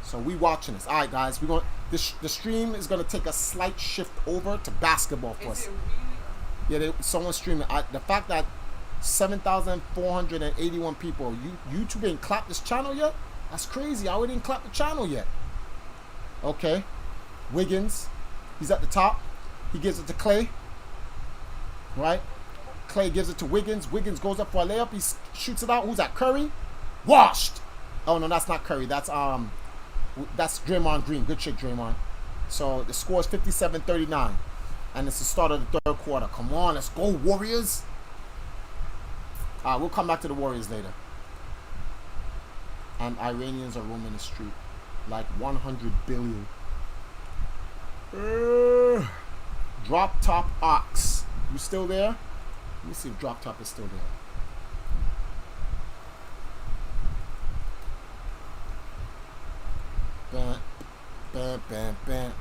So we watching this. All right, guys. We're going. The stream is going to take a slight shift over to basketball for us. Yeah, someone's streaming. The fact that 7,481 people. YouTube ain't clapped this channel yet. That's crazy. I didn't clap the channel yet. Okay, Wiggins. He's at the top. He gives it to Clay. Right? Clay gives it to Wiggins. Wiggins goes up for a layup. He shoots it out. Who's that? Curry? Washed. Oh no, that's not Curry. That's Draymond Green. Good shit, Draymond. So the score is 57-39, and it's the start of the third quarter. Come on, let's go, Warriors. We'll come back to the Warriors later. And Iranians are roaming the street like 100 billion. Drop Top Ox, you still there? Let me see if Drop Top is still there. Bam, bam, bam, bam.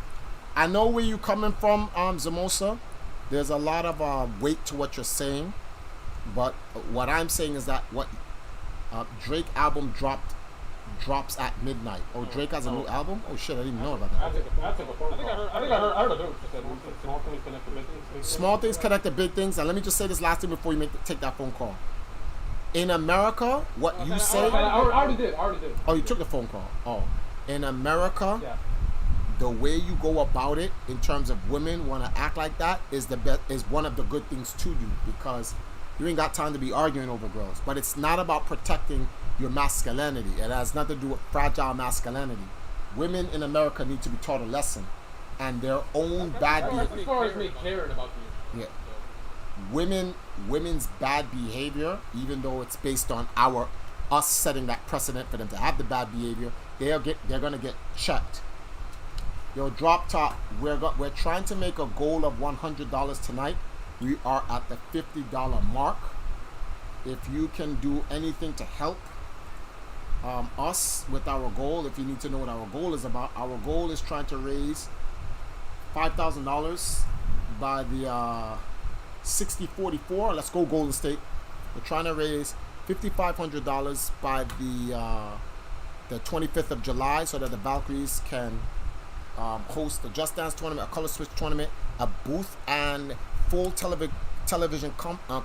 I know where you're coming from, Zamosa. There's a lot of weight to what you're saying, but what I'm saying is that what Drake album drops at midnight. Oh, Drake has a new album? Oh shit, I didn't even know about that. I think I heard what you said. Small things connect to big things. Small things connect to big things. And let me just say this last thing before you take that phone call. In America, what you say... I already did. Oh, you took the phone call. Oh. In America, yeah. The way you go about it in terms of women want to act like that is one of the good things to do, because you ain't got time to be arguing over girls. But it's not about protecting your masculinity. It has nothing to do with fragile masculinity. Women in America need to be taught a lesson, and their own bad behavior. As far as me caring about you. Yeah. Women's bad behavior, even though it's based on us setting that precedent for them to have the bad behavior, they're gonna get checked. Yo, Drop Top, we're trying to make a goal of $100 tonight. We are at the $50 mark. If you can do anything to help us with our goal, if you need to know what our goal is about, our goal is trying to raise $5,000 by the 60-44. Let's go Golden State. We're trying to raise $5,500 by the 25th of July so that the Valkyries can host a Just Dance tournament, a Color Switch tournament, a booth, and full television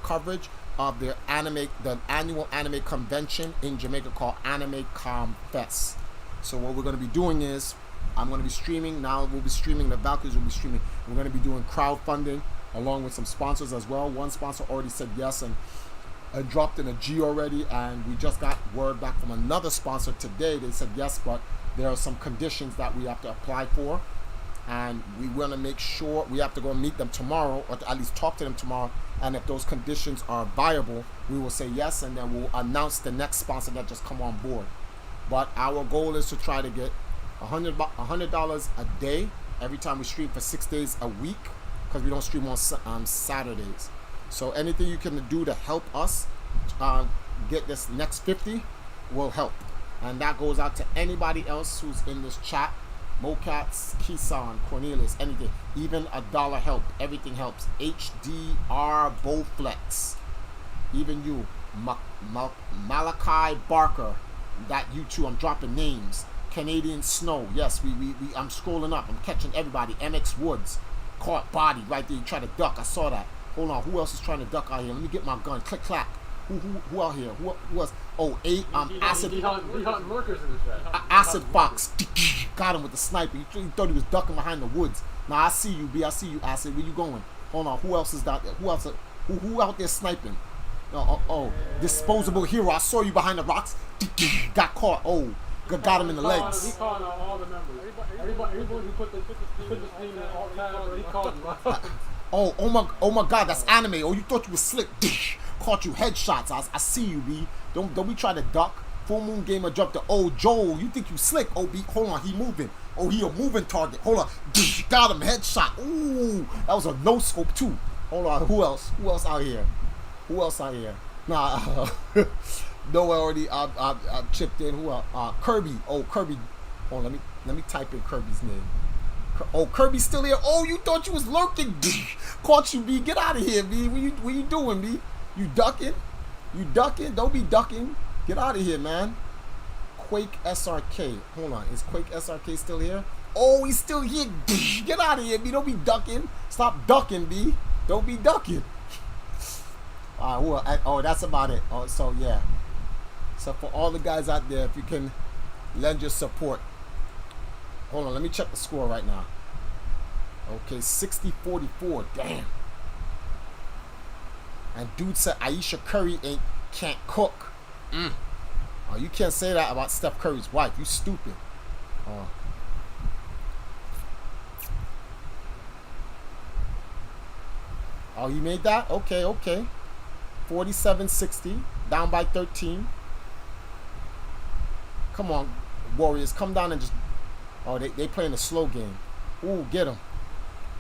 coverage of the annual anime convention in Jamaica called Anime Com Fest. So what we're going to be doing is, I'm going to be streaming. Now we'll be streaming. The Valkyries will be streaming. We're going to be doing crowdfunding along with some sponsors as well. One sponsor already said yes and dropped in a G already, and we just got word back from another sponsor today. They said yes, but there are some conditions that we have to apply for, and we want to make sure we have to go and meet them tomorrow, or at least talk to them tomorrow, and if those conditions are viable, we will say yes, and then we'll announce the next sponsor that just come on board. But our goal is to try to get $100 a day every time we stream for 6 days a week, because we don't stream on Saturdays. So anything you can do to help us get this next 50 will help. And that goes out to anybody else who's in this chat. Mocats, Kisan, Cornelius, anything. Even $1 help. Everything helps. HDR Bowflex. Even you. Malachi Barker. That you too. I'm dropping names. Canadian Snow. Yes, I'm scrolling up. I'm catching everybody. MX Woods. Caught body right there. You try to duck. I saw that. Hold on. Who else is trying to duck out here? Let me get my gun. Click, clack. Who out here? Who else? Oh, Acid. Acid Fox. Got him with the sniper. He thought he was ducking behind the woods. Now I see you, B. I see you, Acid. Where you going? Hold on. Who else is out there? Who out there sniping? Oh, Disposable Hero. I saw you behind the rocks. Got caught. Oh, got him in the legs. He called all the members. Everybody who put the name in all time, he called them. Oh my God, that's anime. Oh, you thought you was slick. Caught you headshots. I see you, B. Don't we try to duck. Full Moon Gamer jumped to Joel. You think you slick? Oh, B. Hold on, he moving. Oh, he a moving target. Hold on. Got him, headshot. Ooh, that was a no scope too. Hold on, who else? Who else out here? Who else out here? Nah, Noah already chipped in. Who else? Kirby. Oh, Kirby. Oh, let me type in Kirby's name. Oh, Kirby's still here. Oh, you thought you was lurking? Caught you, B. Get out of here, B. What you doing, B? You ducking? You ducking? Don't be ducking. Get out of here, man. Quake SRK. Hold on. Is Quake SRK still here? Oh, he's still here. Get out of here, B. Don't be ducking. Stop ducking, B. Don't be ducking. Oh, that's about it. Oh, so yeah. So for all the guys out there, if you can lend your support. Hold on, let me check the score right now. Okay, 60-44. Damn. And dude said Aisha Curry can't cook. Oh, you can't say that about Steph Curry's wife. You stupid. Oh, you made that? Okay. 47-60. Down by 13. Come on, Warriors. Come down and just... Oh, they playing a slow game. Ooh, get him.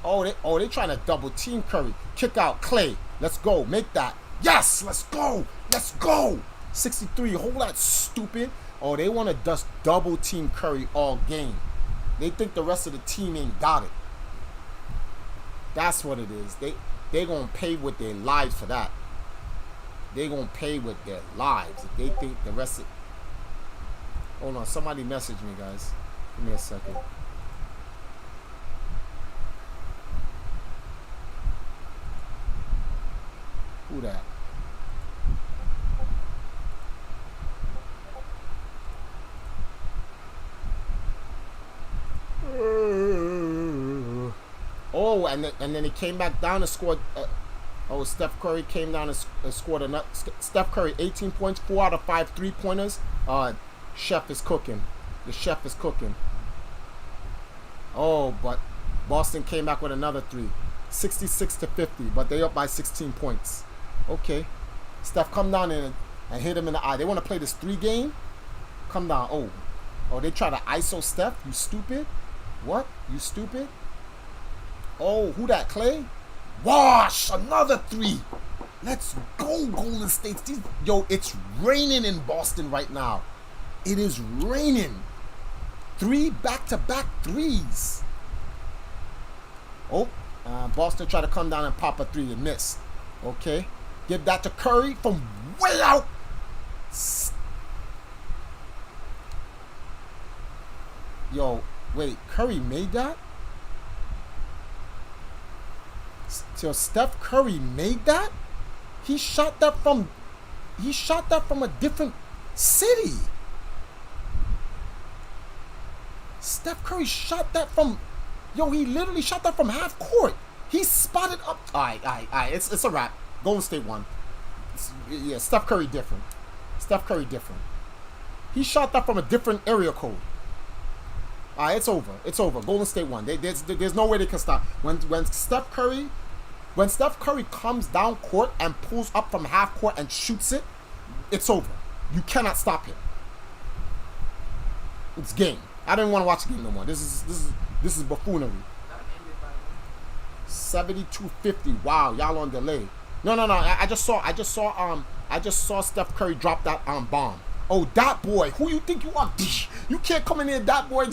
Oh, they trying to double team Curry. Kick out Clay. Let's go. Make that. Yes, let's go. Let's go. 63. Hold that, stupid. Oh, they want to just double team Curry all game. They think the rest of the team ain't got it. That's what it is. They gonna pay with their lives for that. They gonna pay with their lives if they think the rest of... Hold on, somebody message me, guys. Give me a second. Who that? Oh, and then he came back down and scored. Steph Curry came down and scored another. Steph Curry, 18 points, 4 out of 5 3-pointers. Chef is cooking. The chef is cooking. Oh, but Boston came back with another 3. 66-50, but they up by 16 points. Okay. Steph, come down and hit him in the eye. They want to play this 3 game? Come down. Oh, they try to ISO Steph? You stupid? What? You stupid? Oh, who that, Clay? Wash! Another 3. Let's go, Golden State. Yo, it's raining in Boston right now. It is raining. 3 back-to-back 3s. Oh, Boston tried to come down and pop a 3 and miss. Okay. Give that to Curry from way out. Yo, wait. Curry made that? So Steph Curry made that? He shot that from a different city. Steph Curry shot that from... Yo, he literally shot that from half court. He spotted up... All right. It's a wrap. Golden State won. Yeah, Steph Curry different. He shot that from a different area code. All right, it's over. Golden State won. There's no way they can stop. When Steph Curry comes down court and pulls up from half court and shoots it, it's over. You cannot stop him. It's game. I didn't want to watch the game no more. This is buffoonery. 72-50. Wow, y'all on delay. No. I just saw Steph Curry drop that bomb. Oh, that boy. Who you think you are? You can't come in here, that boy.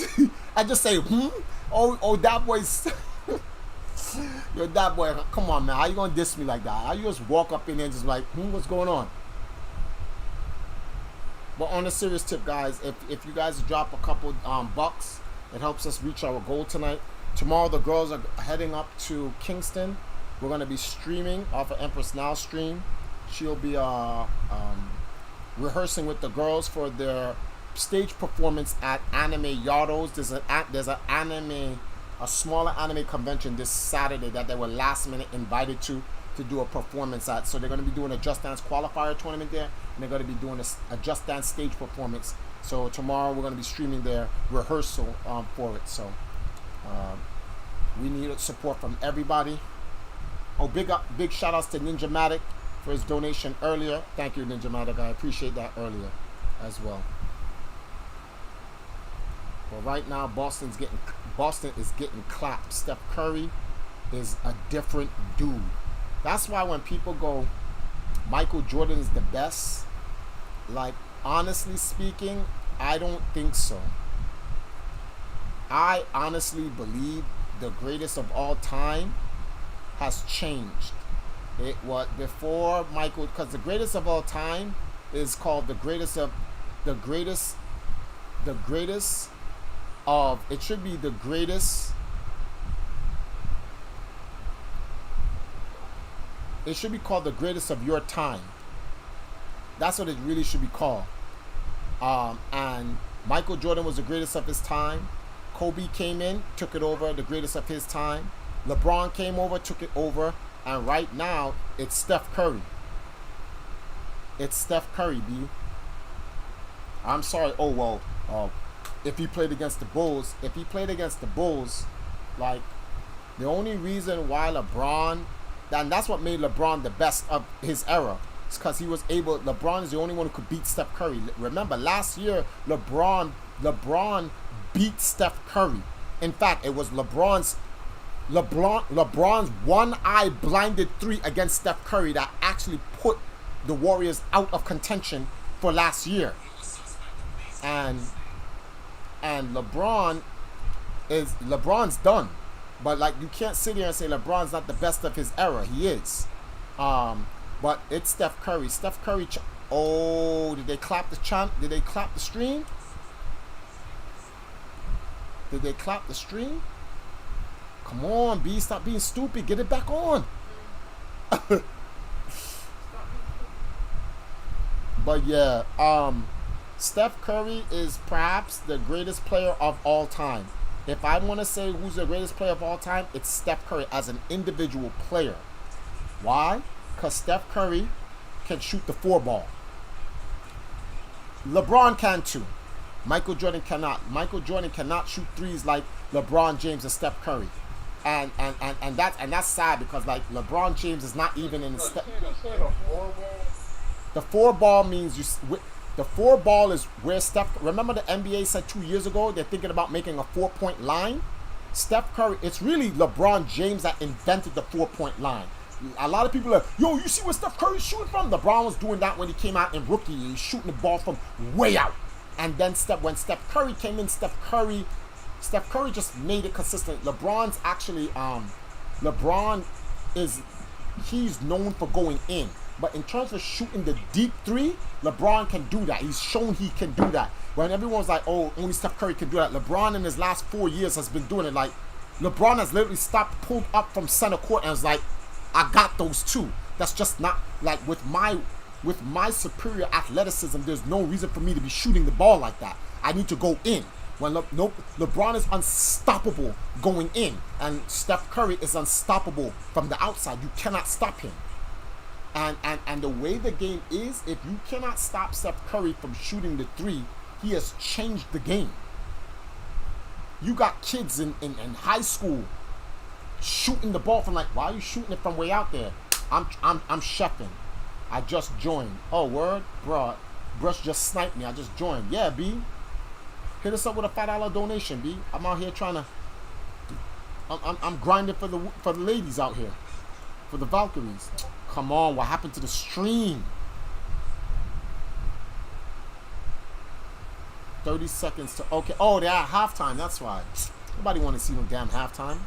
I just say, Oh, that boy's. Yo, that boy. Come on, man. How you gonna diss me like that? How you just walk up in there and just like, what's going on? But on a serious tip, guys, if you guys drop a couple bucks, it helps us reach our goal tonight. Tomorrow, the girls are heading up to Kingston. We're going to be streaming off of Empress Now stream. She'll be rehearsing with the girls for their stage performance at Anime Yardos. There's a smaller anime convention this Saturday that they were last minute invited to do a performance at. So they're going to be doing a Just Dance qualifier tournament there, and they're going to be doing a Just Dance stage performance. So tomorrow we're going to be streaming their rehearsal for it. So we need support from everybody. Oh, big shout outs to Ninja Matic for his donation earlier. Thank you, Ninja Matic. I appreciate that earlier as well. But right now, Boston is getting clapped. Steph Curry is a different dude. That's why when people go, Michael Jordan is the best, like, honestly speaking, I don't think so. I honestly believe the greatest of all time has changed. It was before Michael, because the greatest of all time is called the greatest of the greatest of, it should be the greatest, it should be called the greatest of your time. That's what it really should be called. And Michael Jordan was the greatest of his time. Kobe came in, took it over, the greatest of his time. LeBron came over, took it over. And right now, it's Steph Curry. It's Steph Curry, B. I'm sorry. Oh, well, if he played against the Bulls, like, the only reason why LeBron, and that's what made LeBron the best of his era, is because he was able, LeBron is the only one who could beat Steph Curry. Remember, last year, LeBron beat Steph Curry. In fact, it was LeBron's one eye blinded three against Steph Curry that actually put the Warriors out of contention for last year. And LeBron's done. But like, you can't sit here and say LeBron's not the best of his era. He is. But it's Steph Curry. Steph Curry. Oh, did they clap the chant? Did they clap the stream? Did they clap the stream? Come on, B. Stop being stupid. Get it back on. But yeah, Steph Curry is perhaps the greatest player of all time. If I want to say who's the greatest player of all time, it's Steph Curry as an individual player. Why? Because Steph Curry can shoot the 4-ball. LeBron can too. Michael Jordan cannot. Michael Jordan cannot shoot threes like LeBron James and Steph Curry. And that's sad, because like LeBron James is not even in the step. The 4-ball means the 4-ball is where Steph. Remember the NBA said 2 years ago they're thinking about making a 4-point line. Steph Curry. It's really LeBron James that invented the 4-point line. A lot of people are like, yo, you see where Steph Curry's shooting from? LeBron was doing that when he came out in rookie. He's shooting the ball from way out. And then when Steph Curry came in, Steph Curry just made it consistent. LeBron's actually, he's known for going in. But in terms of shooting the deep three, LeBron can do that. He's shown he can do that. When everyone's like, oh, only Steph Curry can do that. LeBron in his last 4 years has been doing it. Like, LeBron has literally pulled up from center court and was like, I got those two. That's just not, like, with my superior athleticism, there's no reason for me to be shooting the ball like that. I need to go in. When LeBron is unstoppable going in, and Steph Curry is unstoppable from the outside. You cannot stop him. And the way the game is, if you cannot stop Steph Curry from shooting the three, he has changed the game. You got kids in high school shooting the ball from, like, why are you shooting it from way out there? I'm chefing. I just joined. Oh, word? Bro, Brush just sniped me. I just joined. Yeah, B. Hit us up with a $5 donation, B. I'm out here trying to... I'm grinding for the ladies out here. For the Valkyries. Come on, what happened to the stream? 30 seconds to... Okay. Oh, they're at halftime. That's why. Nobody want to see no damn halftime.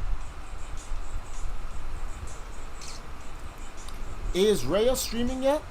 Is Rhea streaming yet?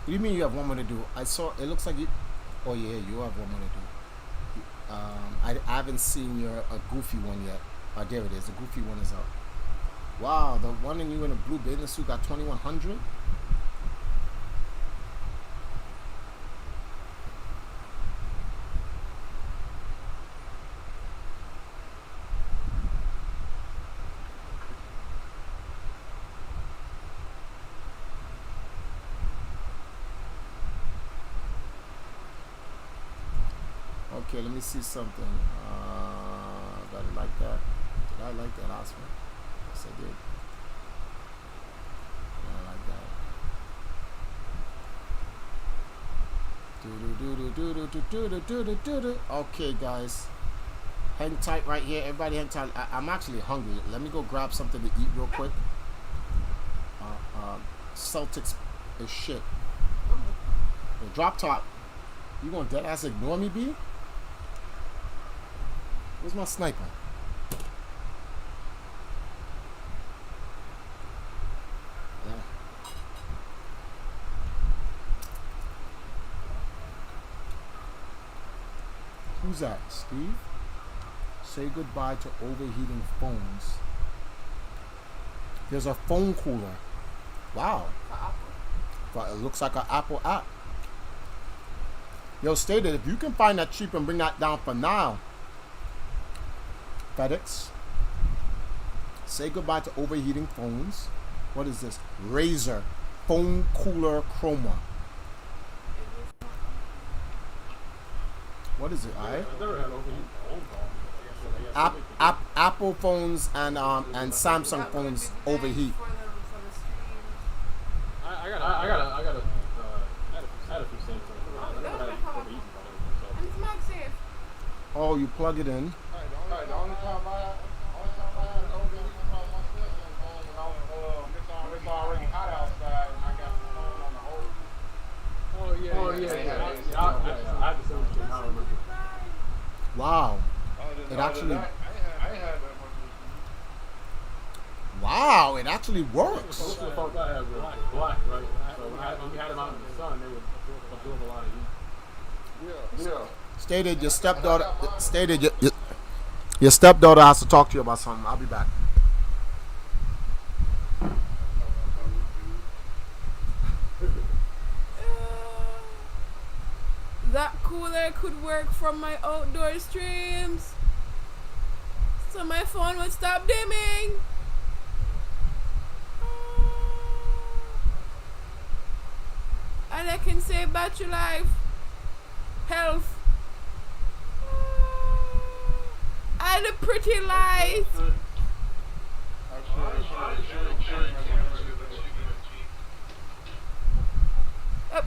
What do you mean you have one more to do? I saw, it looks like you... Oh yeah, you have one more to do. I haven't seen your a goofy one yet. Oh, there it is. The goofy one is up. Wow, the one in you in a blue business suit got 2100. Okay, let me see something. Got it like that. Did I like that last one? Yes, I did. I like that. Okay, guys. Hang tight right here. Everybody hang tight. I'm actually hungry. Let me go grab something to eat real quick. Celtics is shit. The drop top. You gonna dead ass ignore me, B? Where's my sniper? Yeah. Who's that? Steve? Say goodbye to overheating phones. There's a phone cooler. Wow. But it looks like an Apple app. Yo, stated if you can find that cheap and bring that down for now. FedEx. Say goodbye to overheating phones. What is this? Razer phone cooler chroma. What is it? I've never had overheating phone calls. Apple phones and Samsung phones overheat. I got a few cents. Oh, you plug it in. Right, the only time I had overheating problem myself was when it's already hot outside and I got the phone on the hold. Oh yeah. I had the same thing. I remember. Wow. It actually. I ain't had that much. Wow, it actually works. Most of the phones I had were black, right? So when we had them out in the sun, they would absorb a lot of heat. Yeah. Stated your stepdaughter. Stated your stepdaughter has to talk to you about something. I'll be back. That cooler could work from my outdoor streams, so my phone would stop dimming. And I can save battery life, health, and a pretty light. Yep.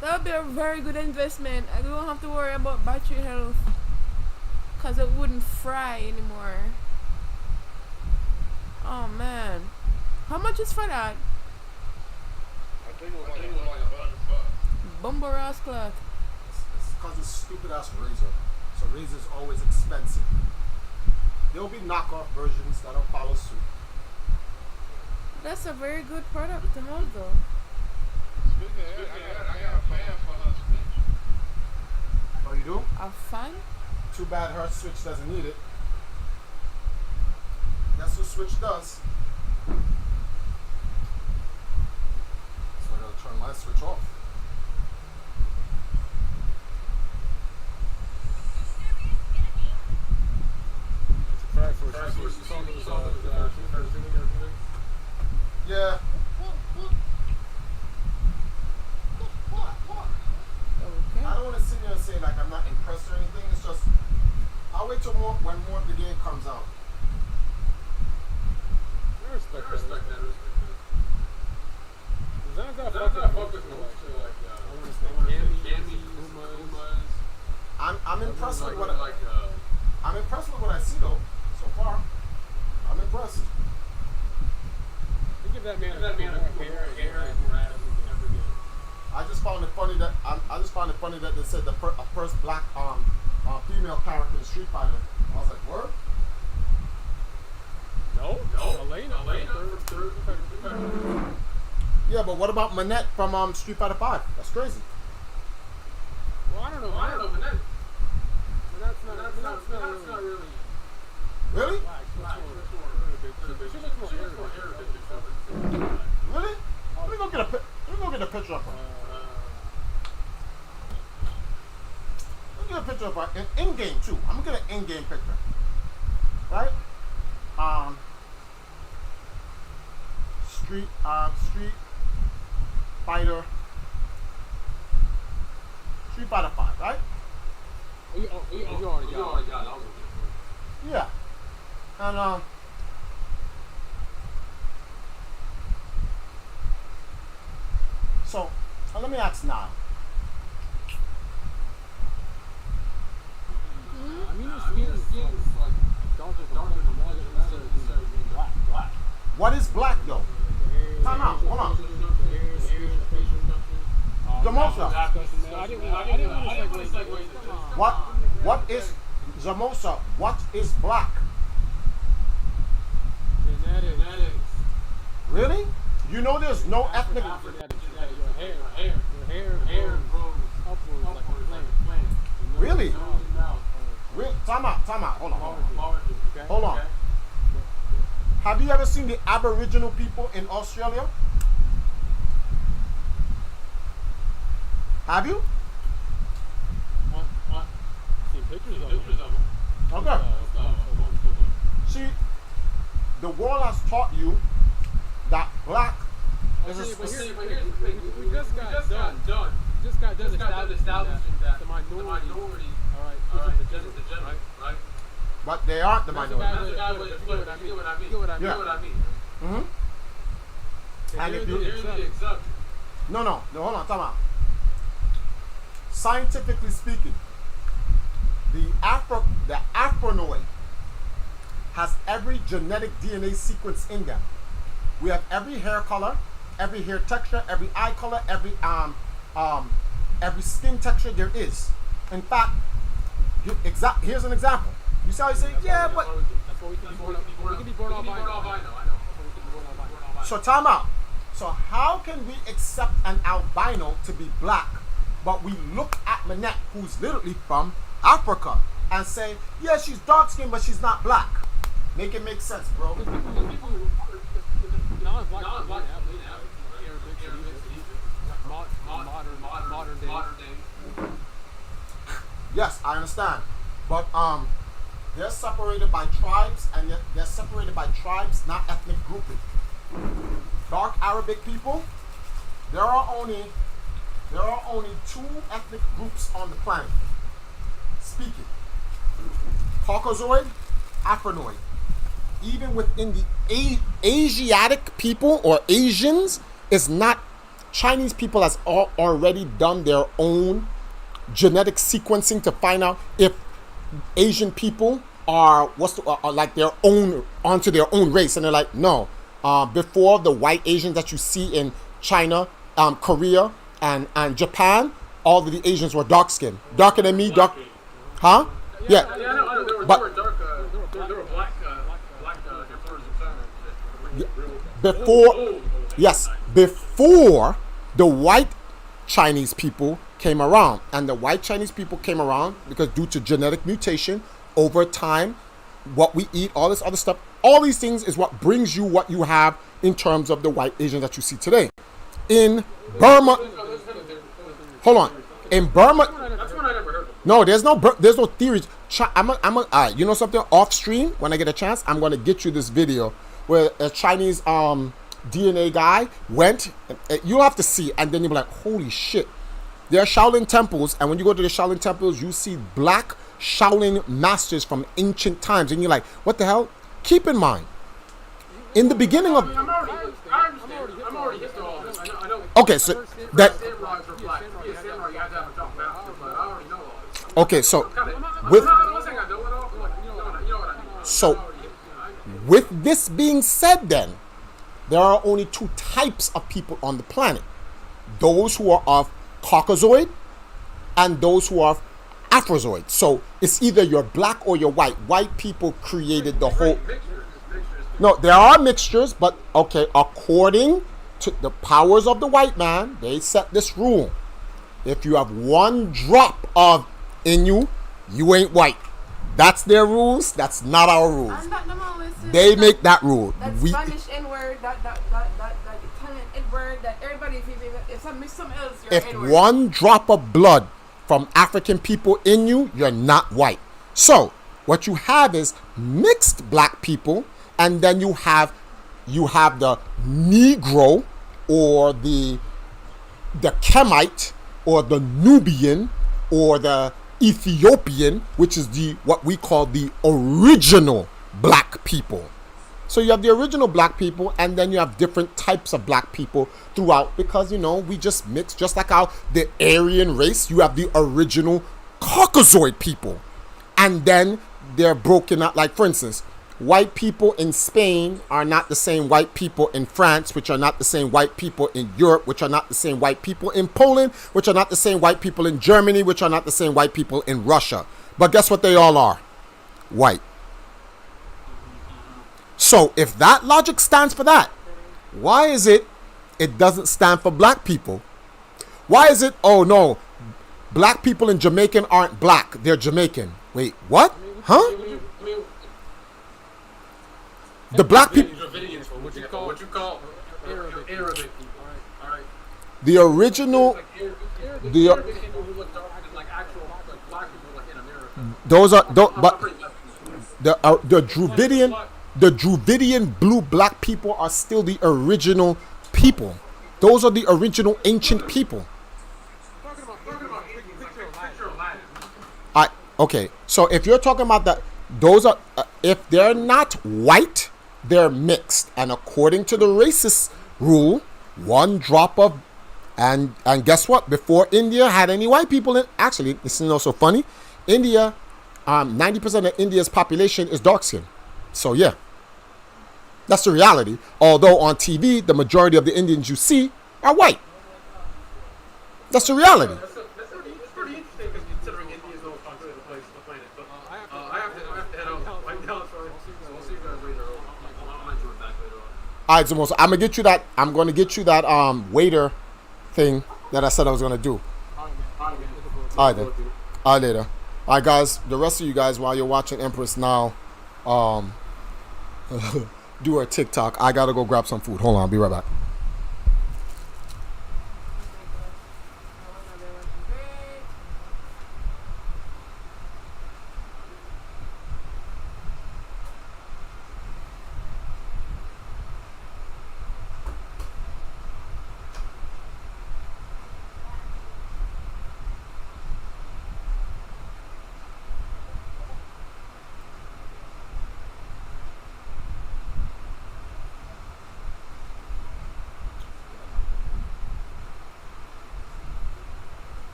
That would be a very good investment. I don't have to worry about battery health because it wouldn't fry anymore. Oh man. How much is for that? I think it was like $100. Bumble ass cloth. It's because it's stupid ass Razer. So Razer's always expensive. There'll be knockoff versions that'll follow suit. That's a very good product to have though. Speaking of that, I got a fan for her Switch. Oh, you do? A fan? Too bad her Switch doesn't need it. That's what Switch does. So I'll turn my Switch off. Yeah. Okay. I don't want to sit here and say like I'm not impressed or anything. It's just I'll wait till when more of the game comes out. I respect that. That's not focus on like I want to say Cammy, Umas. I'm impressed with what I'm impressed with what I see though so far. I'm impressed. You give that man a more ass ever get. I just found it funny that they said a first black female character in Street Fighter. I was like, word? No, Elena. Yeah, but what about Manette from Street Fighter 5? That's crazy. Well, I don't know. Manette. That's not really. Really? Black. She looks more Arabic. Really? Let me go get a picture of her. Let me get a picture of her in game too. I'm gonna get an in-game picture. Right? Street Fighter 5, right? You already got it. Yeah. And so let me ask now. I mean, it's like darker than black. What is black though? Time out. Hold on. Zamosa. I didn't want to segue. What is Zamosa? What is black? Genetics. Really? You know there's no ethnic. Your hair grows upwards like a plant. Really? Time out. Hold on. Okay. Hold on. Have you ever seen the Aboriginal people in Australia? Have you? Seen pictures of them. Okay. See, the world has taught you that black is a specific. We just got done. Establishing that the minority. All right. Is the general, right? But they aren't the minority. That's the guy with the flip. You get what I mean? Mm-hmm. And if you no, hold on, time out. Scientifically speaking, the Afronoid has every genetic DNA sequence in them. We have every hair color, every hair texture, every eye color, every skin texture there is. In fact, here's an example. You see how you say, yeah, but we can be born albino. So time out. So how can we accept an albino to be black, but we look at Manette, who's literally from Africa, and say, yeah, she's dark skinned, but she's not black? Make it make sense, bro. Modern day. Yes, I understand, but they're separated by tribes, and they're separated by tribes, not ethnic grouping. Dark Arabic people, there are only two ethnic groups on the planet. Speaking, Caucasoid, Afronoid. Even within the Asiatic people or Asians, is not Chinese people has already done their own genetic sequencing to find out if Asian people are like their own onto their own race, and they're like, no. Before the white Asians that you see in China, Korea, and Japan, all of the Asians were dark skinned, darker than me, dark, huh? Yeah. But before the white Chinese people came around, and the white Chinese people came around because due to genetic mutation over time, what we eat, all this other stuff, all these things is what brings you what you have in terms of the white Asians that you see today. In Burma, hold on. In Burma, That's one I never heard of. no, there's no theories. You know something? Off stream, when I get a chance, I'm gonna get you this video where a Chinese DNA guy went. You'll have to see, and then you'll be like, holy shit. There are Shaolin temples, and when you go to the Shaolin temples, you see black Shaolin masters from ancient times, and you're like, what the hell? Keep in mind, in the beginning of I'm already used to all this. I know. okay, so that Samurais are black. To be a samurai, you have to have a dark master, but I already know all this. okay, so I'm not saying I know it all, but like, you know what I mean. so with this being said, then there are only two types of people on the planet: those who are of Caucasoid and those who are Afrozoid. So it's either you're black or you're white. White people created the whole. No, there are mixtures, but okay, according the powers of the white man, they set this rule. If you have one drop of in you, you ain't white. That's their rules. That's not our rules. And that them always say They that- make that rule. That We, Spanish N-word, that Italian N-word, that everybody, if some miss something else, you're if N-word. one drop of blood from African people in you, you're not white. So what you have is mixed black people, and then you have the Negro or the Kemite or the Nubian or the Ethiopian, which is what we call the original black people. So you have the original black people, and then you have different types of black people throughout, because we just mix, just like how the Aryan race, you have the original Caucasoid people, and then they're broken up. Like, for instance, white people in Spain are not the same white people in France, which are not the same white people in Europe, which are not the same white people in Poland, which are not the same white people in Germany, which are not the same white people in Russia. But guess what they all are? White. So if that logic stands for that, why is it doesn't stand for black people? Why is it, oh no, black people in Jamaican aren't black, they're Jamaican? Wait, what? Huh? The black people, What you call Arabic people, all right? the original, the Arabic people who look dark and like actual like black people like in America. those are, but the Druidian blue black people are still the original people. Those are the original ancient people. Okay, so if you're talking about that, those are, if they're not white, they're mixed. And according to the racist rule, one drop of, and guess what? Before India had any white people in, actually, this is also funny, India, 90% of India's population is dark skinned. So yeah, that's the reality. Although on TV, the majority of the Indians you see are white. That's the reality. It's pretty interesting considering India is the most populated place on the planet. But I have to head out right now, so we'll see you guys later. I'll join back later on. All right, so I'm gonna get you that waiter thing that I said I was gonna do. All right then. All right, later. All right, guys. The rest of you guys, while you're watching Empress now, do her TikTok. I gotta go grab some food. Hold on, I'll be right back.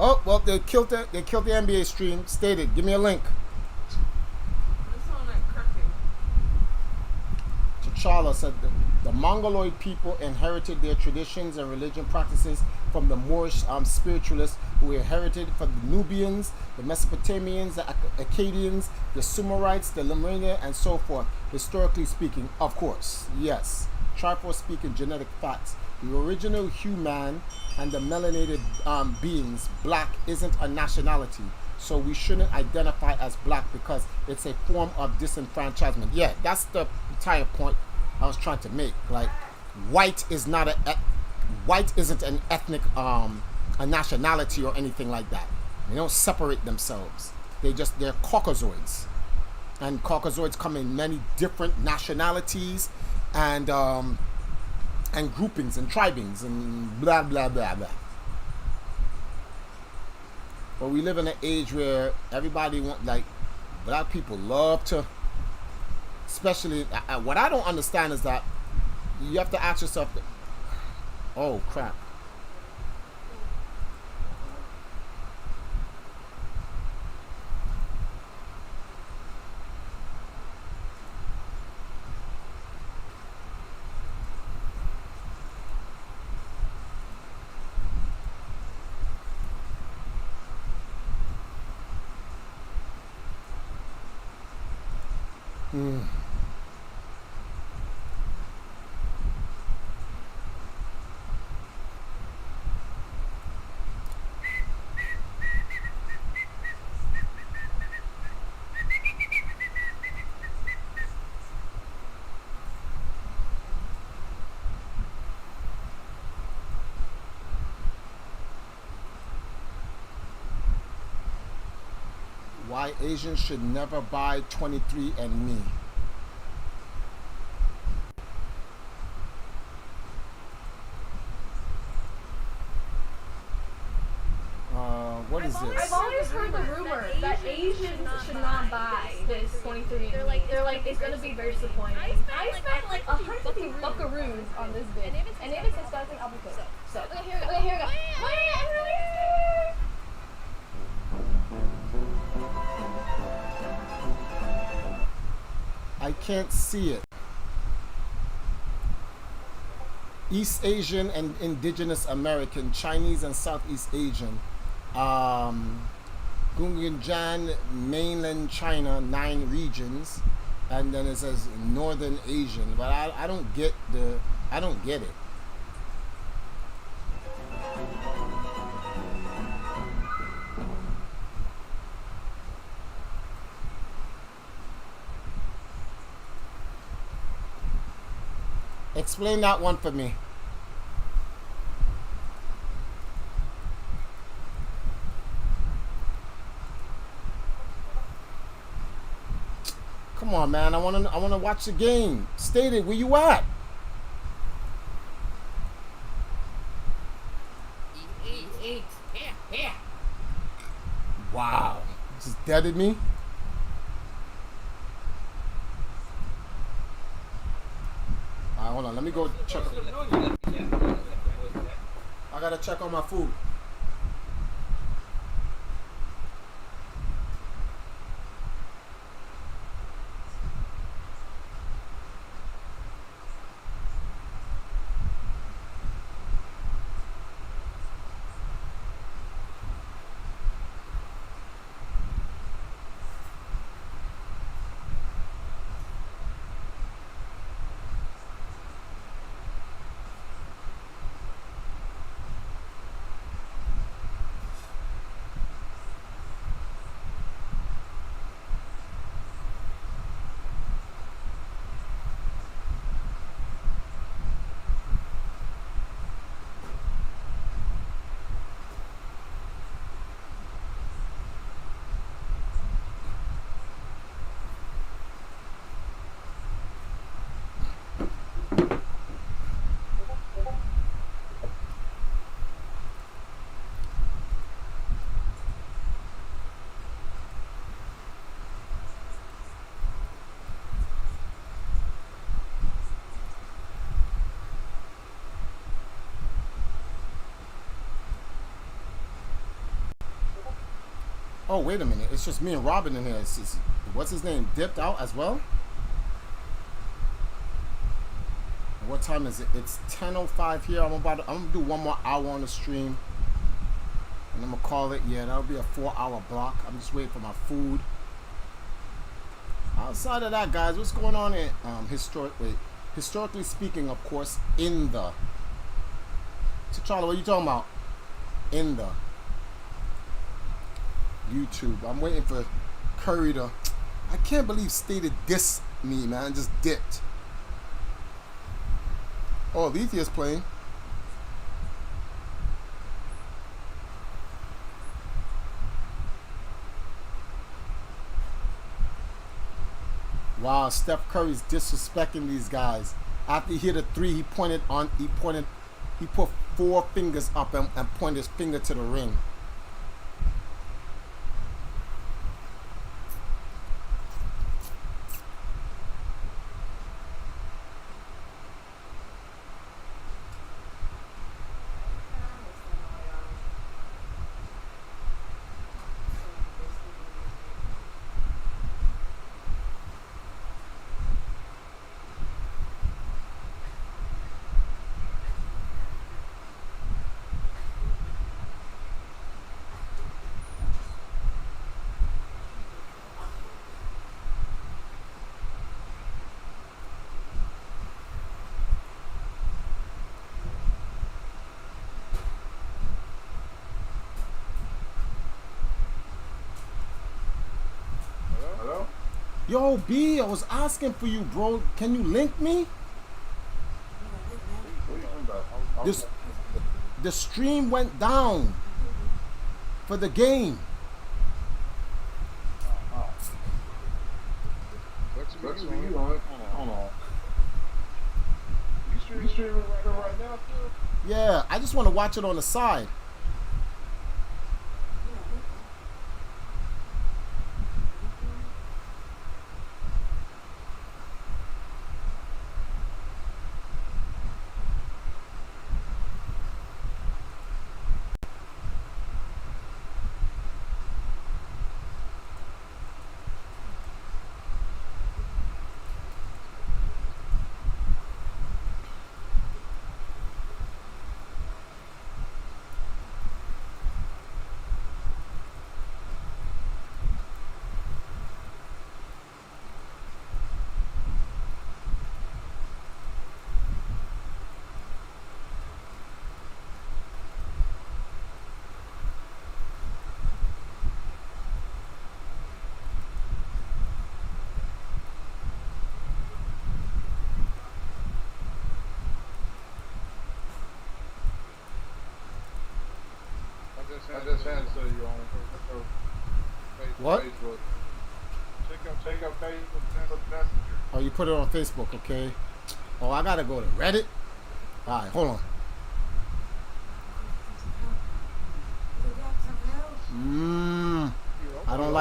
Oh well, they killed the NBA stream. Stated. Give me a link. T'Challa said the Mongoloid people inherited their traditions and religion practices from the Moorish spiritualists, who inherited from the Nubians, the Mesopotamians, the Akkadians, the Sumerites, the Lemurians, and so forth. Historically speaking, of course, yes. Trifor speaking genetic facts. The original human and the melanated beings, black isn't a nationality. So we shouldn't identify as black because it's a form of disenfranchisement. Yeah, that's the entire point I was trying to make. Like, white is not white isn't an ethnic a nationality or anything like that. They don't separate themselves. They're Caucasoids, and Caucasoids come in many different nationalities and groupings and tribings and blah blah blah blah. But we live in an age where everybody black people love to, especially, what I don't understand is that you have to ask yourself, oh crap. Why Asians should never buy 23andMe. What is this? I've always heard the rumor that Asians should not buy this 23andMe. They're like, it's gonna be very disappointing. I spent like 150 buckaroos on this bit, and it is disgusting. I'll be quick. So, okay, here we go. Wait, I'm really scared. I can't see it. East Asian and Indigenous American, Chinese and Southeast Asian, Gungunjan, mainland China, 9 regions, and then it says Northern Asian. But I don't get it. Explain that one for me. Come on, man. I wanna watch the game. Stated, where you at? Eat. Here. Wow. Just deaded me. Alright, hold on. Let me go check. I gotta check on my food. Oh, wait a minute. It's just me and Robin in here. What's his name? Dipped out as well? What time is it? It's 10:05 here. I'm gonna do 1 more hour on the stream. And I'm gonna call it. Yeah, that'll be a 4-hour block. I'm just waiting for my food. Outside of that, guys, what's going on in historically speaking, of course, in the T'Challa, what are you talking about? In the YouTube. I'm waiting for Curry to. I can't believe Stated dissed me, man. Just dipped. Oh, Lethea's playing. Wow, Steph Curry's disrespecting these guys. After he hit a 3, he put 4 fingers up and pointed his finger to the ring. Yo, B, I was asking for you, bro. Can you link me? The stream went down for the game. What you on? Hold on. You streaming right now? Yeah, I just want to watch it on the side. I just answered you on What? Facebook. Check out Facebook Messenger. Oh, you put it on Facebook, okay. Oh, I gotta go to Reddit? Alright, hold on. I don't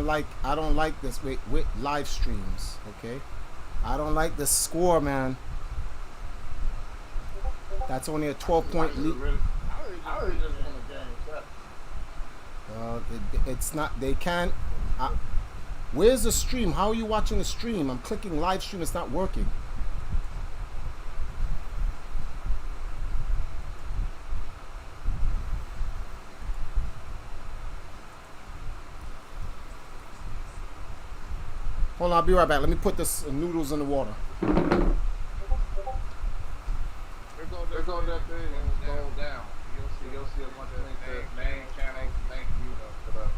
like I don't like this with live streams, okay? I don't like the score, man. That's only a 12-point lead. I really just want a game. It's not. They can't. Where's the stream? How are you watching the stream? I'm clicking live stream. It's not working. Hold on, I'll be right back. Let me put this noodles in the water. There go that thing and scroll down. You'll see a bunch of things that name, channel, link, you know, put up.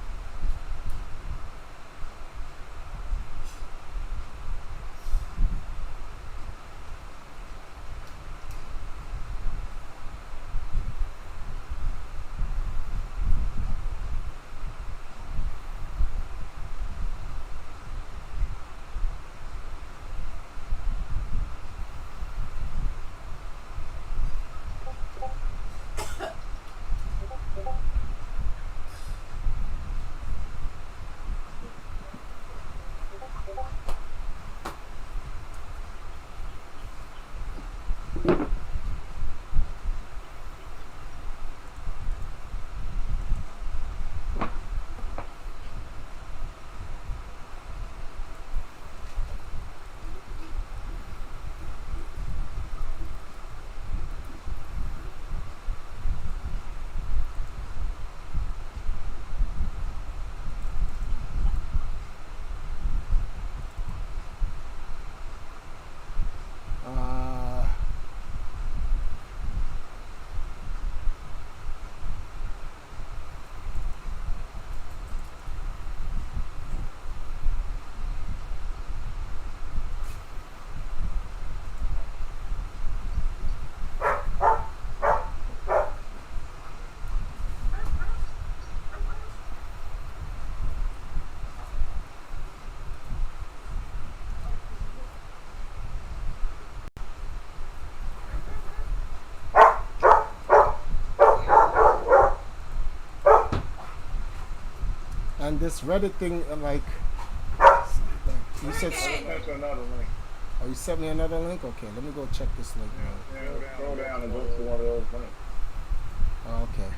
And this Reddit thing, like, you said. Oh, you sent me another link? Okay, let me go check this link now. Yeah, scroll down and go to one of those links. Oh, okay.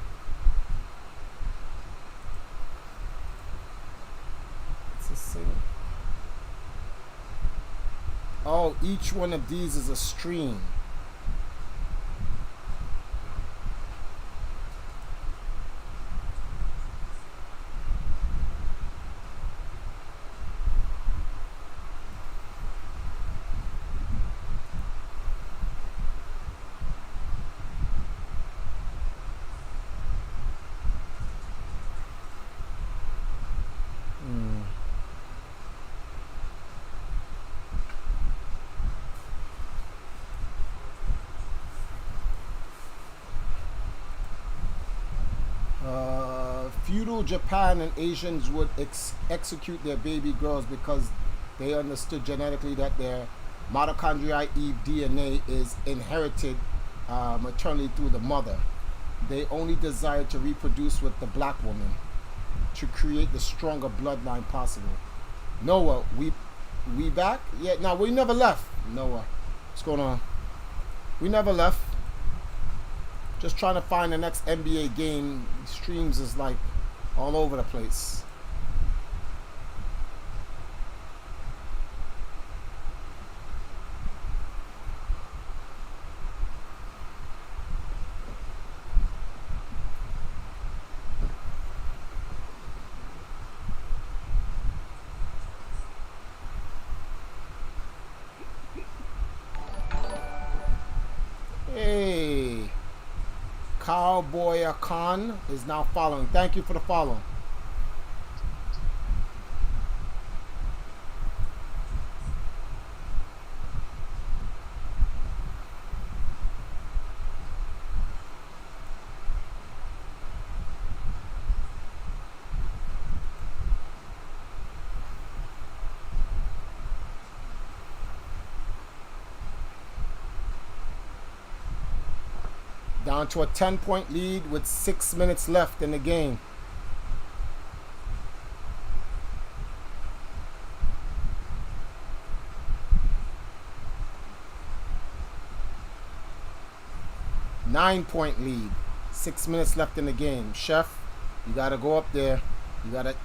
It's a single. Oh, each one of these is a stream. Feudal Japan and Asians would execute their baby girls because they understood genetically that their mitochondrial DNA is inherited maternally through the mother. They only desired to reproduce with the black woman to create the stronger bloodline possible. Noah, we back? Yeah, no, we never left. Noah, what's going on? We never left. Just trying to find the next NBA game. Streams is like all over the place. Hey. Cowboy Khan is now following. Thank you for the follow. Down to a 10-point lead with 6 minutes left in the game. Nine-point lead. 6 minutes left in the game. Chef, you got to go up there. You got to.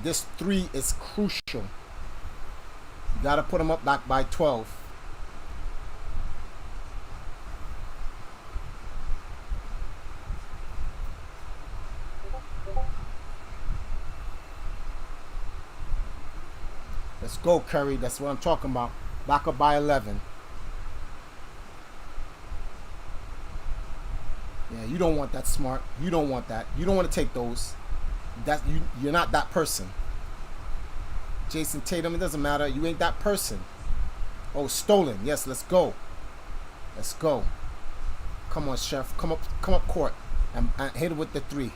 This 3 is crucial. You got to put them up back by 12. Let's go, Curry. That's what I'm talking about. Back up by 11. Yeah, you don't want that smart. You don't want that. You don't want to take those. You're not that person. Jason Tatum, it doesn't matter. You ain't that person. Oh, stolen. Yes, let's go. Let's go. Come on, Chef. Come up court and hit it with the 3.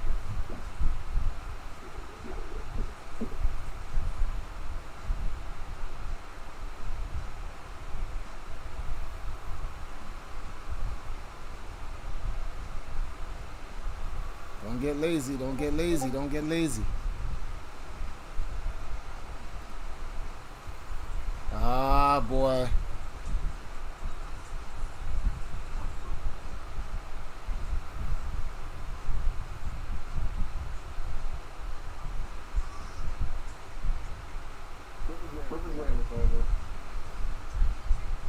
Don't get lazy. Don't get lazy. Don't get lazy. Ah, boy.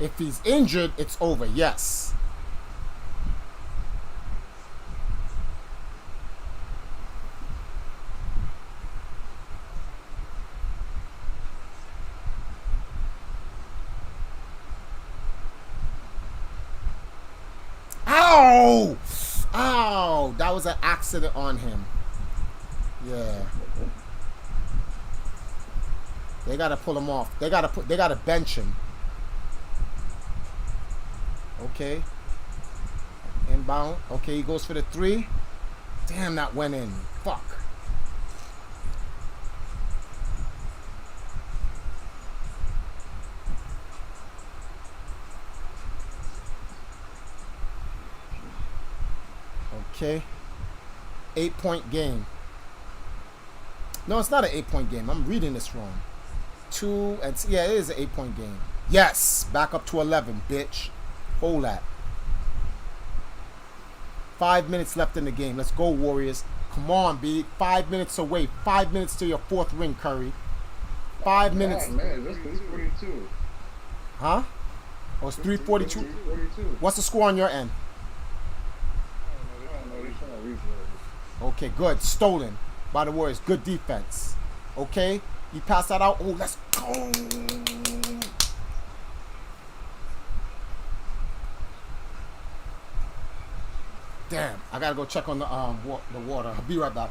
If he's injured, it's over. Yes. Ow! Ow! That was an accident on him. Yeah. They gotta pull him off. They gotta bench him. Okay. Inbound. Okay, he goes for the 3. Damn, that went in. Fuck. Okay. 8-point game. No, it's not an 8-point game. I'm reading this wrong. 2 and yeah, it is an 8-point game. Yes, back up to 11, bitch. Hold that. 5 minutes left in the game. Let's go, Warriors. Come on, B. 5 minutes away. 5 minutes to your 4th ring, Curry. 5 minutes. Man, that's 342. Huh? Oh, it's 342. What's the score on your end? Okay, good. Stolen by the Warriors. Good defense. Okay, you pass that out. Oh, let's go. Damn, I gotta go check on the water. I'll be right back.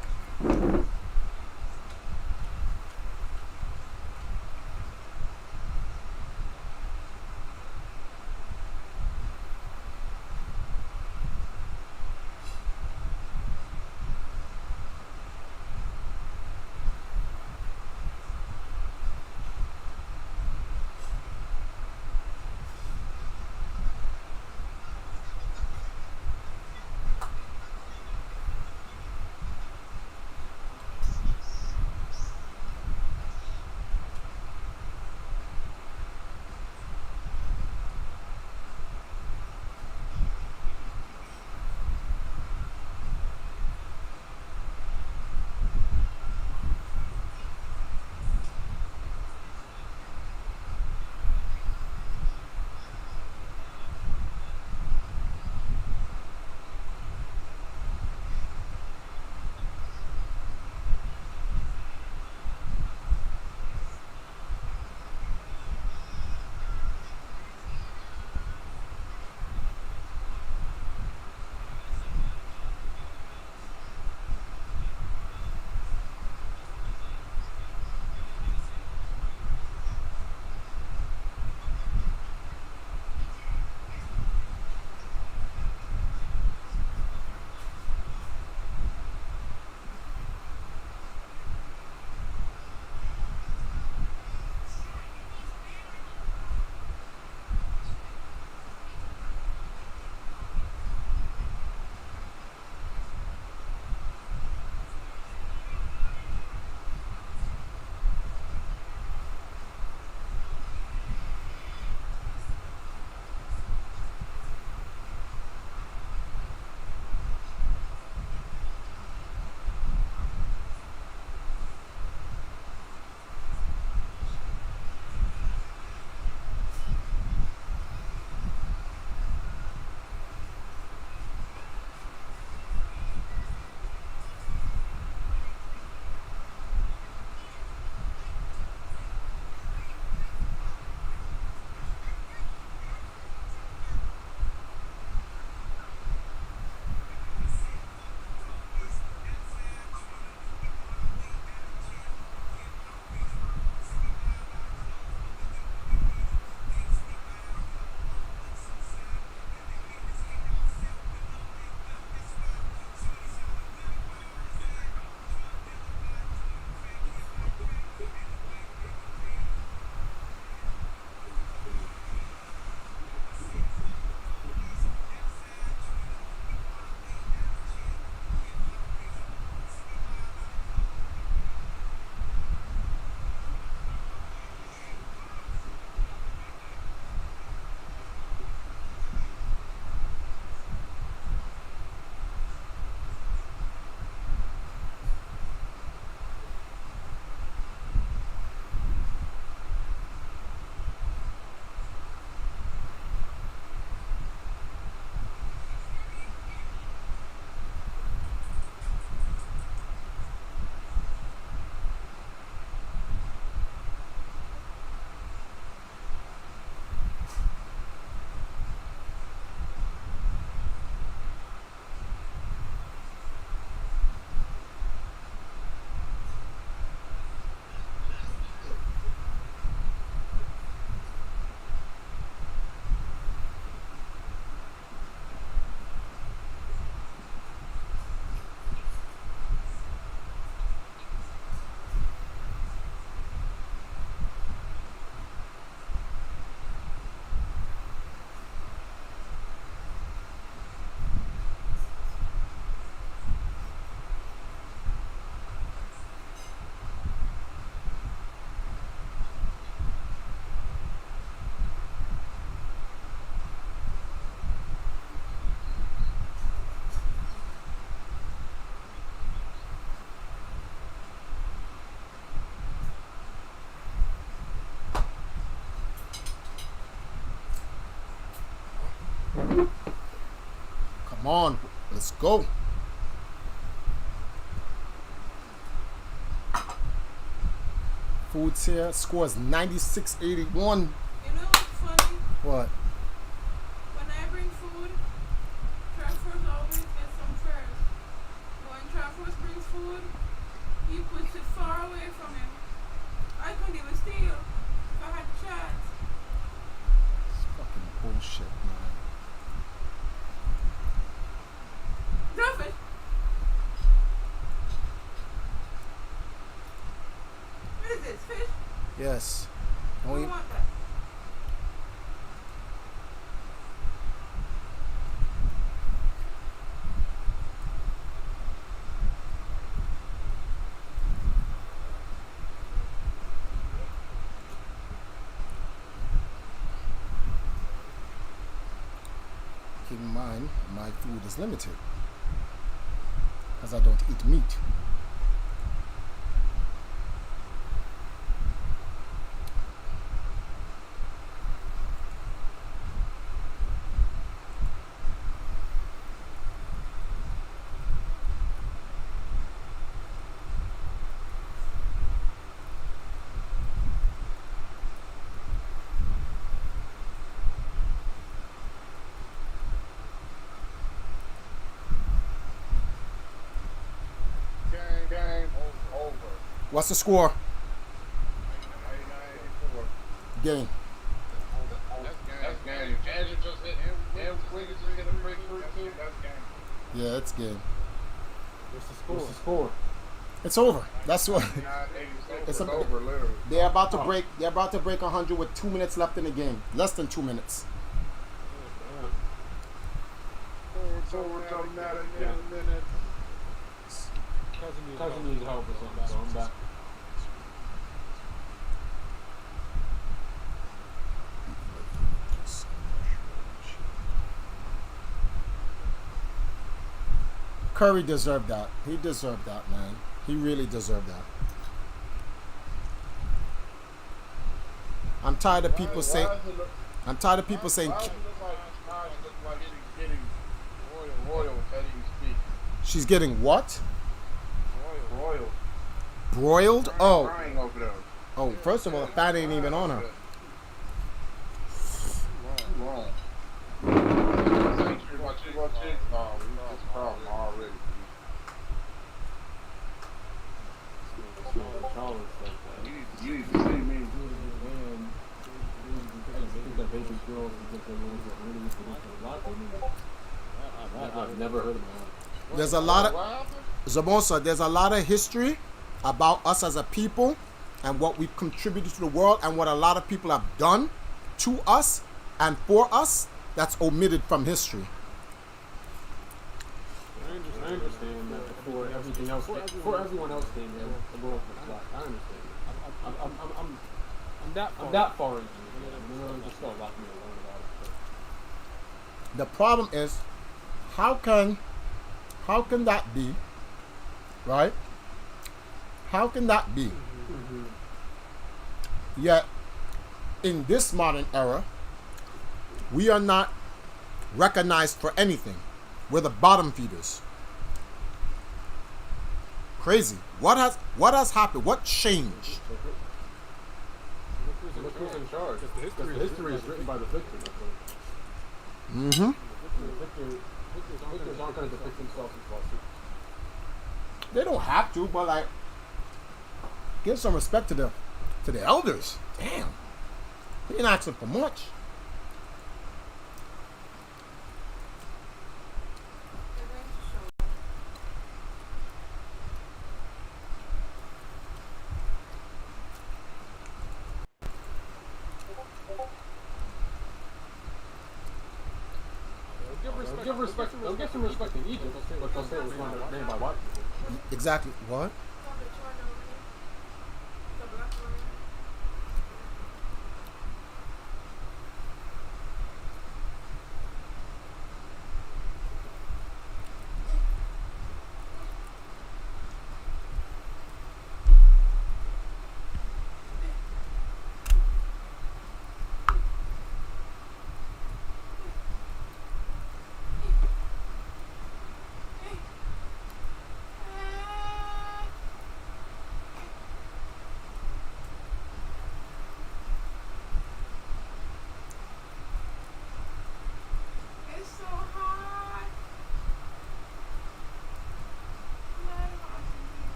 Come on, let's go. Food's here. Scores 96-81. You know what's funny? What? When I bring food, Trafford always gets some first. But when Trafford brings food, he puts it far away from him. I couldn't even steal if I had a chance. It's fucking bullshit, man. Trafford! What is this, fish? Yes. I Only, don't want that. keep in mind, my food is limited. Because I don't eat meat. Game over. What's the score? 99-84. Game. That's game. Andrew just hit. And Wiggins just hit a breakthrough too. That's game. Yeah, it's game. What's the score? It's over. That's what. 99-86. It's It's over, literally. They're about to break. They're about to break 100 with 2 minutes left in the game. Less than 2 minutes. So we're talking about it in a minute. Cousin needs help or something, so I'm back. Curry deserved that. He deserved that, man. He really deserved that. I'm tired of people saying. I'm tired of people saying. Why does it look like Taj look like getting royal as he speak? She's getting what? Royal. Broiled? Oh. Crying over there. Oh, first of all, the fat ain't even on her. Wrong. Oh, we got this problem already. You need to see me. I've never heard of that. There's a lot of Zabosa, there's a lot of history about us as a people and what we've contributed to the world and what a lot of people have done to us and for us that's omitted from history. I understand that before everything else, before everyone else came here, the world was black. I understand. I'm that far into it. You know, just start locking me alone about it. The problem is, how can that be, right? How can that be? Yet, in this modern era, we are not recognized for anything. We're the bottom feeders. Crazy. What has happened? What changed? Look who's in charge. The history is written by the victors. Mm-hmm. The victors aren't going to depict themselves as lawsuits. They don't have to, but like, give some respect to the elders. Damn, he ain't asking for much. They'll give some respect in Egypt, but they'll say it was made by white people. Exactly. What?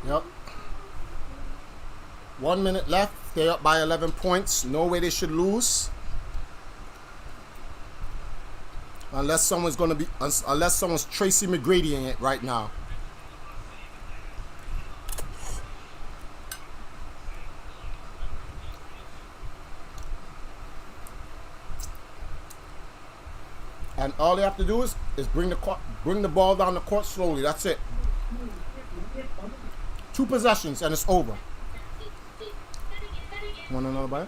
Yep. 1 minute left. They're up by 11 points. No way they should lose. Unless someone's Tracy McGradying it right now. And all they have to do is bring the ball down the court slowly. That's it. 2 possessions and it's over. Want another bite?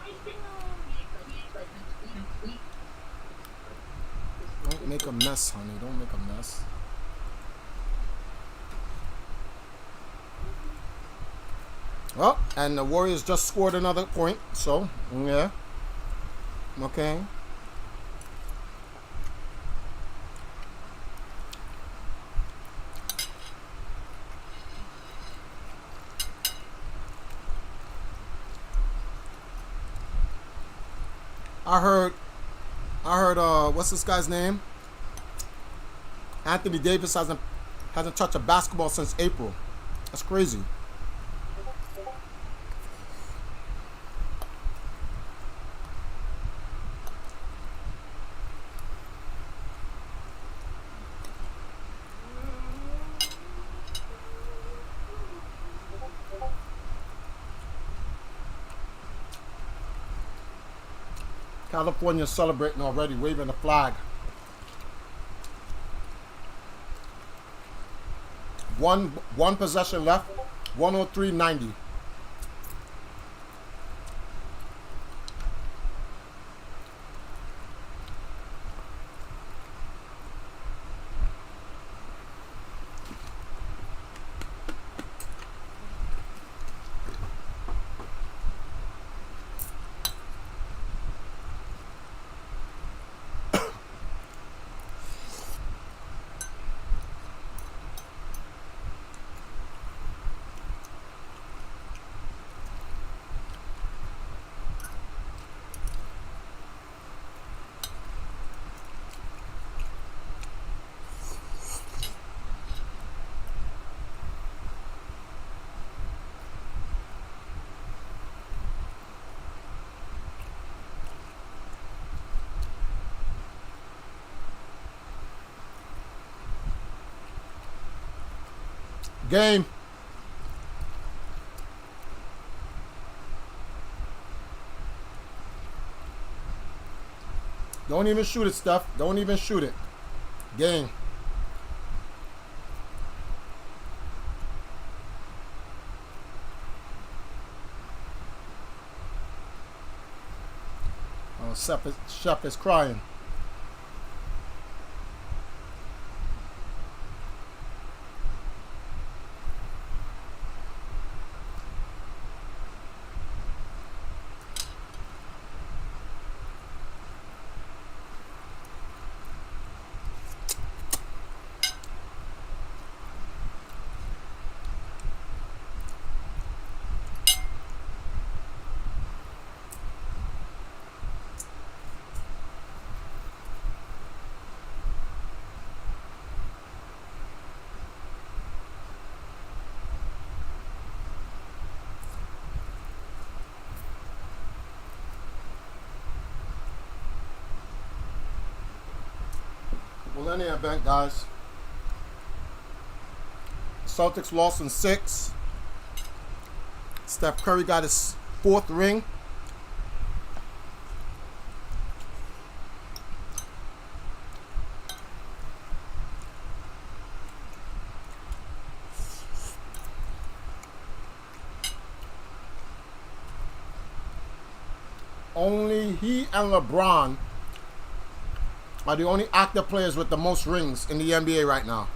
Don't make a mess, honey. Don't make a mess. Oh, and the Warriors just scored another point. So, yeah. Okay. I heard, what's this guy's name? Anthony Davis hasn't touched a basketball since April. That's crazy. California's celebrating already, waving the flag. One possession left, 103-90. Game. Don't even shoot it, Steph. Don't even shoot it. Game. Oh, Chef is crying. Well, in any event, guys, Celtics lost in 6. Steph Curry got his 4th ring. Only he and LeBron are the only active players with the most rings in the NBA right now.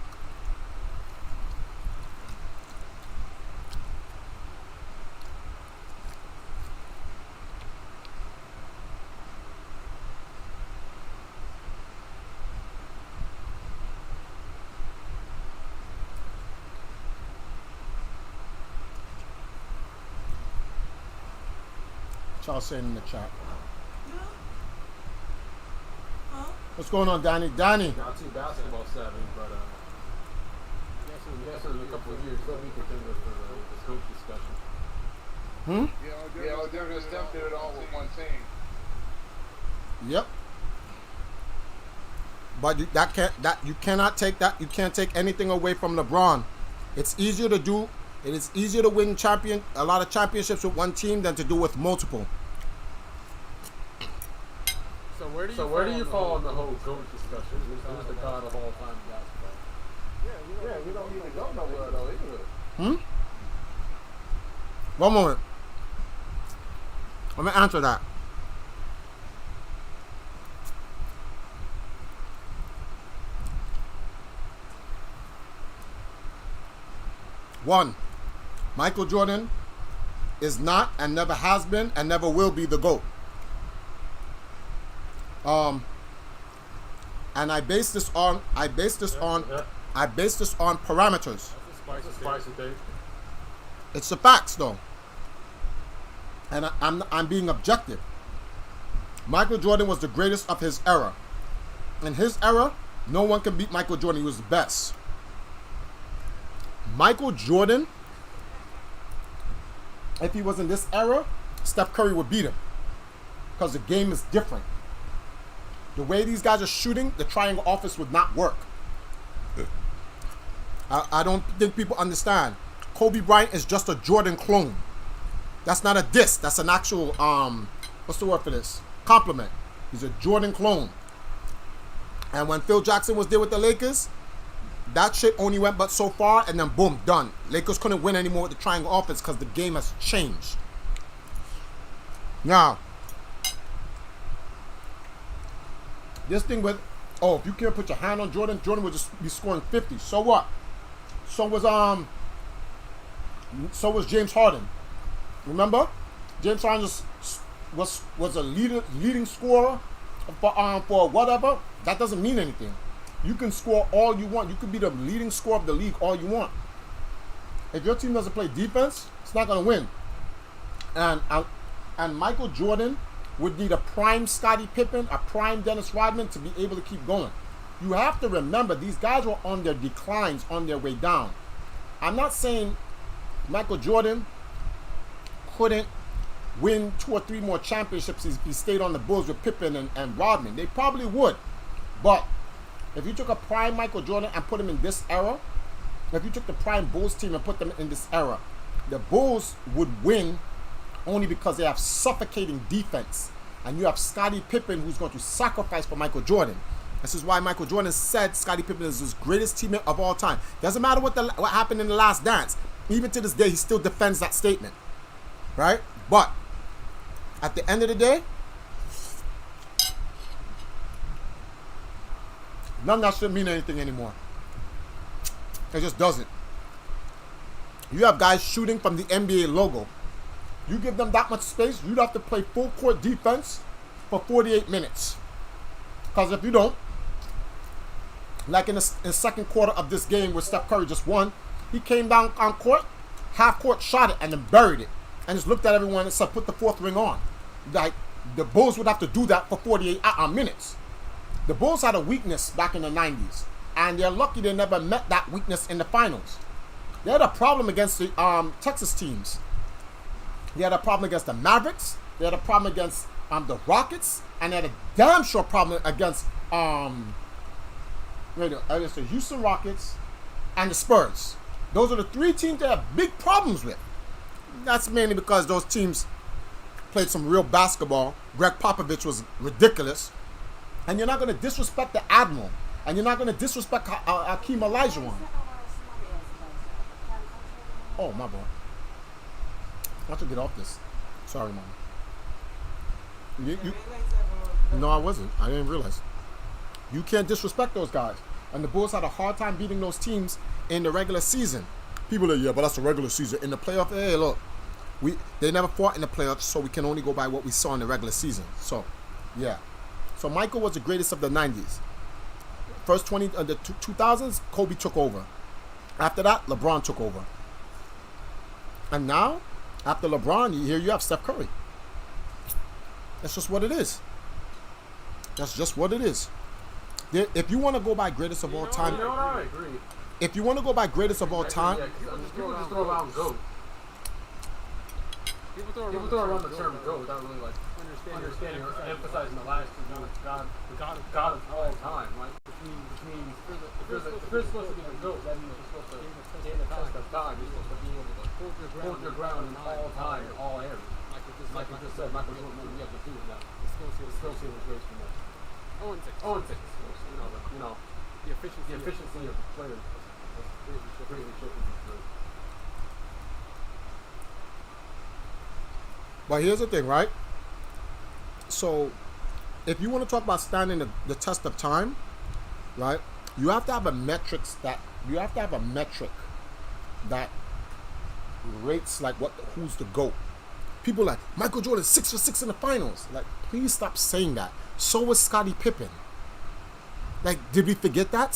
What y'all saying in the chat? What's going on, Danny? Danny. Not too basketball savvy, but guess in a couple of years, they'll be contenders for the coach discussion. Yeah, they're just Steph did it all with one team. Yep. But you cannot take that. You can't take anything away from LeBron. It's easier to do. It is easier to win a lot of championships with one team than to do with multiple. So where do you fall on the whole GOAT discussion? Who's the god of all time basketball? Yeah, we don't need to go nowhere though either. One moment. Let me answer that. One, Michael Jordan is not and never has been and never will be the GOAT. And I base this on parameters. It's the facts though. And I'm being objective. Michael Jordan was the greatest of his era. In his era, no one can beat Michael Jordan. He was the best. Michael Jordan, if he was in this era, Steph Curry would beat him. Because the game is different. The way these guys are shooting, the triangle offense would not work. I don't think people understand. Kobe Bryant is just a Jordan clone. That's not a diss. That's an actual, what's the word for this? Compliment. He's a Jordan clone. And when Phil Jackson was there with the Lakers, that shit only went but so far, and then boom, done. Lakers couldn't win anymore with the triangle offense because the game has changed. Now, this thing with, if you can't put your hand on Jordan, Jordan would just be scoring 50. So what? So was James Harden. Remember? James Harden was a leading scorer for whatever. That doesn't mean anything. You can score all you want. You could be the leading scorer of the league all you want. If your team doesn't play defense, it's not going to win. And Michael Jordan would need a prime Scottie Pippen, a prime Dennis Rodman to be able to keep going. You have to remember, these guys were on their declines, on their way down. I'm not saying Michael Jordan couldn't win 2 or 3 more championships if he stayed on the Bulls with Pippen and Rodman. They probably would. But if you took a prime Michael Jordan and put him in this era, if you took the prime Bulls team and put them in this era, the Bulls would win only because they have suffocating defense. And you have Scottie Pippen who's going to sacrifice for Michael Jordan. This is why Michael Jordan said Scottie Pippen is his greatest teammate of all time. Doesn't matter what happened in the last dance. Even to this day, he still defends that statement. Right? But at the end of the day, none of that shouldn't mean anything anymore. It just doesn't. You have guys shooting from the NBA logo. You give them that much space, you'd have to play full court defense for 48 minutes. Because if you don't, like in the second quarter of this game where Steph Curry just won, he came down on court, half court, shot it, and then buried it. And just looked at everyone and said, put the 4th ring on. Like, the Bulls would have to do that for 48 minutes. The Bulls had a weakness back in the 90s. And they're lucky they never met that weakness in the finals. They had a problem against the Texas teams. They had a problem against the Mavericks. They had a problem against the Rockets. And they had a damn sure problem against the Houston Rockets and the Spurs. Those are the 3 teams they have big problems with. That's mainly because those teams played some real basketball. Greg Popovich was ridiculous. And you're not going to disrespect the Admiral. And you're not going to disrespect Hakeem Olajuwon. Oh, my boy. I have to get off this. Sorry, Mom. No, I wasn't. I didn't realize. You can't disrespect those guys. And the Bulls had a hard time beating those teams in the regular season. People are like, yeah, but that's the regular season. In the playoff, hey, look. They never fought in the playoffs, so we can only go by what we saw in the regular season. So, yeah. So Michael was the greatest of the 90s. First 2000s, Kobe took over. After that, LeBron took over. And now, after LeBron, here you have Steph Curry. That's just what it is. That's just what it is. If you want to go by greatest of all time, You know what? I agree. if you want to go by greatest of all time, Yeah, people just throw around GOAT. People throw around the term GOAT without really like understanding or emphasizing the last two GOATs, God of all time, right? Which means if you're supposed to be the GOAT, that means you're supposed to stand the test of time. You're supposed to be able to hold your ground in all time, in all areas. Like you just said, Michael Jordan, we have to do it now. The skill ceiling is raised from that. 0-6. You know, the efficiency of the players greatly shifted. but here's the thing, right? So, if you want to talk about standing the test of time, right? You have to have a metric that rates like who's the GOAT. People like Michael Jordan 6 for 6 in the finals. Like, please stop saying that. So was Scottie Pippen. Like, did we forget that?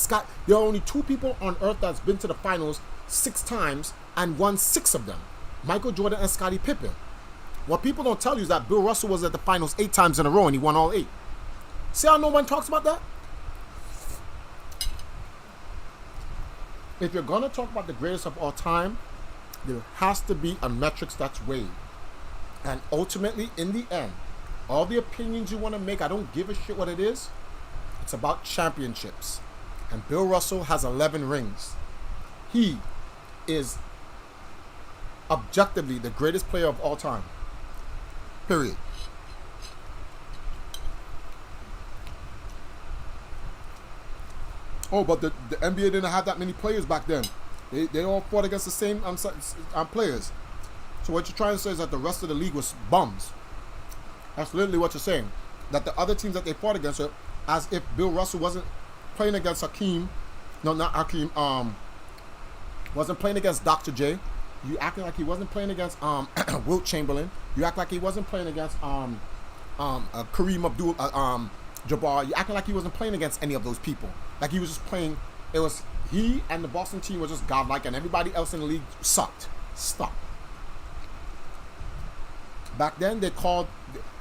There are only 2 people on earth that's been to the finals 6 times and won 6 of them. Michael Jordan and Scottie Pippen. What people don't tell you is that Bill Russell was at the finals 8 times in a row and he won all 8. See how no one talks about that? If you're going to talk about the greatest of all time, there has to be a metrics that's weighed. And ultimately, in the end, all the opinions you want to make, I don't give a shit what it is. It's about championships. And Bill Russell has 11 rings. He is objectively the greatest player of all time. Period. Oh, but the NBA didn't have that many players back then. They all fought against the same players. So what you're trying to say is that the rest of the league was bums. That's literally what you're saying. That the other teams that they fought against were as if Bill Russell wasn't playing against Hakeem. No, not Hakeem. Wasn't playing against Dr. J. You acting like he wasn't playing against Wilt Chamberlain. You act like he wasn't playing against Kareem Abdul-Jabbar. You acting like he wasn't playing against any of those people. Like he was just playing. It was he and the Boston team was just godlike, and everybody else in the league sucked. Stop. Back then,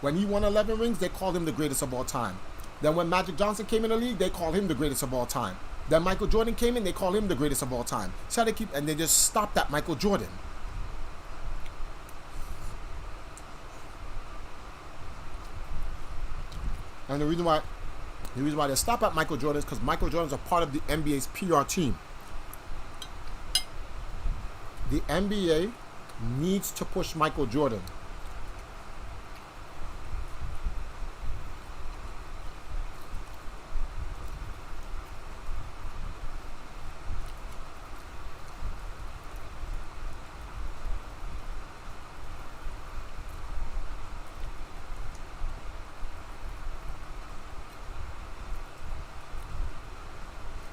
when he won 11 rings, they called him the greatest of all time. Then when Magic Johnson came in the league, they called him the greatest of all time. Then Michael Jordan came in, they called him the greatest of all time. So they just stopped at Michael Jordan. And the reason why they stop at Michael Jordan is because Michael Jordan is a part of the NBA's PR team. The NBA needs to push Michael Jordan.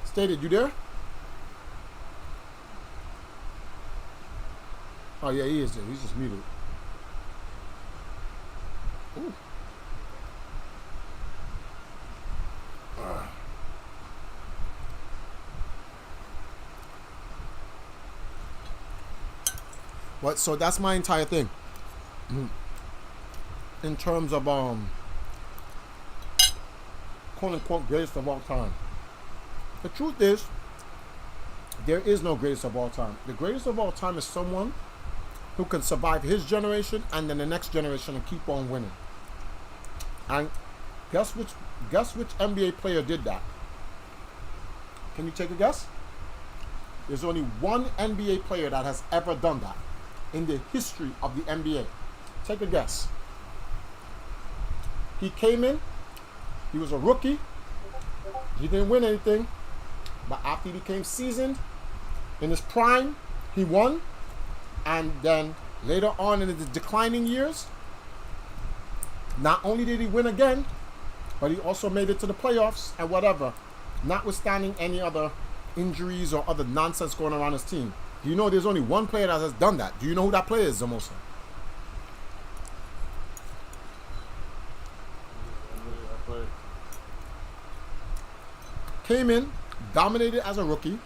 Stated, you there? Oh yeah, he is there. He's just muted. Ooh. What? So that's my entire thing. In terms of quote unquote greatest of all time. The truth is, there is no greatest of all time. The greatest of all time is someone who can survive his generation and then the next generation and keep on winning. And guess which NBA player did that? Can you take a guess? There's only one NBA player that has ever done that in the history of the NBA. Take a guess. He came in, he was a rookie, he didn't win anything. But after he became seasoned, in his prime, he won. And then later on in the declining years, not only did he win again, but he also made it to the playoffs and whatever, notwithstanding any other injuries or other nonsense going around his team. Do you know there's only one player that has done that? Do you know who that player is, Zamosa? Came in, dominated as a rookie,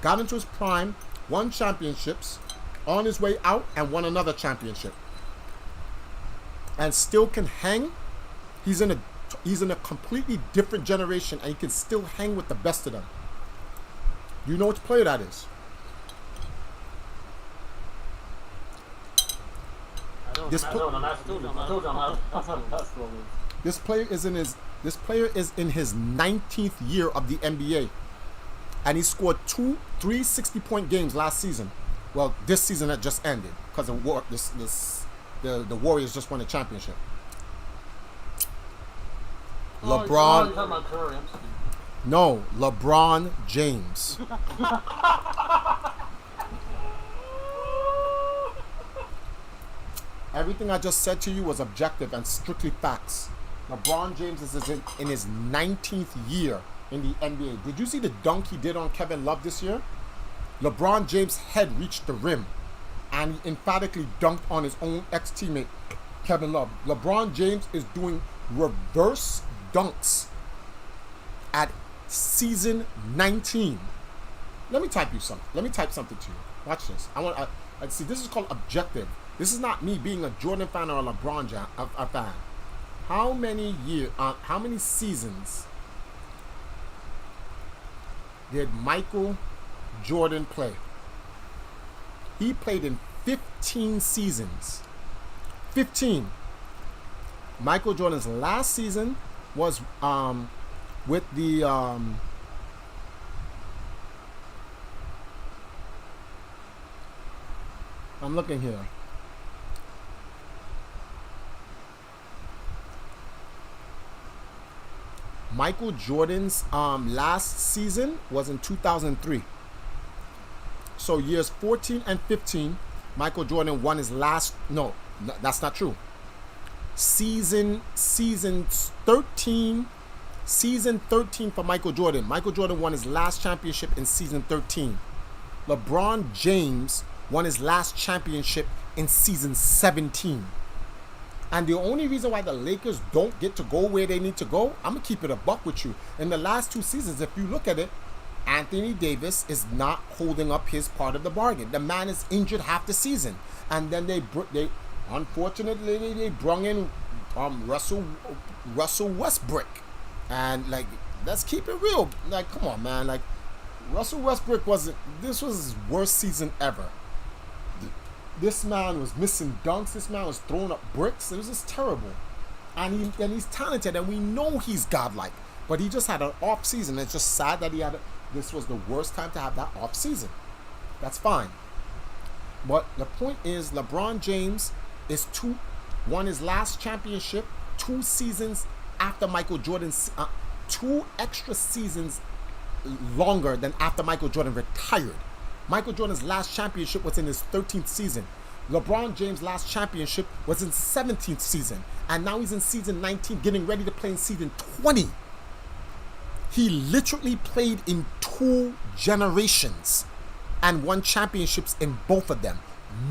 got into his prime, won championships, on his way out and won another championship. And still can hang. He's in the He's in a completely different generation, and he can still hang with the best of them. Do you know which player that is? This player is in his 19th year of the NBA, and he scored 3 60-point games last season. Well, this season that just ended because the Warriors just won a championship. LeBron. No, LeBron James. Everything I just said to you was objective and strictly facts. LeBron James is in his 19th year in the NBA. Did you see the dunk he did on Kevin Love this year? LeBron James' head reached the rim, and he emphatically dunked on his own ex-teammate, Kevin Love. LeBron James is doing reverse dunks at season 19. Let me type something to you. Watch this. I see. This is called objective. This is not me being a Jordan fan or a LeBron fan. How many seasons did Michael Jordan play? He played in 15 seasons. 15. Michael Jordan's last season was with the I'm looking here. Michael Jordan's last season was in 2003. So years 14 and 15, Michael Jordan won his last. No, that's not true. Season 13 for Michael Jordan. Michael Jordan won his last championship in season 13. LeBron James won his last championship in season 17. And the only reason why the Lakers don't get to go where they need to go, I'm going to keep it a buck with you. In the last 2 seasons, if you look at it, Anthony Davis is not holding up his part of the bargain. The man is injured half the season. And then they unfortunately brought in Russell Westbrook. And, like, let's keep it real. Like, come on, man. Like, Russell Westbrook this was his worst season ever. This man was missing dunks. This man was throwing up bricks. It was just terrible. And he's talented, and we know he's godlike. But he just had an off season. It's just sad that this was the worst time to have that off season. That's fine. But the point is, LeBron James won his last championship 2 seasons after Michael Jordan's 2 extra seasons longer than after Michael Jordan retired. Michael Jordan's last championship was in his 13th season. LeBron James' last championship was in 17th season. And now he's in season 19, getting ready to play in season 20. He literally played in 2 generations and won championships in both of them.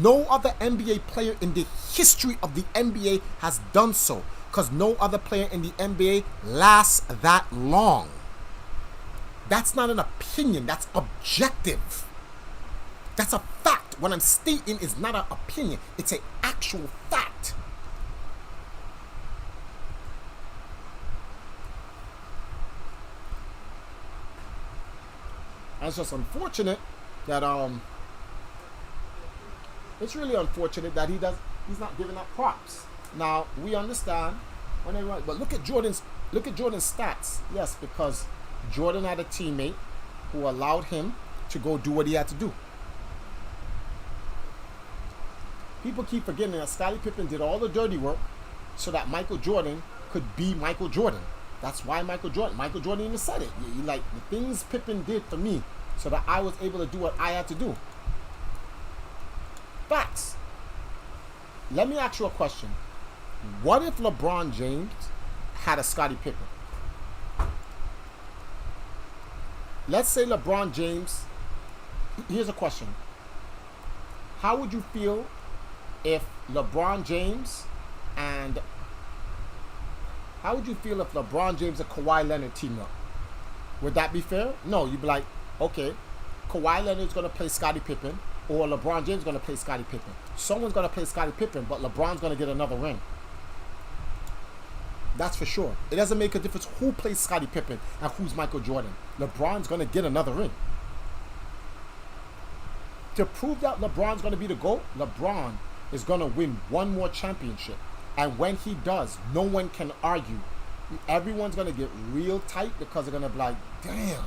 No other NBA player in the history of the NBA has done so, because no other player in the NBA lasts that long. That's not an opinion, that's objective. That's a fact. What I'm stating is not an opinion. It's an actual fact. And it's just unfortunate that it's really unfortunate that he's not giving up props. Now we understand when they run, but look at Jordan's stats. Yes, because Jordan had a teammate who allowed him to go do what he had to do. People keep forgetting that Scottie Pippen did all the dirty work so that Michael Jordan could be Michael Jordan. That's why Michael Jordan even said it. He like, the things Pippen did for me so that I was able to do what I had to do. Facts. Let me ask you a question. What if LeBron James had a Scottie Pippen? Let's say LeBron James, here's a question. How would you feel if LeBron James and Kawhi Leonard team up? Would that be fair? No, you'd be like, okay, Kawhi Leonard's going to play Scottie Pippen, or LeBron James is going to play Scottie Pippen. Someone's going to play Scottie Pippen, but LeBron's going to get another ring. That's for sure. It doesn't make a difference who plays Scottie Pippen and who's Michael Jordan. LeBron's going to get another ring. To prove that LeBron's going to be the GOAT, LeBron is going to win one more championship. And when he does, no one can argue. Everyone's going to get real tight because they're going to be like, damn.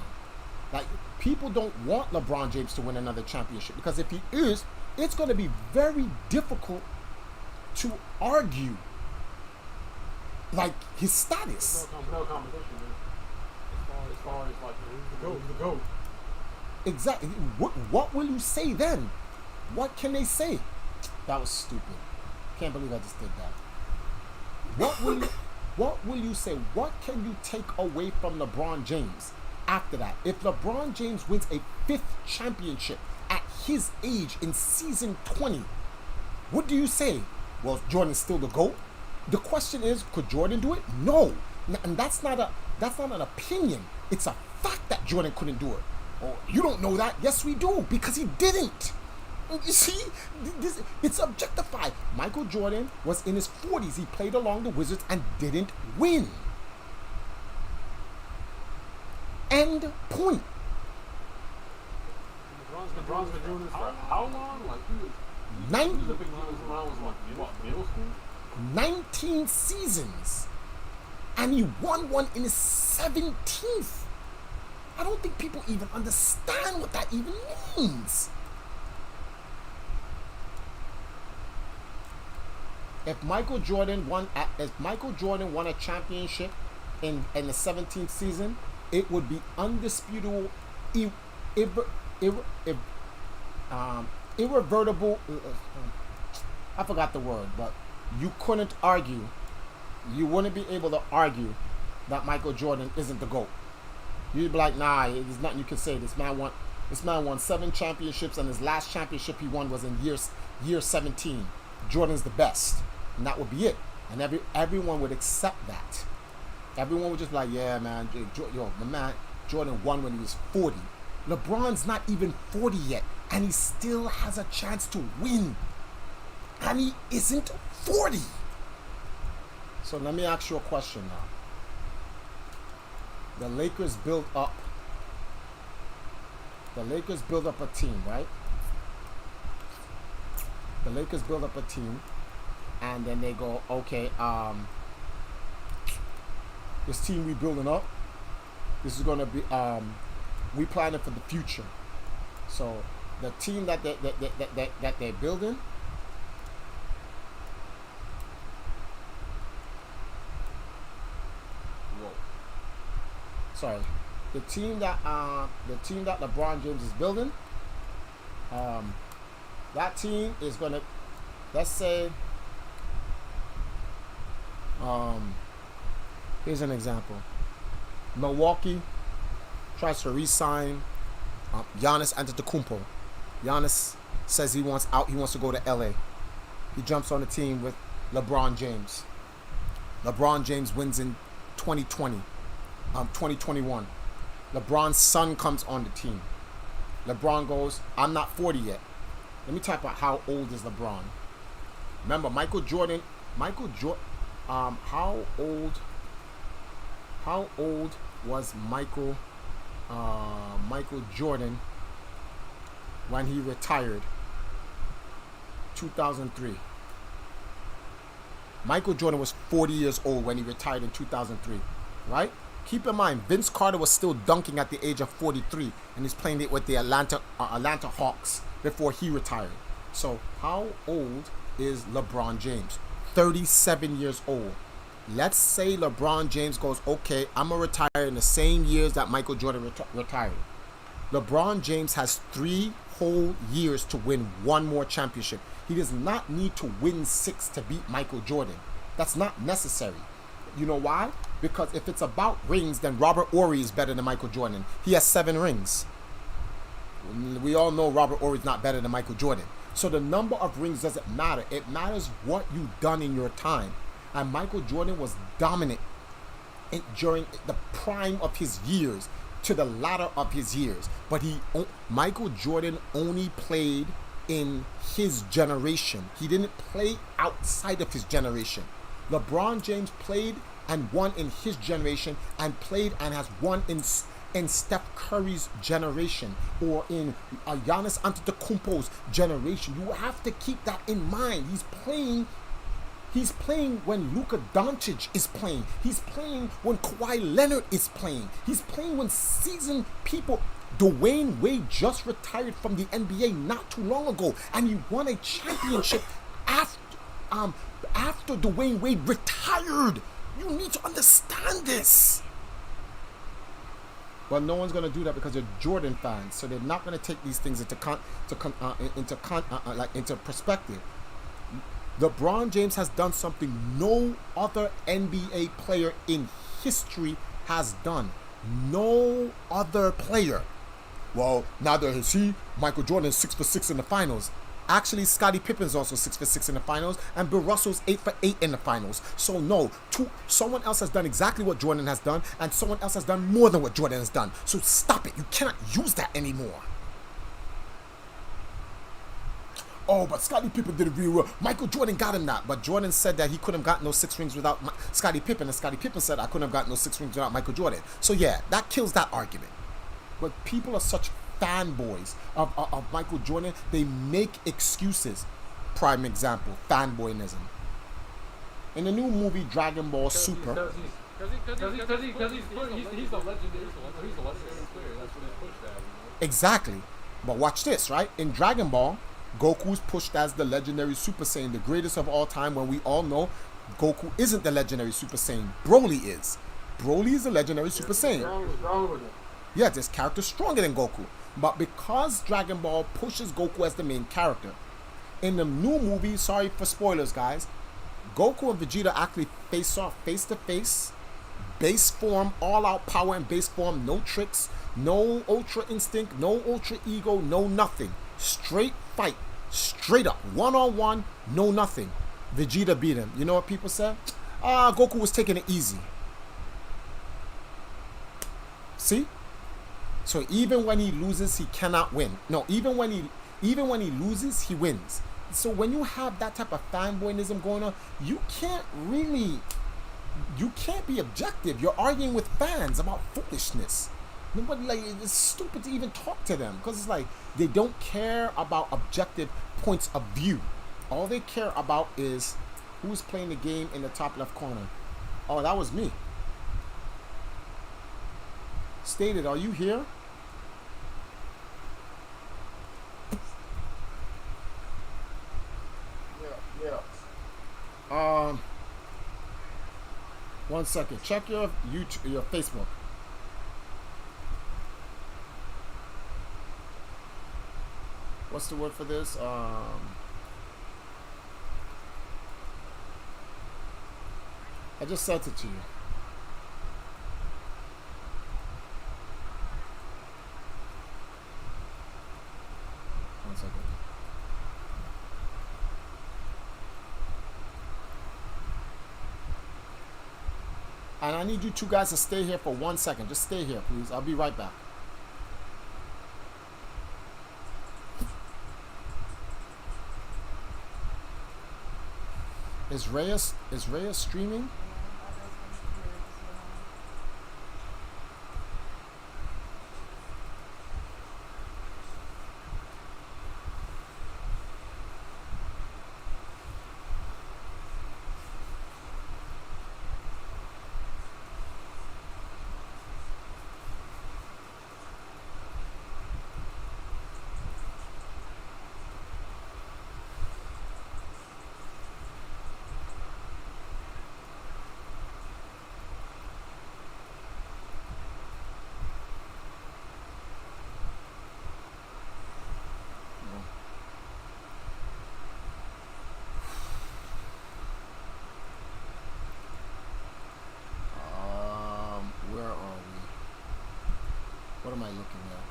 Like, people don't want LeBron James to win another championship. Because if he is, it's going to be very difficult to argue, like, his status. No competition, man. As far as like, who's the GOAT? Exactly. What will you say then? What can they say? That was stupid. Can't believe I just did that. What will you say? What can you take away from LeBron James after that? If LeBron James wins a 5th championship at his age in season 20, what do you say? Well, Jordan's still the GOAT. The question is, could Jordan do it? No. And that's not an opinion. It's a fact that Jordan couldn't do it. Oh, you don't know that? Yes, we do, because he didn't. You see, it's objectified. Michael Jordan was in his 40s. He played along the Wizards and didn't win. End point. LeBron's been doing this for how long? Like, he was a big deal when I was like, middle school? 19 seasons. And he won one in his 17th. I don't think people even understand what that even means. If Michael Jordan won a championship in the 17th season, it would be undisputable, irrevertible. I forgot the word, but you couldn't argue. You wouldn't be able to argue that Michael Jordan isn't the GOAT. You'd be like, nah, there's nothing you can say. This man won 7 championships, and his last championship he won was in year 17. Jordan's the best, and that would be it. And everyone would accept that. Everyone would just be like, yeah, man, my man Jordan won when he was 40. LeBron's not even 40 yet, and he still has a chance to win. And he isn't 40. So let me ask you a question now. The Lakers build up a team, right? The Lakers build up a team, and then they go, okay, this team we building up, this is gonna be we planning for the future. So the team that they're building, the team that LeBron James is building, that team is gonna, let's say, here's an example. Milwaukee tries to re-sign Giannis Antetokounmpo. Giannis says he wants out. He wants to go to LA. He jumps on the team with LeBron James. LeBron James wins in 2021. LeBron's son comes on the team. LeBron goes, I'm not 40 yet. Let me type out how old is LeBron. Remember, Michael Jordan, how old was Michael Jordan when he retired? 2003. Michael Jordan was 40 years old when he retired in 2003, right? Keep in mind, Vince Carter was still dunking at the age of 43, and he's playing it with the Atlanta Hawks before he retired. So how old is LeBron James? 37 years old. Let's say LeBron James goes, okay, I'm going to retire in the same years that Michael Jordan retired. LeBron James has 3 whole years to win one more championship. He does not need to win 6 to beat Michael Jordan. That's not necessary. You know why? Because if it's about rings, then Robert Horry is better than Michael Jordan. He has 7 rings. We all know Robert Horry is not better than Michael Jordan. So the number of rings doesn't matter. It matters what you've done in your time. And Michael Jordan was dominant during the prime of his years to the latter of his years. But Michael Jordan only played in his generation. He didn't play outside of his generation. LeBron James played and won in his generation and played and has won in Steph Curry's generation or in Giannis Antetokounmpo's generation. You have to keep that in mind. He's playing when Luka Doncic is playing. He's playing when Kawhi Leonard is playing. He's playing when seasoned people. Dwayne Wade just retired from the NBA not too long ago, and he won a championship after Dwayne Wade retired. You need to understand this. But no one's gonna do that because they're Jordan fans, so they're not gonna take these things into perspective. LeBron James has done something no other NBA player in history has done. No other player. Well, neither has he. Michael Jordan is 6 for 6 in the finals. Actually, Scottie Pippen's also 6 for 6 in the finals, and Bill Russell's 8 for 8 in the finals. So no, someone else has done exactly what Jordan has done, and someone else has done more than what Jordan has done. So stop it. You cannot use that anymore. Oh, but Scottie Pippen did it really well. Michael Jordan got him that. But Jordan said that he couldn't have gotten no 6 rings without Scottie Pippen. And Scottie Pippen said, I couldn't have gotten no 6 rings without Michael Jordan. So yeah, that kills that argument. But people are such fanboys of Michael Jordan. They make excuses. Prime example, fanboyism. In the new movie Dragon Ball Super. Because he's the legendary player. He's the legendary player. That's what he's pushed at. Exactly. But watch this, right? In Dragon Ball, Goku's pushed as the legendary Super Saiyan, the greatest of all time, when we all know Goku isn't the legendary Super Saiyan. Broly is. Broly is the legendary Super Saiyan. Yeah, this character's stronger than Goku. But because Dragon Ball pushes Goku as the main character, in the new movie, sorry for spoilers, guys, Goku and Vegeta actually face off face to face, base form, all out power and base form, no tricks, no ultra instinct, no ultra ego, no nothing. Straight fight, straight up, one-on-one, no nothing. Vegeta beat him. You know what people said? Goku was taking it easy. See? So even when he loses, he cannot win. No, even when he loses, he wins. So when you have that type of fanboyism going on, you can't be objective. You're arguing with fans about foolishness. Nobody, like, it's stupid to even talk to them because it's like they don't care about objective points of view. All they care about is who's playing the game in the top left corner. Oh, that was me. Stated, are you here? Yeah. 1 second. Check your YouTube, your Facebook. What's the word for this? I just sent it to you. 1 second. And I need you two guys to stay here for 1 second. Just stay here, please. I'll be right back. Is Rhea streaming? What am I looking at?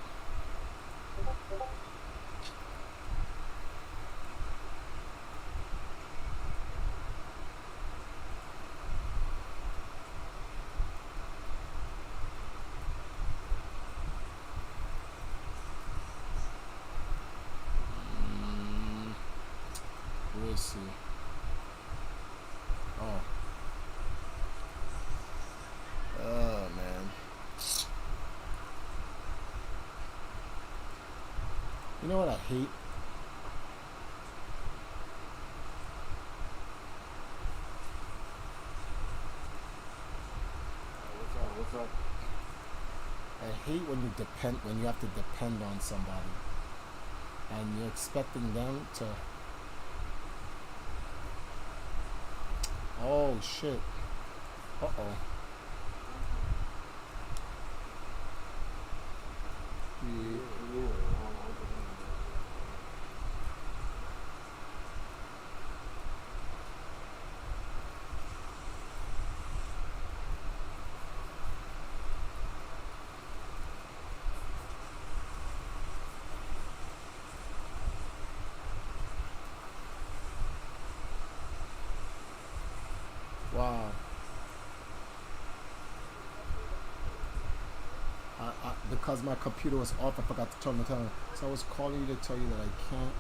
Let's see. Oh. You know what I hate? What's up? I hate when you have to depend on somebody and you're expecting them to. Oh shit. Uh-oh. Wow. Because my computer was off, I forgot to turn the timer. So I was calling you to tell you that I can't.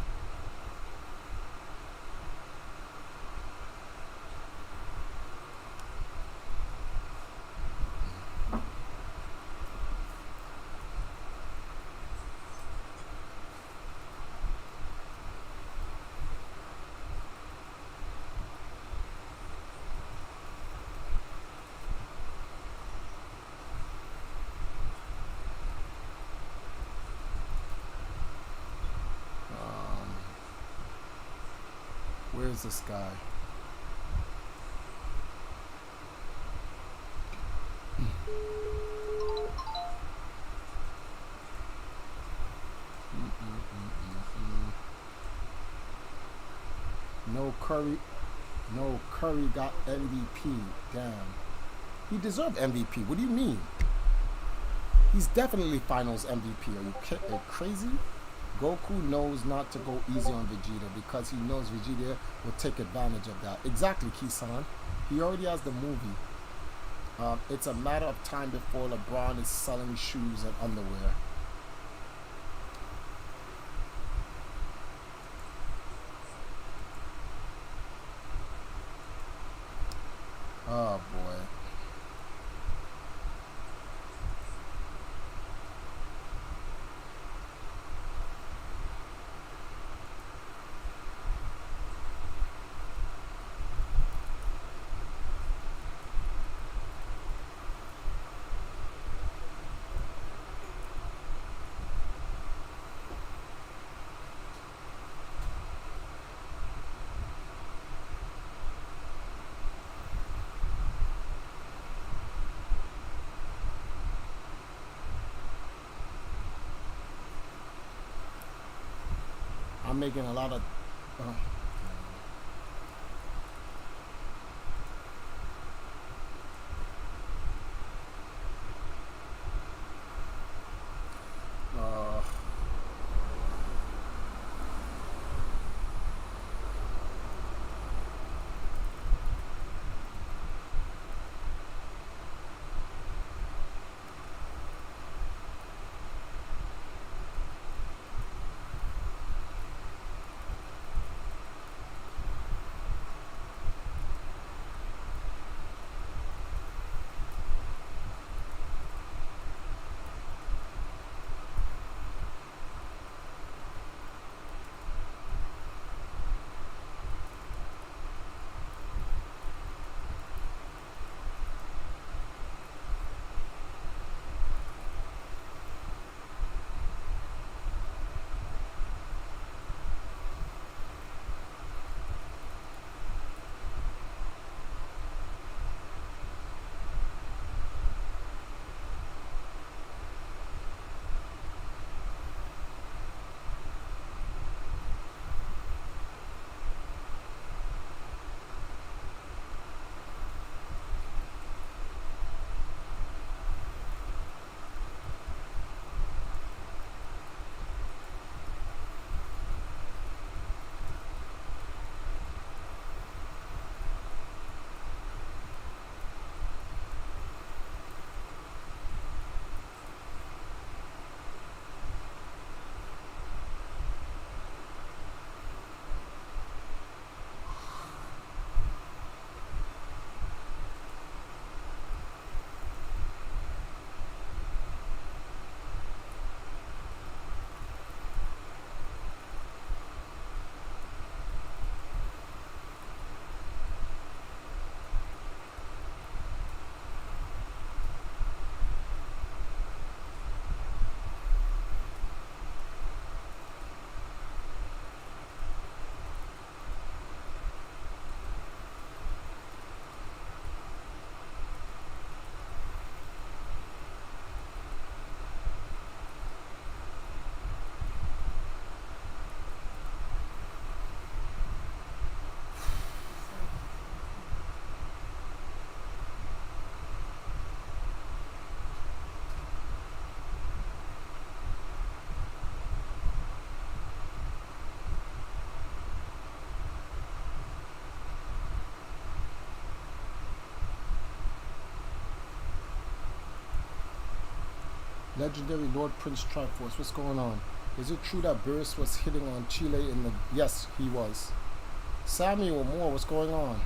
Where's this guy? No Curry got MVP. Damn. He deserved MVP. What do you mean? He's definitely finals MVP. Are you crazy? Goku knows not to go easy on Vegeta because he knows Vegeta will take advantage of that. Exactly, Kisan. He already has the movie. It's a matter of time before LeBron is selling shoes and underwear. Oh boy. I'm making a lot of Legendary Lord Prince Triforce, what's going on? Is it true that Burris was hitting on Chile in the... Yes, he was. Samuel Moore, what's going on?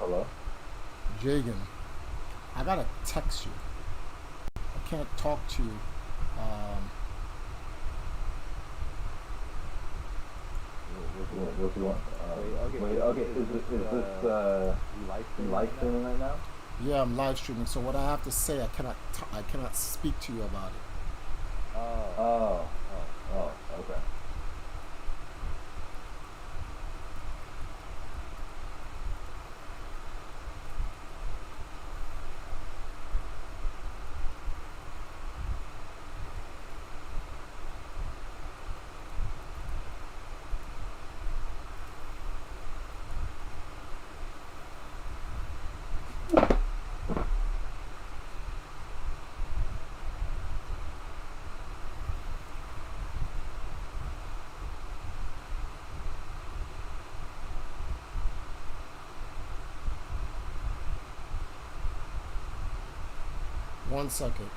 Hello? Jagan, I gotta text you. I can't talk to you. What do you want? Okay, is this live streaming right now? Yeah, I'm live streaming. So what I have to say, I cannot speak to you about it. Oh, okay. One second.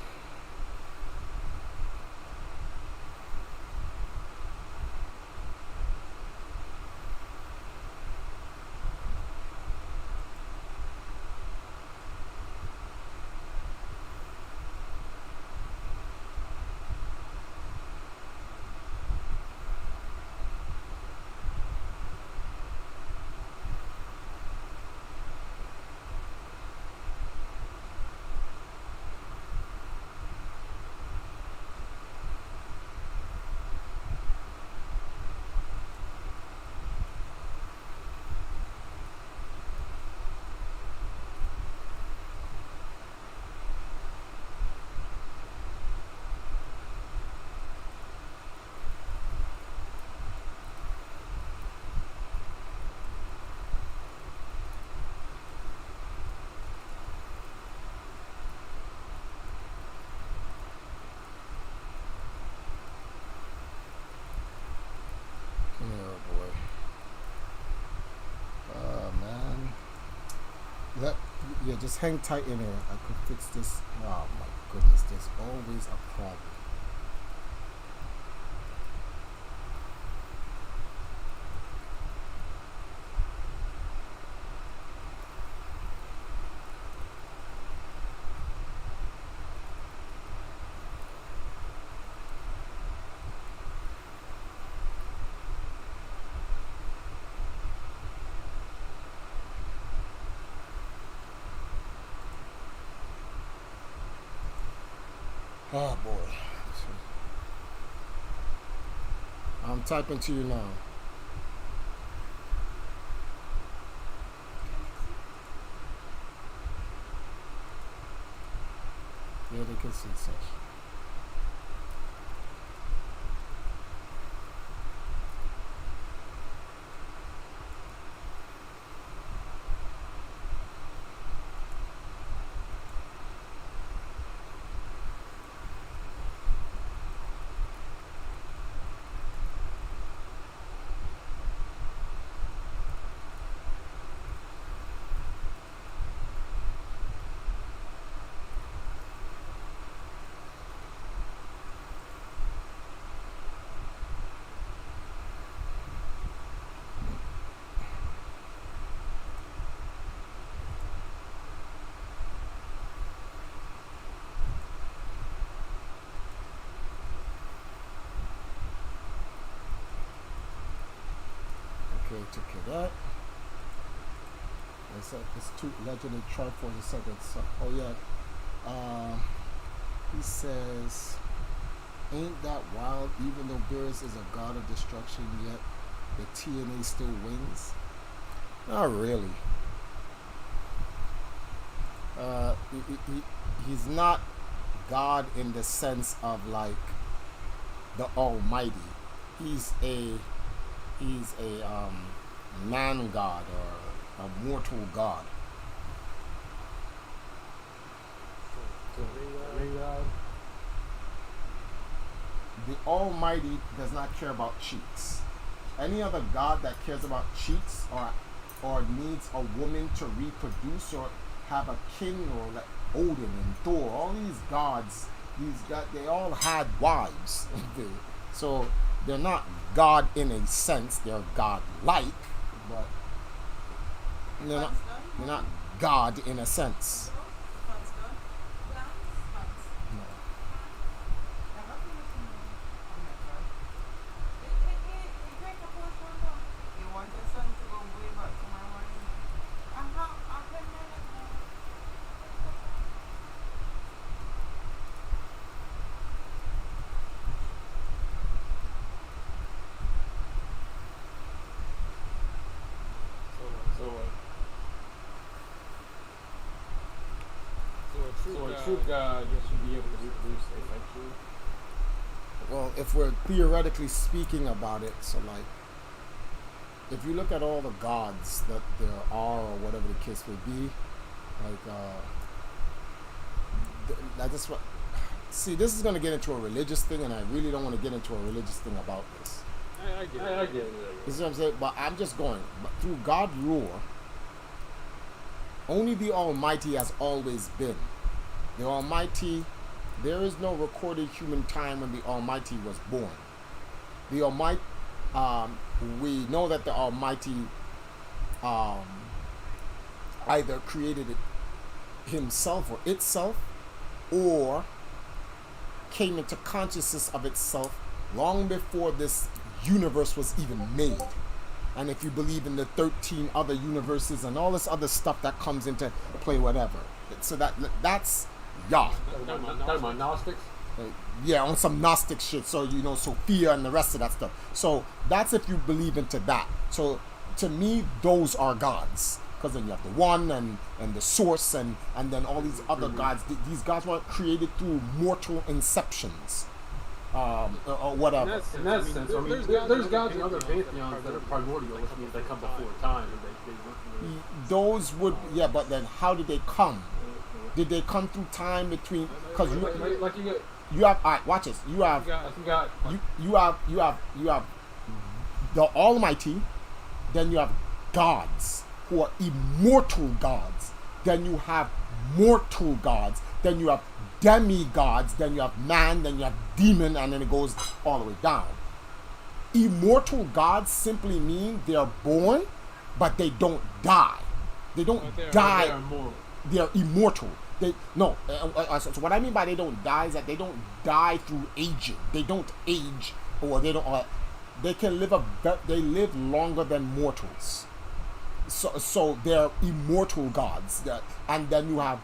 Yeah, just hang tight in here. I could fix this. Oh my goodness, there's always a problem. Oh boy. I'm typing to you now. Yeah, they can see such. Okay, to cadet. It's two legendary Triforce. Said that. Oh yeah. He says, "Ain't that wild? Even though Beerus is a god of destruction, yet the TNA still wins." Not really. He's not God in the sense of like the Almighty. He's a man god or a mortal god. The Almighty does not care about cheats. Any other god that cares about cheats or needs a woman to reproduce or have a king, or like Odin and Thor, all these gods, they all had wives. So they're not God in a sense, they're God-like, but they're not God in a sense. So a true God should be able to reproduce sexually. Well, if we're theoretically speaking about it, so like, if you look at all the gods that there are, or whatever the case may be, like that's what. See, this is going to get into a religious thing, and I really don't want to get into a religious thing about this. I get it. This is what I'm saying, but I'm just going. But through God lore, only the Almighty has always been. The Almighty, there is no recorded human time when the Almighty was born. The Almighty, we know that the Almighty either created it himself or itself, or came into consciousness of itself long before this universe was even made. And if you believe in the 13 other universes and all this other stuff that comes into play, whatever. So that's Yah. Talking about Gnostics? Yeah, on some Gnostic shit. So, Sophia and the rest of that stuff. So that's if you believe into that. So to me, those are gods. Because then you have the one and the source and then all these other gods. These gods weren't created through mortal inceptions. Or whatever. In that sense, I mean, there's gods in other pantheons that are primordial, which means they come before time. And those would, yeah, but then how did they come? Did they come through time between? Because you have. All right, watch this. You have the Almighty, then you have gods who are immortal gods. Then you have mortal gods. Then you have demigods. Then you have man. Then you have demon, and then it goes all the way down. Immortal gods simply mean they are born, but they don't die. They don't die. They are immortal. So what I mean by they don't die is that they don't die through aging. They don't age, or they don't. They can live they live longer than mortals. So they're immortal gods. And then you have.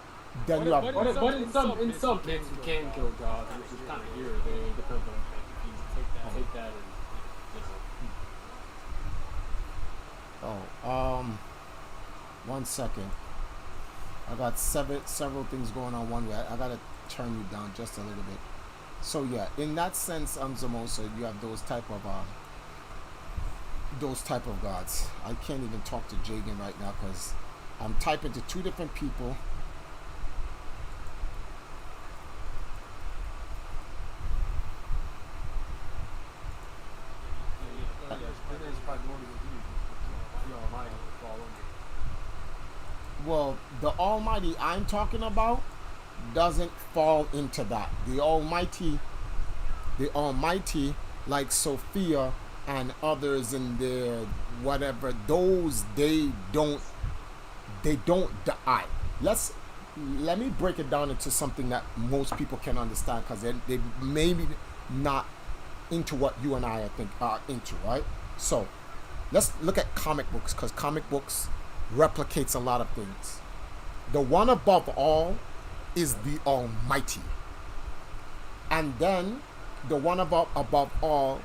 But in some things you can kill gods, which is kind of here or there. It depends on if you take that as. 1 second. I got several things going on one way. I gotta turn you down just a little bit. So yeah, in that sense, Zamosa, you have those type of gods. I can't even talk to Jagan right now because I'm typing to two different people. Well, the Almighty I'm talking about doesn't fall into that. The Almighty, like Sophia and others in there, whatever, those they don't die. Let me break it down into something that most people can understand, because they maybe not into what you and I think are into, right? So let's look at comic books, because comic books replicates a lot of things. The one above all is the Almighty. And then the one above all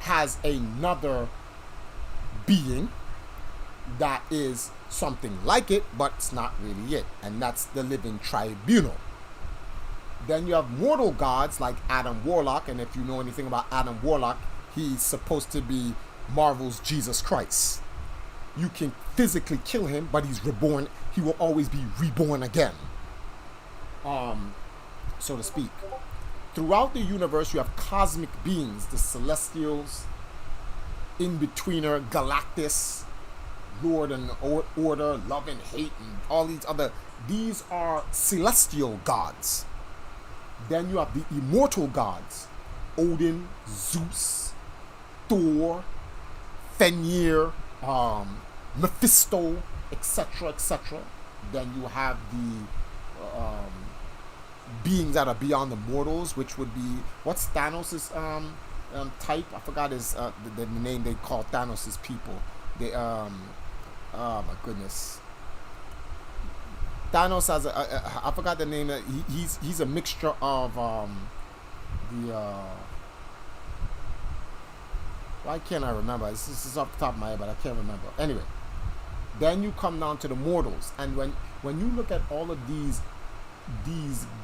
has another being that is something like it, but it's not really it. And that's the living tribunal. Then you have mortal gods like Adam Warlock. And if you know anything about Adam Warlock, he's supposed to be Marvel's Jesus Christ. You can physically kill him, but he's reborn. He will always be reborn again, so to speak. Throughout the universe, you have cosmic beings, the Celestials, In-Betweener, Galactus, Lord and Order, Love and Hate, and all these other. These are celestial gods. Then you have the immortal gods, Odin, Zeus, Thor, Fenrir, Mephisto, etc., etc. Then you have the beings that are beyond the mortals, which would be, what's Thanos' type? I forgot his the name they call Thanos' people. They oh my goodness. Thanos has I forgot the name. He's a mixture of why can't I remember? This is off the top of my head, but I can't remember. Anyway, then you come down to the mortals, and when you look at all of these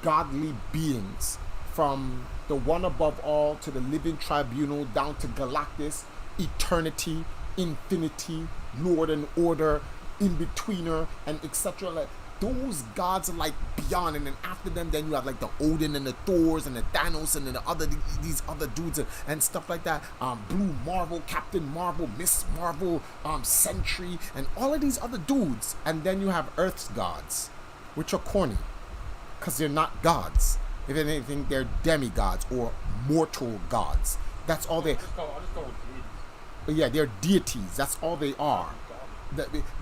godly beings, from the one above all to the living tribunal down to Galactus, eternity, infinity, Lord and Order, In-Betweener, and etc. Like, those gods are like beyond, and then after them, then you have like the Odin and the Thors and the Thanos and then these other dudes and stuff like that. Blue Marvel, Captain Marvel, Miss Marvel, Sentry, and all of these other dudes. And then you have Earth's gods, which are corny, because they're not gods. If anything, they're demigods or mortal gods. That's all they. Yeah, they're deities. That's all they are.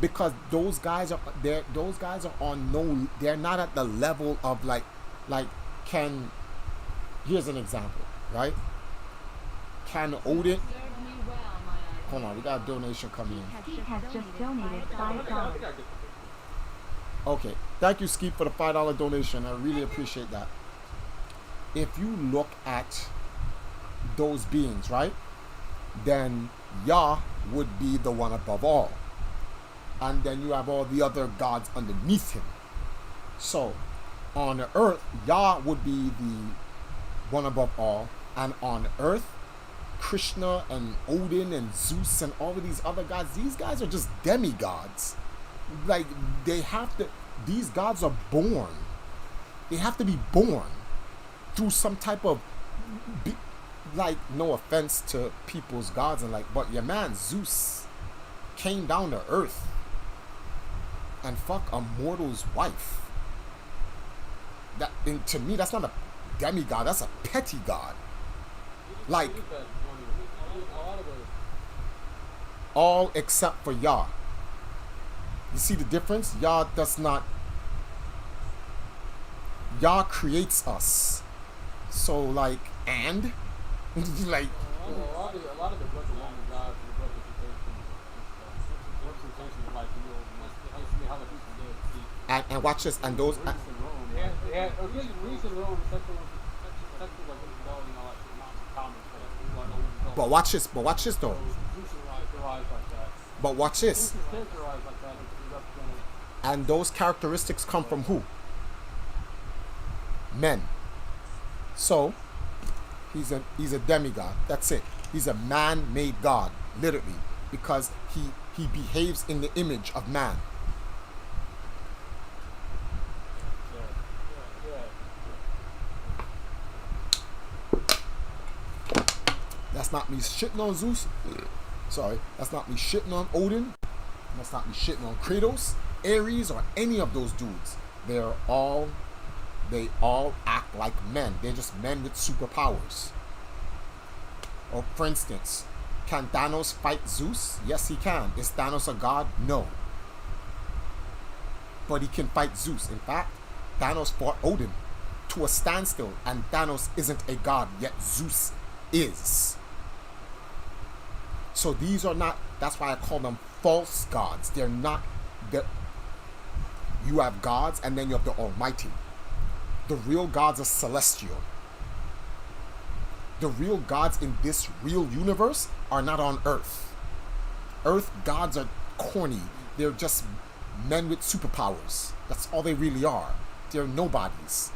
Because those guys are on no. They're not at the level of like. Here's an example, right? Can Odin? Hold on, we got a donation coming in. He has just donated $5. Okay, thank you, Skeep, for the $5 donation. I really appreciate that. If you look at those beings, right, then Yah would be the one above all. And then you have all the other gods underneath him. So, on earth, Yah would be the one above all. And on earth, Krishna and Odin and Zeus and all of these other gods, these guys are just demigods. Like, these gods are born. They have to be born through some type of, like, no offense to people's gods, and like, but your man Zeus came down to earth and fuck a mortal's wife. That, and to me, that's not a demigod, that's a petty god. Like, all except for Yah. You see the difference? Yah does not. Yah creates us. So, like, and? Like. A lot of the Roman gods and representation of like how the people did. And watch this, and those. Greece and Rome, sexual like infidelity and all that shit, not common. But watch this though. But watch this. And those characteristics come from who? Men. So he's a demigod. That's it. He's a man-made god, literally, because he behaves in the image of man. That's not me shitting on Zeus. Sorry, that's not me shitting on Odin. That's not me shitting on Kratos, Ares, or any of those dudes. They all act like men. They're just men with superpowers. Or for instance, can Thanos fight Zeus? Yes, he can. Is Thanos a god? No. But he can fight Zeus. In fact, Thanos fought Odin to a standstill, and Thanos isn't a god, yet Zeus is. So these are not, that's why I call them false gods. They're not, you have gods and then you have the Almighty. The real gods are celestial. The real gods in this real universe are not on earth. Earth gods are corny. They're just men with superpowers. That's all they really are. They're nobodies.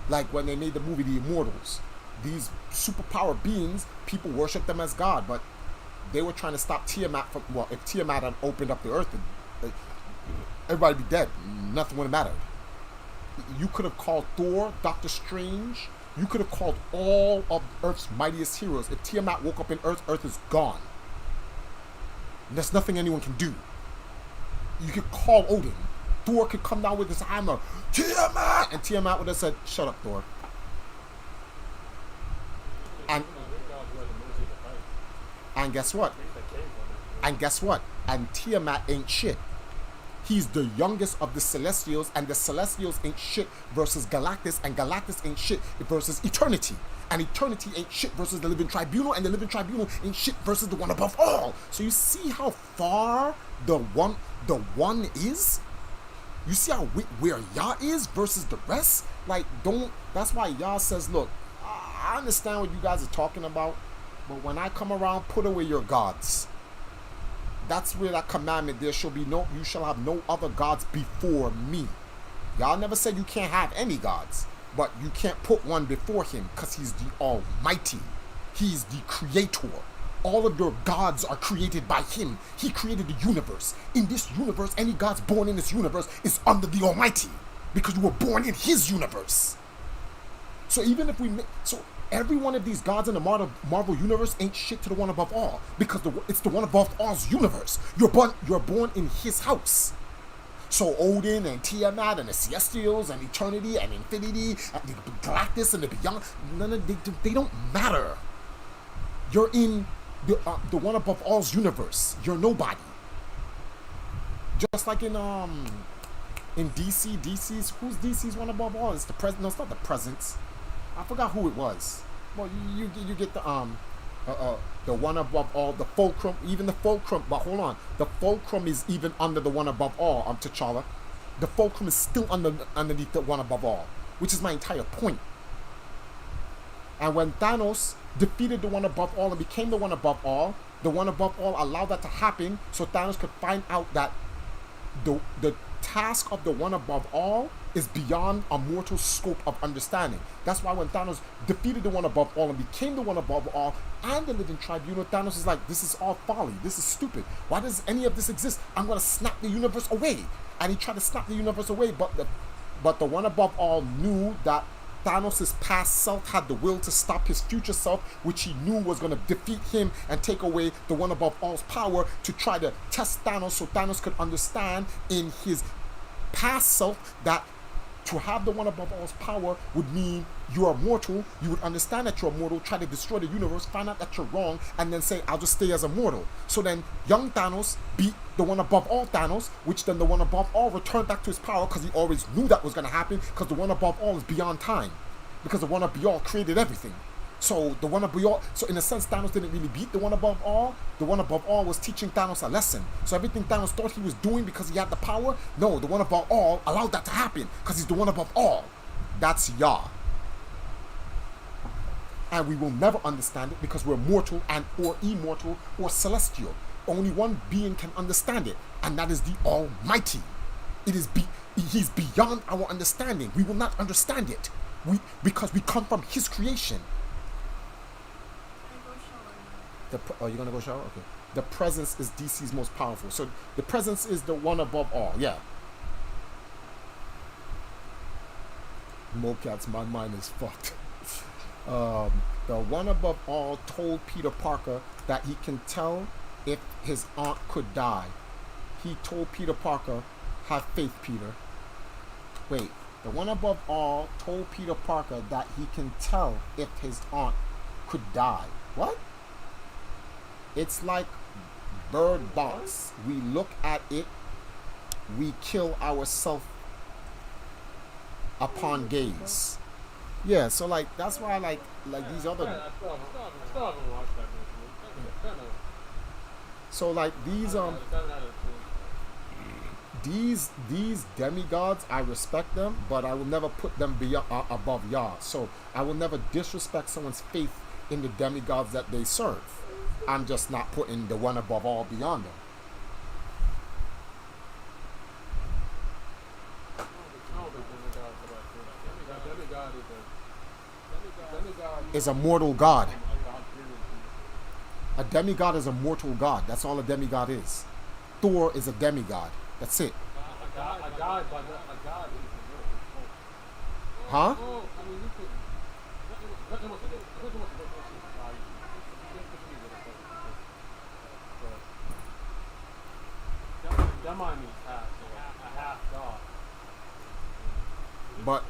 Like when they made the movie The Immortals. These superpower beings, people worship them as God, but they were trying to stop Tiamat from, well, if Tiamat had opened up the earth, everybody would be dead. Nothing would have mattered. You could have called Thor, Doctor Strange. You could have called all of Earth's mightiest heroes. If Tiamat woke up in Earth, Earth is gone. There's nothing anyone can do. You could call Odin. Thor could come down with his hammer. Tiamat! And Tiamat would have said, shut up, Thor. And guess what? And guess what? And Tiamat ain't shit. He's the youngest of the Celestials, and the Celestials ain't shit versus Galactus, and Galactus ain't shit versus Eternity. And Eternity ain't shit versus the Living Tribunal, and the Living Tribunal ain't shit versus the One Above All. So you see how far the one is? You see how where Yah is versus the rest? Like, that's why Yah says, look, I understand what you guys are talking about, but when I come around, put away your gods. That's where that commandment, you shall have no other gods before me. Y'all never said you can't have any gods, but you can't put one before him because he's the Almighty. He's the creator. All of your gods are created by him. He created the universe. In this universe, any gods born in this universe is under the Almighty because you were born in his universe. So even if so every one of these gods in the Marvel universe ain't shit to the One Above All because it's the One Above All's universe. You're born in his house. So Odin and Tiamat and the Celestials and Eternity and Infinity and the Galactus and the Beyond, they don't matter. You're in the One Above All's universe. You're nobody. Just like in DC, who's DC's One Above All? It's the present. No, it's not the presence. I forgot who it was. Well, you get the One Above All, the fulcrum, even the fulcrum. But hold on, the fulcrum is even under the One Above All. T'Challa, the fulcrum is still underneath the One Above All, which is my entire point. And when Thanos defeated the One Above All and became the One Above All, the One Above All allowed that to happen, so Thanos could find out that the task of the One Above All is beyond a mortal scope of understanding. That's why when Thanos defeated the One Above All and became the One Above All and the Living Tribunal, Thanos is like, this is all folly. This is stupid. Why does any of this exist? I'm going to snap the universe away. And he tried to snap the universe away, but the One Above All knew that Thanos' past self had the will to stop his future self, which he knew was going to defeat him and take away the One Above All's power to try to test Thanos so Thanos could understand in his past self that to have the One Above All's power would mean you are mortal. You would understand that you're mortal, try to destroy the universe, find out that you're wrong, and then say, I'll just stay as a mortal. So then young Thanos beat the One Above All Thanos, which then the One Above All returned back to his power because he always knew that was going to happen because the One Above All is beyond time. Because the One Above All created everything. So the One Above All, so in a sense, Thanos didn't really beat the One Above All. The One Above All was teaching Thanos a lesson. So everything Thanos thought he was doing because he had the power, no, the One Above All allowed that to happen because he's the One Above All. That's Yah. And we will never understand it because we're mortal and or immortal or celestial. Only one being can understand it, and that is the Almighty. He's beyond our understanding. We will not understand it. Because we come from his creation. You're gonna go shower? Okay. The presence is DC's most powerful. So the presence is the One Above All. Yeah. Mocats, my mind is fucked. The One Above All told Peter Parker that he can tell if his aunt could die. He told Peter Parker, have faith, Peter. Wait. The One Above All told Peter Parker that he can tell if his aunt could die. What? It's like Bird Box. We look at it, we kill ourselves upon gaze. Yeah, so like that's why like these other. I still haven't watched that movie. So like these these demigods, I respect them, but I will never put them above Yah. So I will never disrespect someone's faith in the demigods that they serve. I'm just not putting the one above all beyond them. Is a mortal god. A demigod is a mortal god. That's all a demigod is. Thor is a demigod. That's it. Huh? But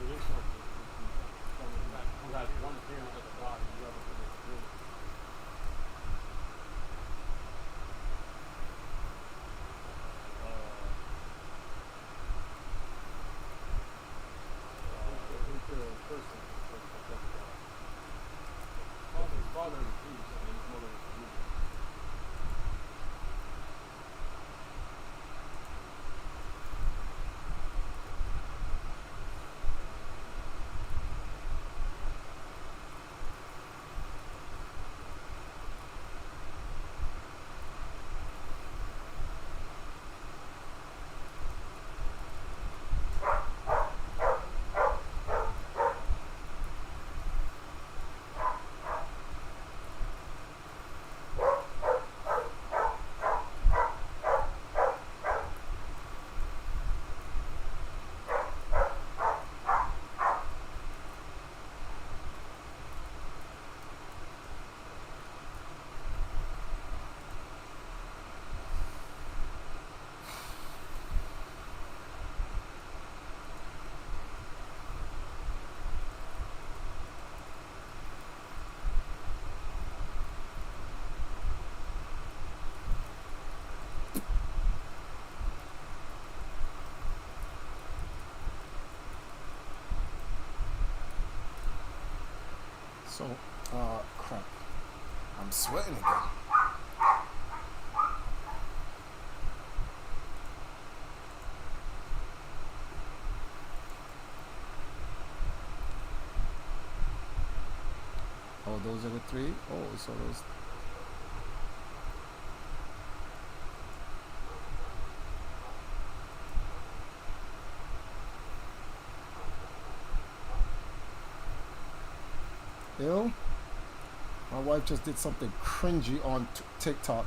so, crap. I'm sweating again. Oh, those are the three? Oh, so those... Yo, my wife just did something cringy on TikTok.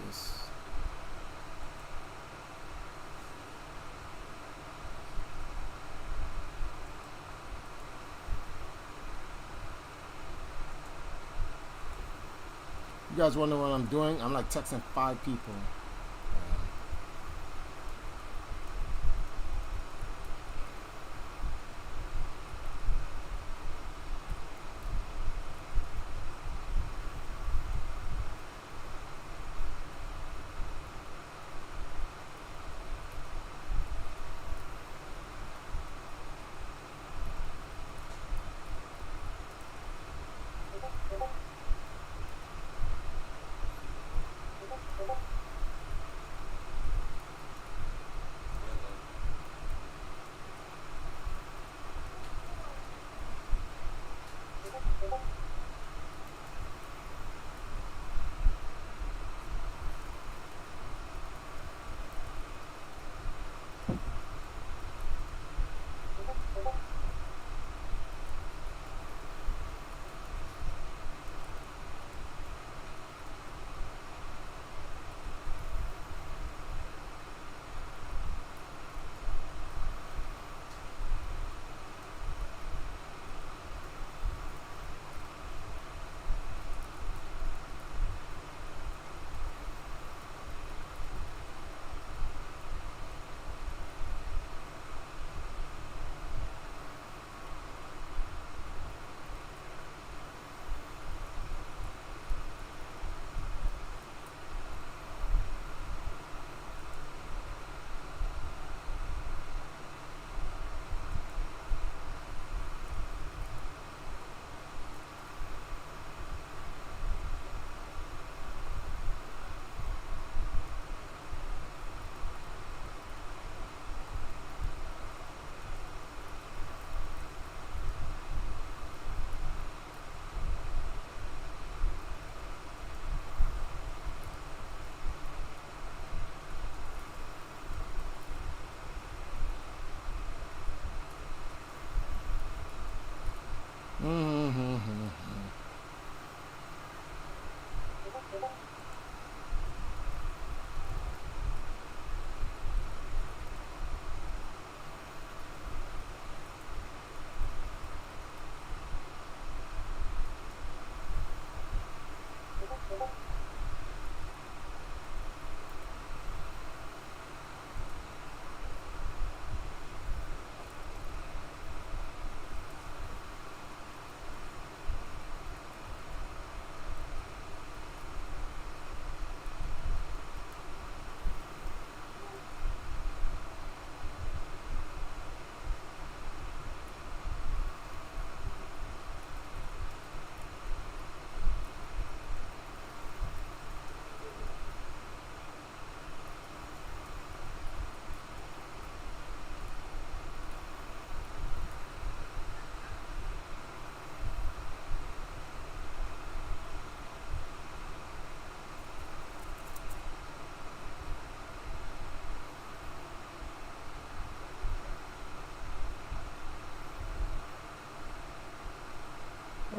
this? You guys wonder what I'm doing? I'm like texting 5 people.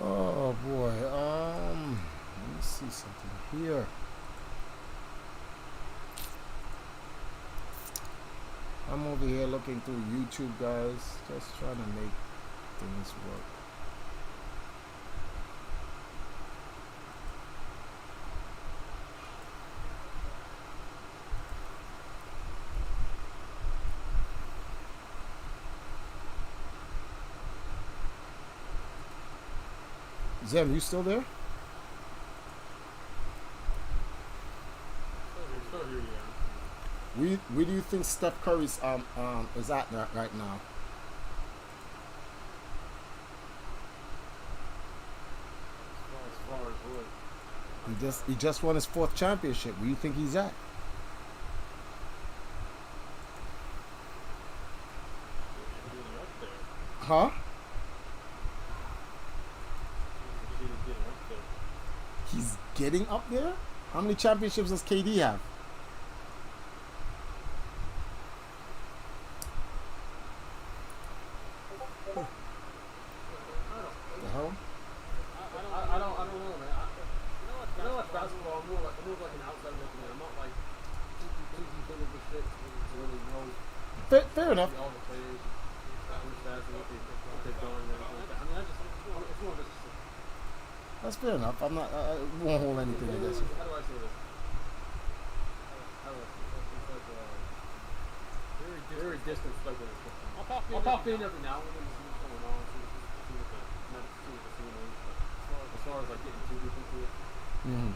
Oh boy, let me see something here. I'm over here looking through YouTube, guys, just trying to make things work. Zem, you still there? Where do you think Steph Curry's is at right now? As far as what? He just won his 4th championship. Where do you think he's at? Huh? He's getting up there? How many championships does KD have? The hell? I don't know, man. You know what? Basketball, I move like an outside looking in. fair enough. All the players, establish stats and what they've done and everything like that. I mean, it's more of just. That's fair enough. I'm not. I won't hold anything against you. How do I say this? How do I say this? It's like very distant stuff. I'll pop in every now and then to see what's going on, see what the scene is. But as far as like getting too deep into it. Mm-hmm.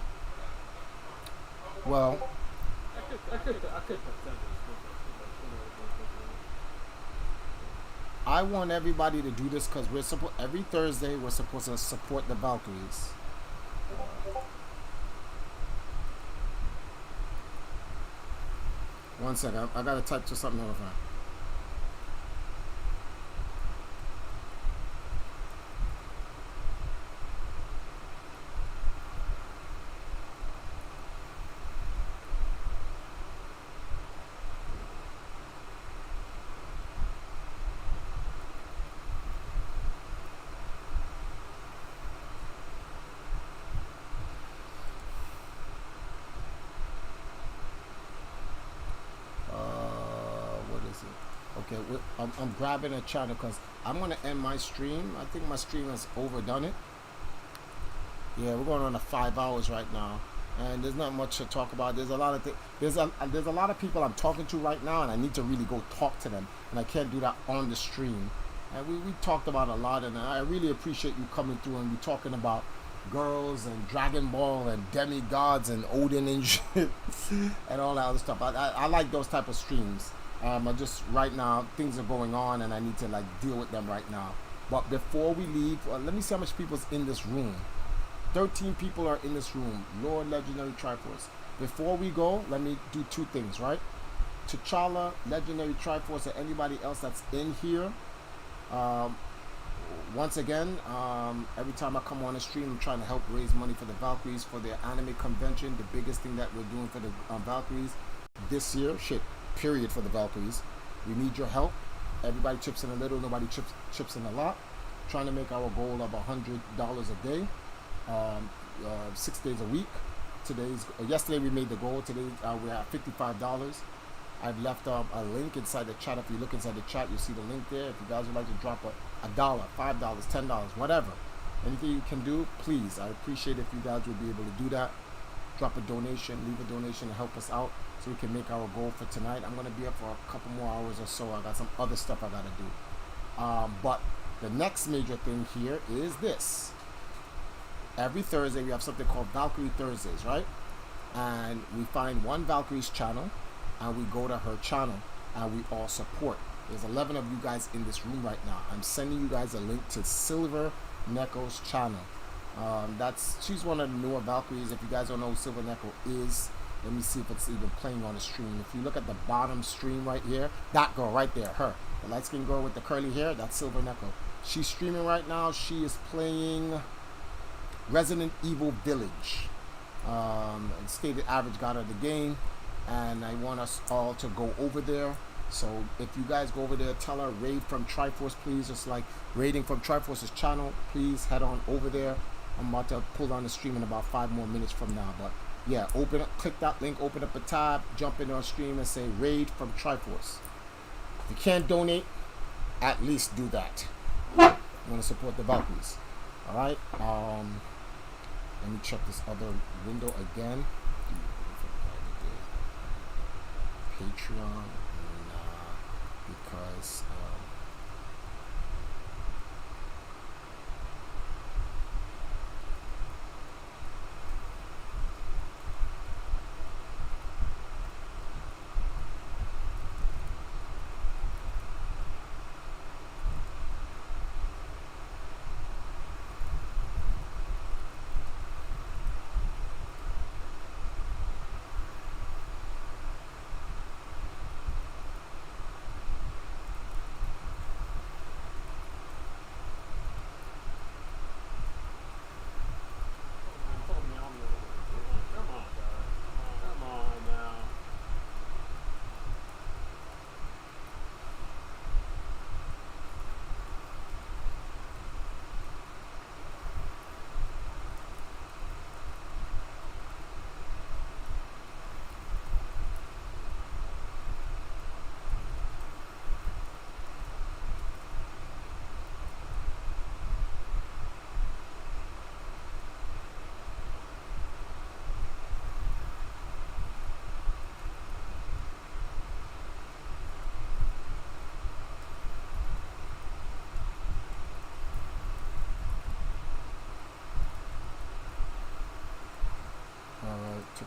Well, I could pretend to I want everybody to do this because every Thursday we're supposed to support the Valkyries. One second, I gotta type to something on the phone. Okay, I'm grabbing a channel because I'm going to end my stream. I think my stream has overdone it. Yeah, we're going on 5 hours right now. And there's not much to talk about. There's a lot of there's a lot of people I'm talking to right now, and I need to really go talk to them. And I can't do that on the stream. And we talked about a lot, and I really appreciate you coming through and we talking about girls and Dragon Ball and demigods and Odin and shit and all that other stuff. I like those type of streams. I just right now things are going on and I need to like deal with them right now. But before we leave, let me see how much people's in this room. 13 people are in this room. Lord Legendary Triforce. Before we go, let me do two things, right? T'Challa, Legendary Triforce, and anybody else that's in here. Once again, every time I come on the stream, I'm trying to help raise money for the Valkyries for their anime convention. The biggest thing that we're doing for the Valkyries this year, period, for the Valkyries. We need your help. Everybody chips in a little, nobody chips in a lot. Trying to make our goal of $100 a day, 6 days a week. Yesterday we made the goal. Today we're at $55. I've left a link inside the chat. If you look inside the chat, you'll see the link there. If you guys would like to drop a $1, $5, $10, whatever, anything you can do, please. I appreciate if you guys would be able to do that. Drop a donation, leave a donation to help us out so we can make our goal for tonight. I'm going to be up for a couple more hours or so. I got some other stuff I got to do. But the next major thing here is this. Every Thursday we have something called Valkyrie Thursdays, right? And we find one Valkyrie's channel and we go to her channel and we all support. There's 11 of you guys in this room right now. I'm sending you guys a link to Silver Neko's channel. She's one of the newer Valkyries. If you guys don't know who Silver Neko is, let me see if it's even playing on the stream. If you look at the bottom stream right here, that girl right there, her, the light skinned girl with the curly hair, that's Silver Neko. She's streaming right now. She is playing Resident Evil Village. Stated average got her the game, and I want us all to go over there. So if you guys go over there, tell her raid from Triforce, please. It's like raiding from Triforce's channel. Please head on over there. I'm about to pull on the stream in about 5 more minutes from now. But yeah, click that link, open up a tab, jump in our stream and say raid from Triforce. If you can't donate, at least do that. You want to support the Valkyries. Alright? Let me check this other window again. Patreon. Because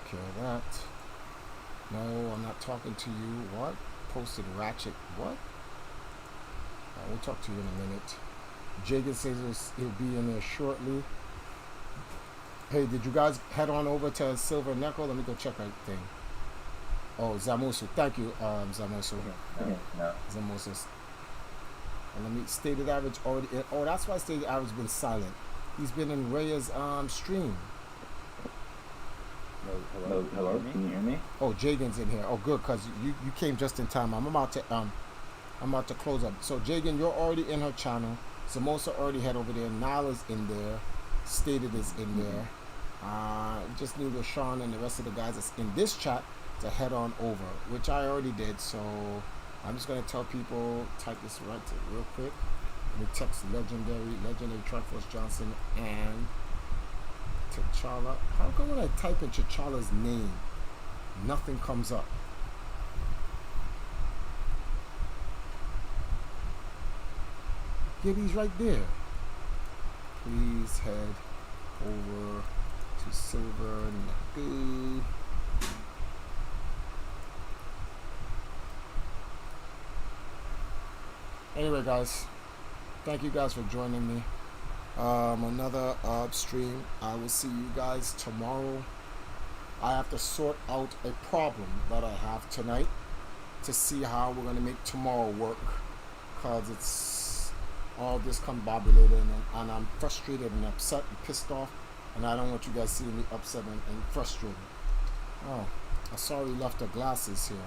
care of that. No, I'm not talking to you. What? Posted ratchet. What? We'll talk to you in a minute. Jagan says he'll be in there shortly. Hey, did you guys head on over to Silver Necko? Let me go check that thing. Oh, Zamosu. Thank you, Zamosu. No. Zamosu. And let me, stated average already. Oh, that's why stated average been silent. He's been in Raya's stream. Hello? Can you hear me? Oh, Jagan's in here. Oh, good, cause you came just in time. I'm about to close up. So Jagan, you're already in her channel. Samosa already head over there. Nala's in there. Stated is in there. Just need Rashawn and the rest of the guys that's in this chat to head on over, which I already did. So I'm just gonna tell people, type this right real quick. Let me text legendary Triforce Johnson and T'Challa. How come when I type in T'Challa's name, nothing comes up? Yeah, he's right there. Please head over to Silver Necko. Anyway, guys, thank you guys for joining me. Another stream. I will see you guys tomorrow. I have to sort out a problem that I have tonight to see how we're gonna make tomorrow work, cause it's all discombobulated and I'm frustrated and upset and pissed off, and I don't want you guys seeing me upset and frustrated. Oh, I saw we left her glasses here.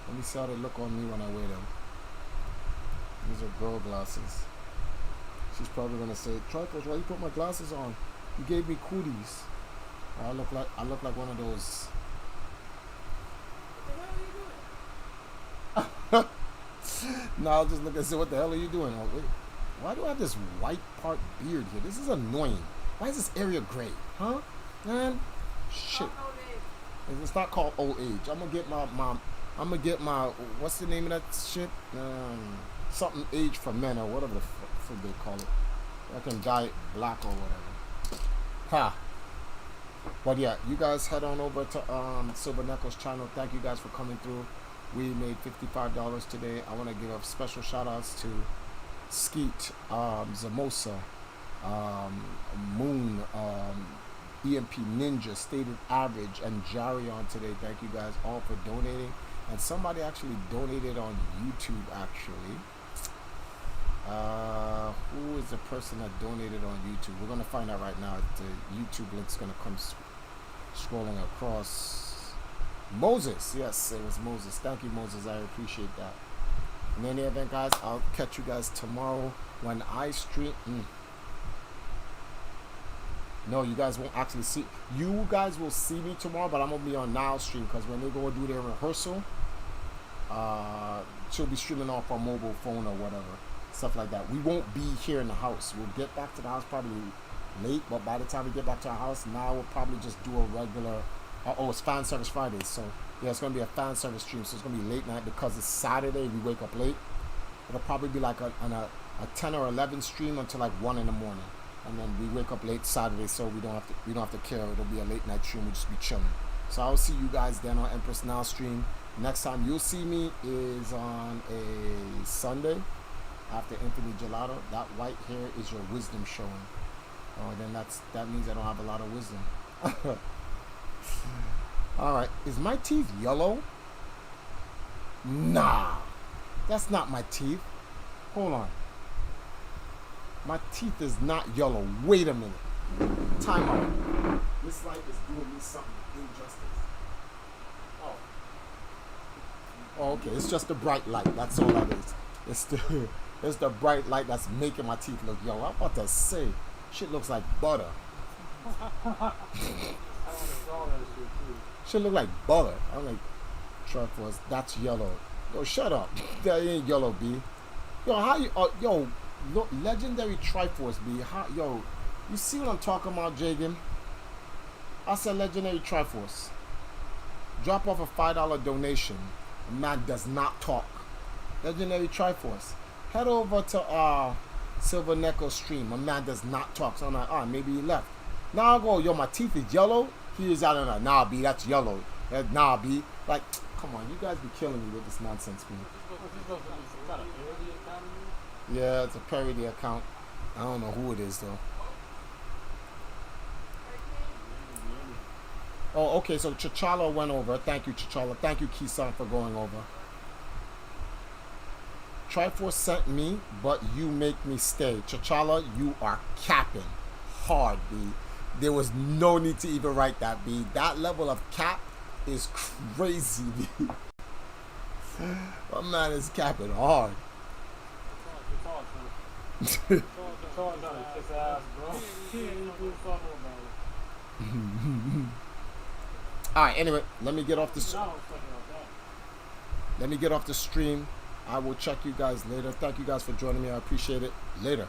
Let me see how they look on me when I wear them. These are girl glasses. She's probably gonna say, Triples, why you put my glasses on? You gave me cooties. I look like one of those. No, I'll just look and say, what the hell are you doing? Oh, wait. Why do I have this white part beard here? This is annoying. Why is this area gray? Huh? Man, shit. It's not called old age. I'm gonna get my what's the name of that shit? Something age for men or whatever the fuck they call it. I can dye it black or whatever. Ha. But yeah, you guys head on over to Silver Necko's channel. Thank you guys for coming through. We made $55 today. I want to give a special shout outs to Skeet, Zamosa, Moon, EMP Ninja, Stated Average, and Jarion today. Thank you guys all for donating. And somebody actually donated on YouTube actually. Who is the person that donated on YouTube? We're going to find out right now. The YouTube link's going to come scrolling across. Moses. Yes, it was Moses. Thank you, Moses. I appreciate that. In any event, guys, I'll catch you guys tomorrow when I stream. No, you guys won't actually see. You guys will see me tomorrow, but I'm going to be on Now stream because when they go and do their rehearsal, she'll be streaming off her mobile phone or whatever. Stuff like that. We won't be here in the house. We'll get back to the house probably late, but by the time we get back to our house, now we'll probably just do a regular. Oh, it's Fan Service Friday, so yeah, it's gonna be a fan service stream. So it's gonna be late night because it's Saturday. We wake up late. It'll probably be like a 10 or 11 stream until like 1 in the morning, and then we wake up late Saturday, so we don't have to care. It'll be a late night stream. We'll just be chilling. So I'll see you guys then on Empress Now stream. Next time you'll see me is on a Sunday. After Infinity Gelato. That white hair is your wisdom showing. Oh, then that means I don't have a lot of wisdom. Alright, is my teeth yellow? Nah, that's not my teeth. Hold on. My teeth is not yellow. Wait a minute. Time out. This light is doing me something injustice. Oh, okay, it's just a bright light. That's all that is. It's the bright light that's making my teeth look yellow. I'm about to say, shit looks like butter. Shit look like butter. I'm like, Triforce, that's yellow. Yo, shut up. That ain't yellow, B. Yo, how you? Look, legendary Triforce, B. Yo, you see what I'm talking about, Jagan? I said legendary Triforce. Drop off a $5 donation. A man does not talk. Legendary Triforce. Head over to Silver Necko stream. My man does not talk. So I'm like, maybe he left. Now I go, yo, my teeth is yellow. He is out on that. Nah, B, that's yellow. Nah, B. Like, come on, you guys be killing me with this nonsense, B. Yeah, it's a parody account. I don't know who it is, though. Oh, okay, so T'Challa went over. Thank you, T'Challa. Thank you, Kisan, for going over. Triforce sent me, but you make me stay. T'Challa, you are capping hard, B. There was no need to even write that, B. That level of cap is crazy, B. My man is capping hard. Alright, anyway, let me get off the stream. I will check you guys later. Thank you guys for joining me. I appreciate it. Later.